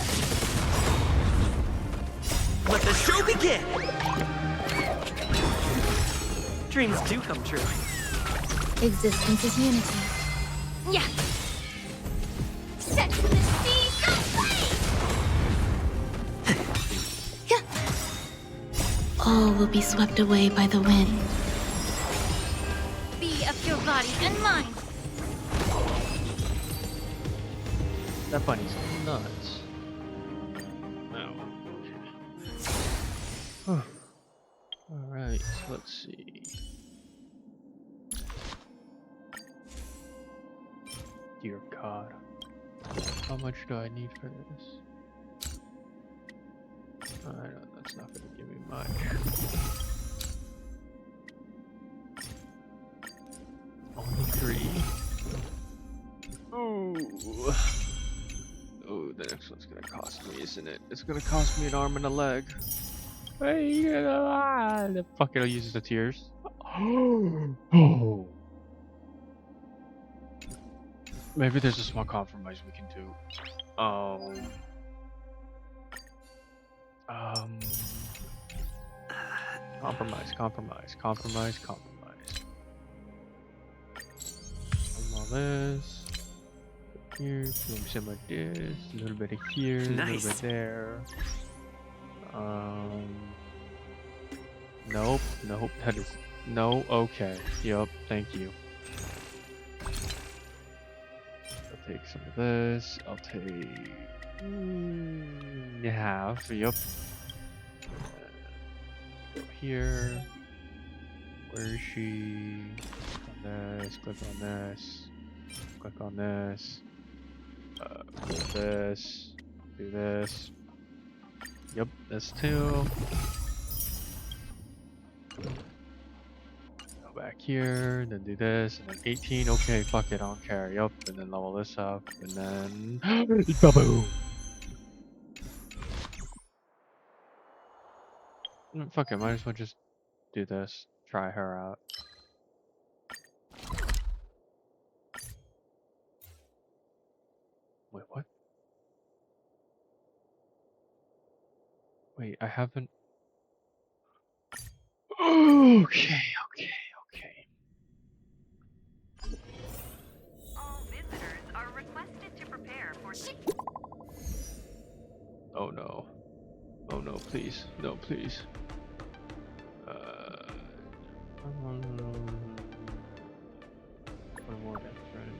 Let the show begin! Dreams do come true. Existence is unity. Yeah. Set the seas ablaze! All will be swept away by the wind. Be of your body and mind. That bunny's nuts. Oh. Alright, so let's see. Dear God. How much do I need for this? That's not gonna give me much. Only 3. Ooh. Oh, the next one's gonna cost me, isn't it? It's gonna cost me an arm and a leg. Hey, fuck it, I'll use the tears. Oh. Maybe there's a small compromise we can do. Compromise. All this. Here, do something like this. A little bit of here, a little bit there. Nope, that is no, okay. Yup, thank you. I'll take some of this, I'll take half, yup. Go here. Where is she? Click on this, click on this. Do this, do this. Yep, this too. Go back here, then do this, and then 18. Okay, fuck it, I don't care. Yep, and then level this up, and then baboom. Fuck it, might as well just do this. Try her out. Wait, what? Wait, I haven't. Okay. All visitors are requested to prepare for. Oh no. Oh no, please. No, please. One more death, right?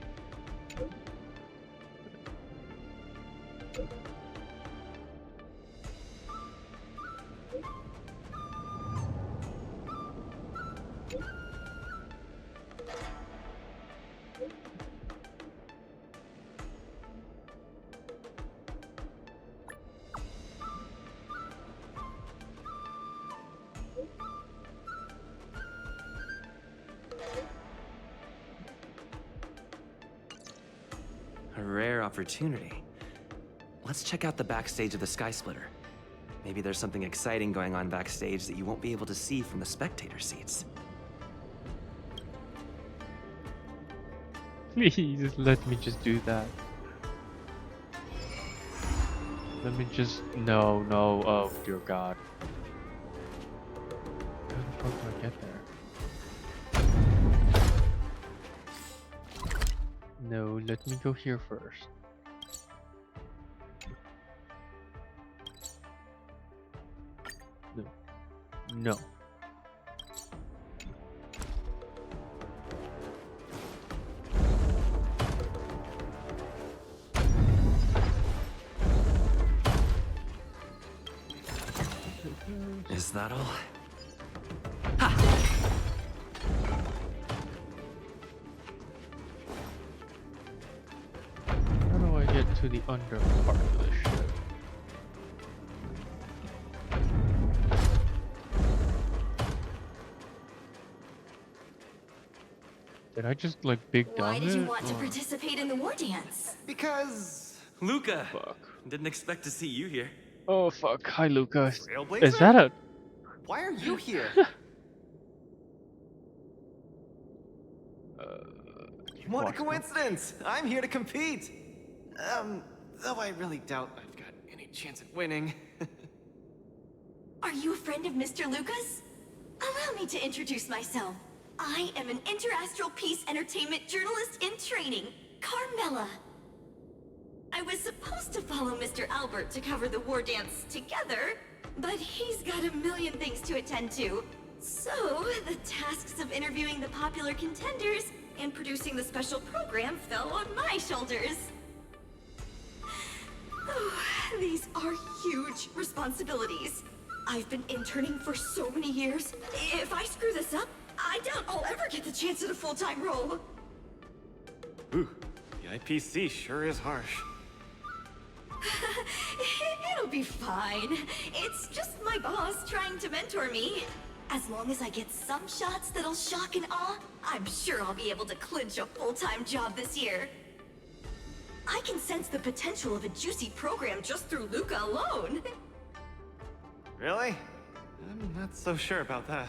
A rare opportunity. Let's check out the backstage of the Sky Splitter. Maybe there's something exciting going on backstage that you won't be able to see from the spectator seats. Please, let me just do that. Let me just... No, oh dear God. How the fuck do I get there? No, let me go here first. No. that all? How do I get to the under part of this ship? Did I just like big Why dumb did you it, want to or- participate in the war dance? Because Luca. Didn't expect to see you here. Oh fuck! Hi, Lucas. Trailblazer? Is that a? Why are you here? What a coincidence! I'm here to compete. Though I really doubt I've got any chance at winning. Are you a friend of Mr. Lucas? Allow me to introduce myself. I am an Interastral Peace Entertainment journalist in training, Carmela. I was supposed to follow Mr. Albert to cover the war dance together, but he's got a million things to attend to. So, the tasks of interviewing the popular contenders and producing the special program fell on my shoulders. These are huge responsibilities. I've been interning for so many years. If I screw this up, I doubt I'll ever get the chance at a full-time role. Ooh, the IPC sure is harsh. It'll be fine. It's just my boss trying to mentor me. As long as I get some shots that'll shock and awe, I'm sure I'll be able to clinch a full-time job this year. I can sense the potential of a juicy program just through Luca alone. Really? I'm not so sure about that.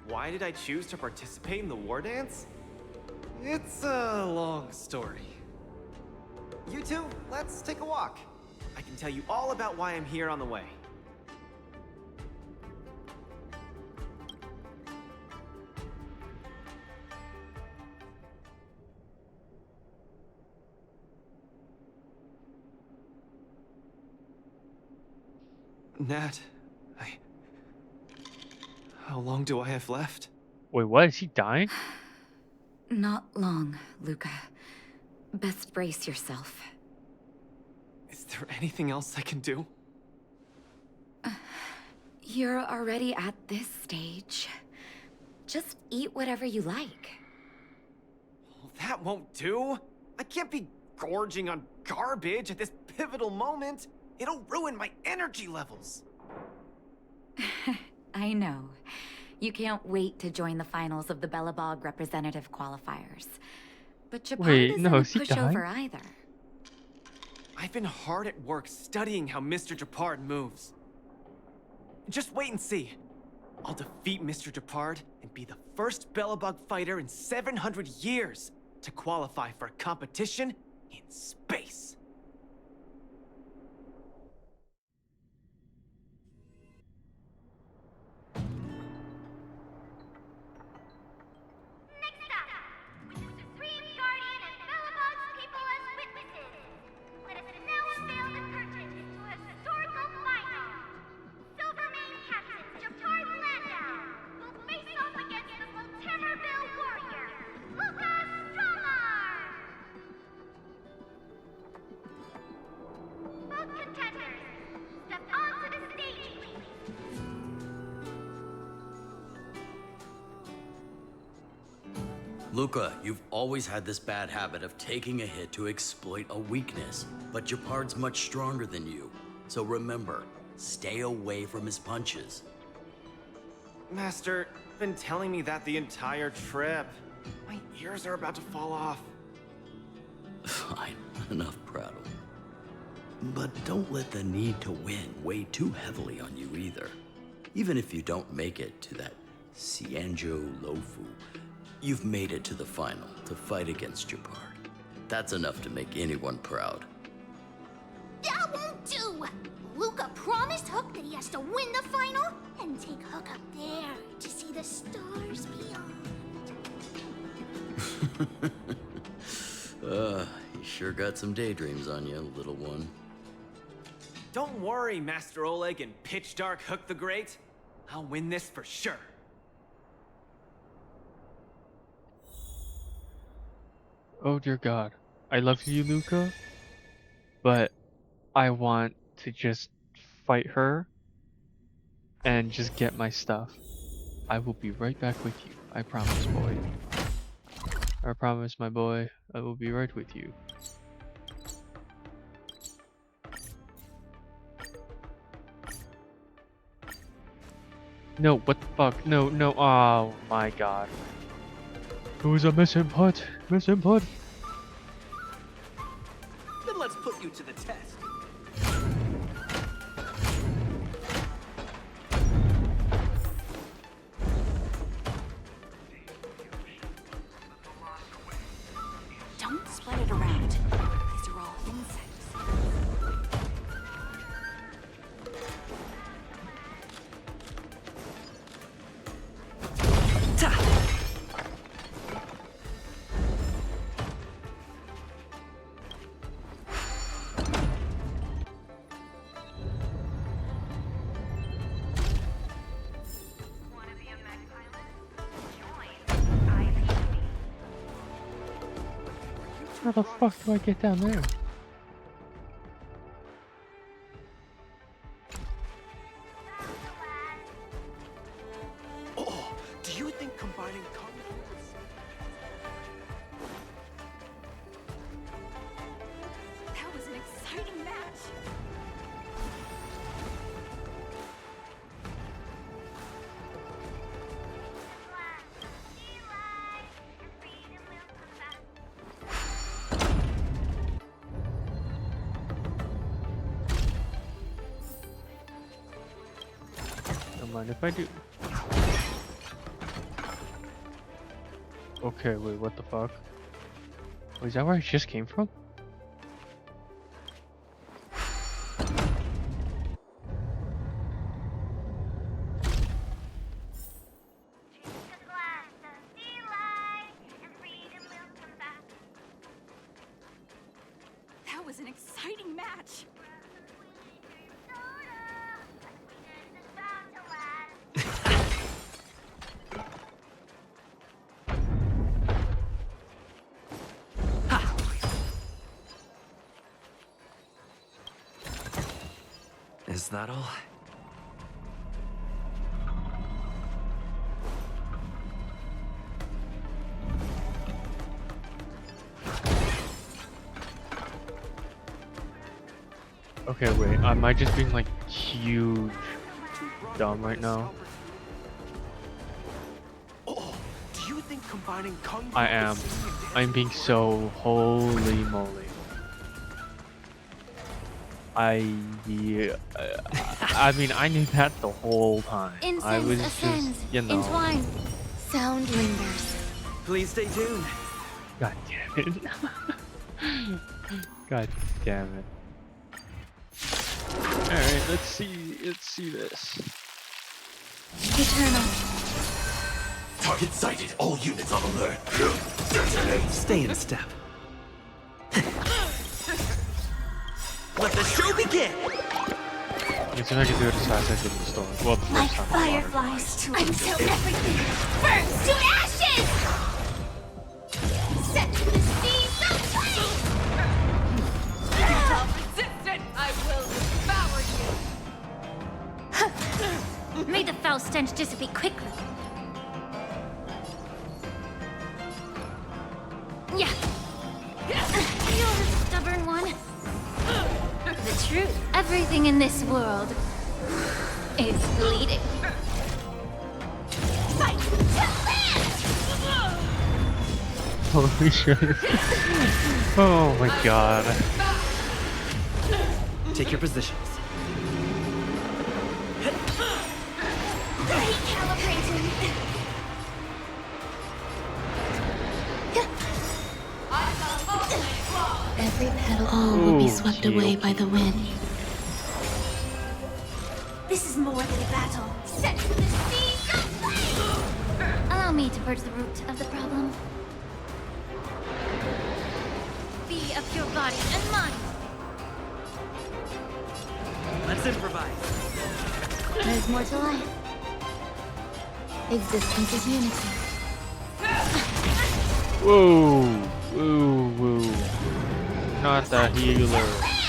Why did I choose to participate in the war dance? It's a long story. You two, let's take a walk. I can tell you all about why I'm here on the way. Nat, how long do I have left? Wait, what? Is he dying? Not long, Luca. Best brace yourself. Is there anything else I can do? You're already at this stage. Just eat whatever you like. That won't do. I can't be gorging on garbage at this pivotal moment. It'll ruin my energy levels. I know. You can't wait to join the finals of the Belobog representative qualifiers. But Japard Wait, isn't no, a is he pushover dying? either. I've been hard at work studying how Mr. Japard moves. Just wait and see. I'll defeat Mr. Japard and be the first Belobog fighter in 700 years to qualify for a competition in space. Next up, with the Supreme Guardian and Belobog's people as witnesses, let us now unveil the curtain into a historical final. Silvermane Captain Japard Landau will face off against the Volterrorville warrior, Luca Stromar! Both contenders, step onto the stage, please. Luca, you've always had this bad habit of taking a hit to exploit a weakness, but Japard's much stronger than you. So remember, stay away from his punches. Master, been telling me that the entire trip. My ears are about to fall off. Fine, enough prattle. But don't let the need to win weigh too heavily on you either. Even if you don't make it to that Xianzhou Luofu, you've made it to the final to fight against Japard. That's enough to make anyone proud. That won't do! Luca promised Hook that he has to win the final and take Hook up there to see the stars beyond. You sure got some daydreams on you, little one. Don't worry, Master Oleg and Pitch Dark Hook the Great. I'll win this for sure. Oh dear God, I love you, Luca, but I want to just fight her and just get my stuff. I will be right back with you. I promise, boy. I promise, my boy. I will be right with you. No, what the fuck? No, no. Oh my god. Who's a misinput? Misinput? Then let's put you to the test. Don't spread it around. These are all insects. How the fuck do I get down there? Oh, do you think combining Kung Fu with... That was an exciting match. Don't mind if I do. Okay, wait, what the fuck? Wait, is that where I just came from? That was an exciting match. Is that all? Okay, wait, am I just being like huge dumb right now? Oh, do you think combining Kung Fu I with am. singing and dancing I'm being so holy moly. I mean, I knew that the whole time. I was Incense just, ascends, you know. entwined. Sound lingers. Please stay tuned. God damn it. God damn it. Alright, let's see this. Eternal. Target sighted. All units on alert. Stay in step. Let the show begin! Let's see if I can do it as fast as I did in the storm. Well, the Like first time I watered. fireflies until everything burns to ashes! Set to the sea Resistant, I will devour you. May the foul stench dissipate quickly. Yeah. You're a stubborn one. The truth, everything in this world is bleeding. Fight to live! Holy shit. Oh my god. Take your positions. Recalibrating. Every petal all will be swept away by the wind. This is more than a battle. Set to the sea of flame! Allow me to purge the root of the problem. Be of pure body and mind. Let's improvise. There's more to life. Existence is unity. Whoa. Whoa, whoa. Not the healer.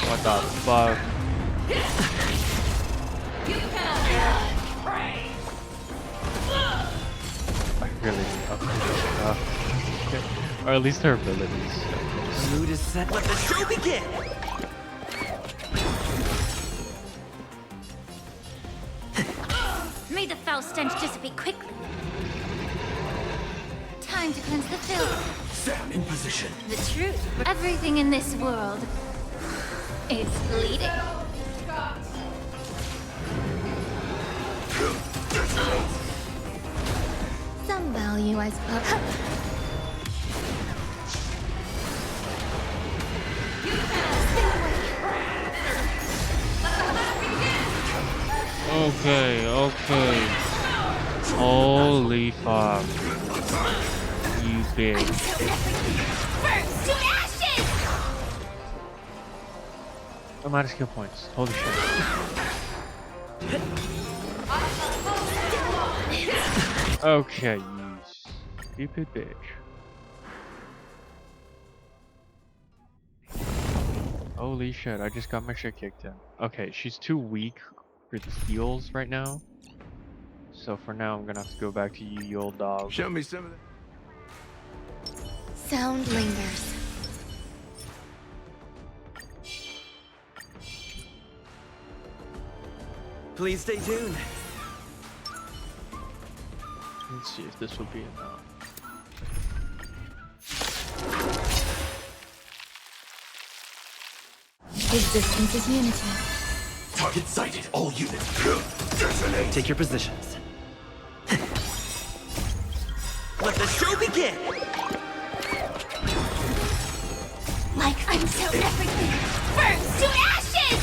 What the fuck? I really need to upgrade her stuff. Okay. Or at least her abilities. The mood is set. Let the show begin! May the foul stench dissipate quickly. Time to cleanse the filth. Sam, in position. The truth. Everything in this world is bleeding. Some value, I suppose. Okay, okay. Holy fuck. You bitch. Burns to ashes! I'm out of skill points. Holy shit. Okay, you stupid bitch. Holy shit, I just got my shit kicked in. Okay, she's too weak for the heals right now. So for now, I'm gonna have to go back to you old dog. Show me some of that. Sound lingers. Please stay tuned. Let's see if this will be enough. Existence is unity. Target sighted. All units. Detonate. Take your positions. Let the show begin! Like until everything burns to ashes!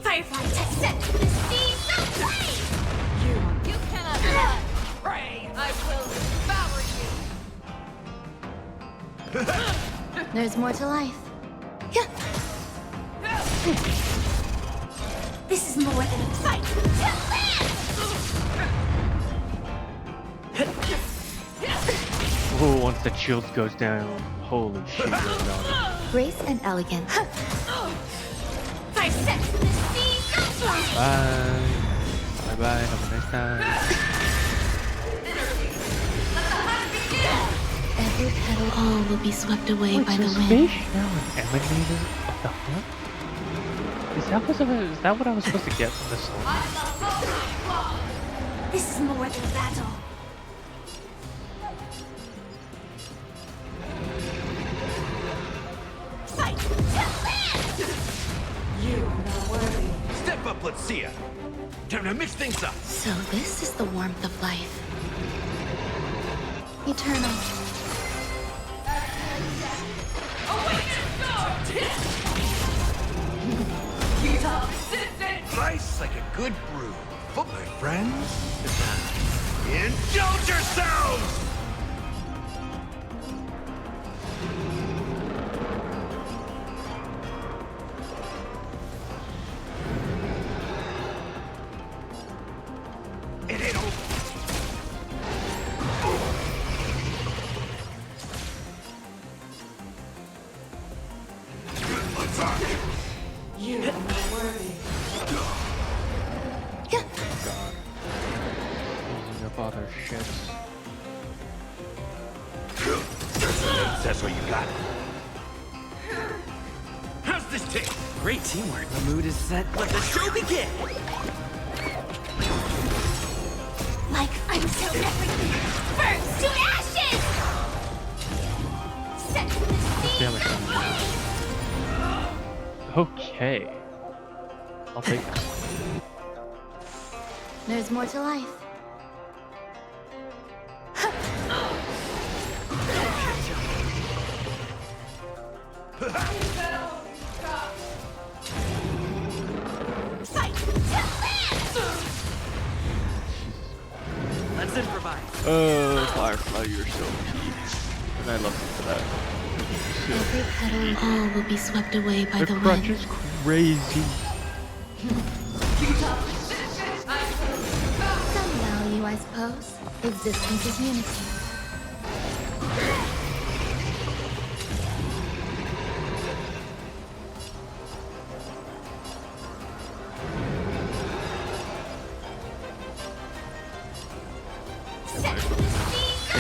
Firefly tech set to the seas of flame! You cannot run! Pray, I will devour you! There's more to life. This is more than a fight to live! Oh, once the shield goes down, holy shit, goes down. Grace and elegance. Five steps to the seas of flame! Bye. Bye bye, have a nice time. Every petal, all will be swept away by the wind. Fish now an emanator? What the fuck? Is that what I was supposed to get from this sword? This is more than a battle. Fight to live! You are not worthy. Step up, let's see ya. Time to mix things up. So this is the warmth of life. Eternal. Slice like a good brew. But my friends, indulge yourselves! It ain't over. Attack! You are not worthy. Using up all their shits. That's what you got. How's this take? Great teamwork. The mood is set. Let the show begin! Like until everything burns to ashes! Set to the seas Damn it. of flame! Okay. I'll take that. There's more to life. Fight to live! Let's improvise. Oh, Firefly, you're so cute. And I love you for that. Every petal, all will be swept away by The the crutch wind. is crazy. Some value, I suppose. Existence is unity.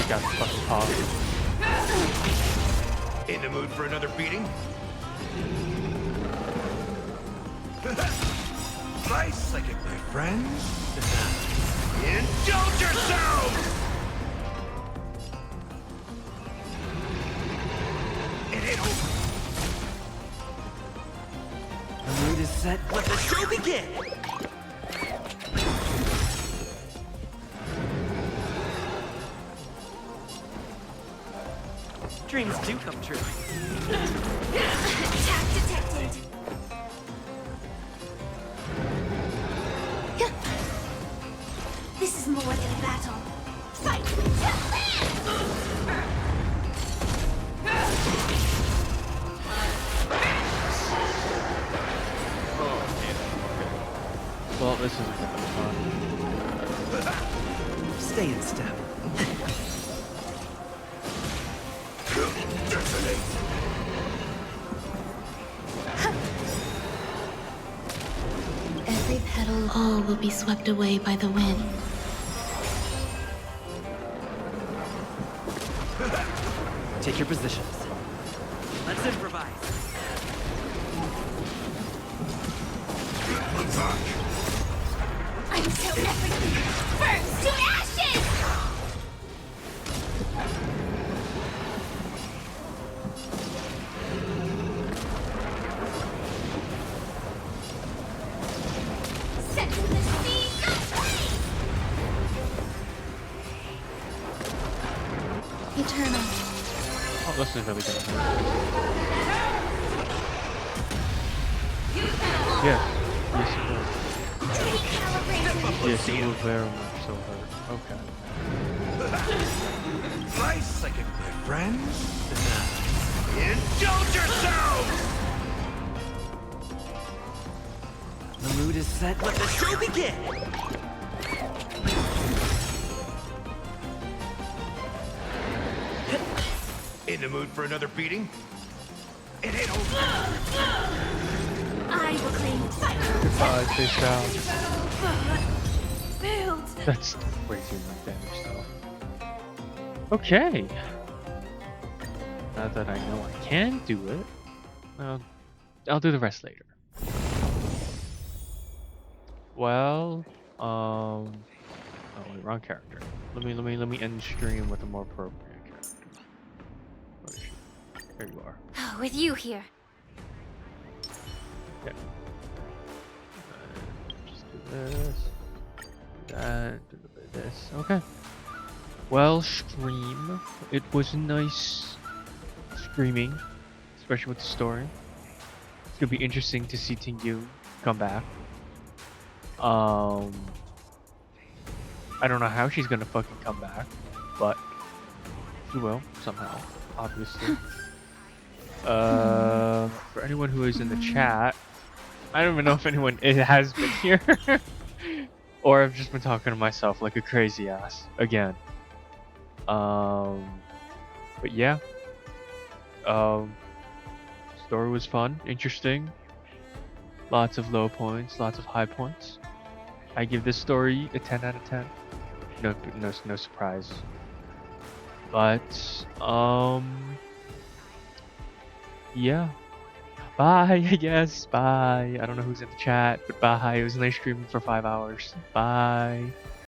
take out the fucking paw. In the mood for another beating? Nice like it, my friends. Indulge yourselves! It ain't over. The mood is set. Let the show begin! Dreams do come true. Attack detected. This is more than a battle. Fight! Well, this isn't gonna be fun. Stay in step. Every petal, all will be swept away by the wind. Take your positions. Let's improvise. Until everything burns to ashes! Set the seas aflame! Eternal. Oh, this is really gonna hurt. Yes. Yes, it will. Yes, it will very much so hurt. Okay. Nice like it, my friends. Indulge yourselves! The mood is set. Let the show begin! In the mood for another beating? It ain't over. I will claim fight. Goodbye, face down. Build. That's way too much damage, though. Okay. Now that I know I can do it, I'll do the rest later. Well, oh wait, wrong character. Let me end stream with a more appropriate character. Where is she? There you are. Oh, with you here. Okay. Just do this. Do that. Do a bit of this. Okay. Well, stream. It was nice streaming, especially with the story. It's gonna be interesting to see Tingyu come back. I don't know how she's gonna fucking come back, but she will somehow, obviously. For anyone who is in the chat, I don't even know if anyone has been here, or I've just been talking to myself like a crazy ass again. But yeah, story was fun, interesting. Lots of low points, lots of high points. I give this story a 10 out of 10. No surprise. But yeah. Bye, I guess. Bye. I don't know who's in the chat, but bye. It was nice streaming for 5 hours. Bye.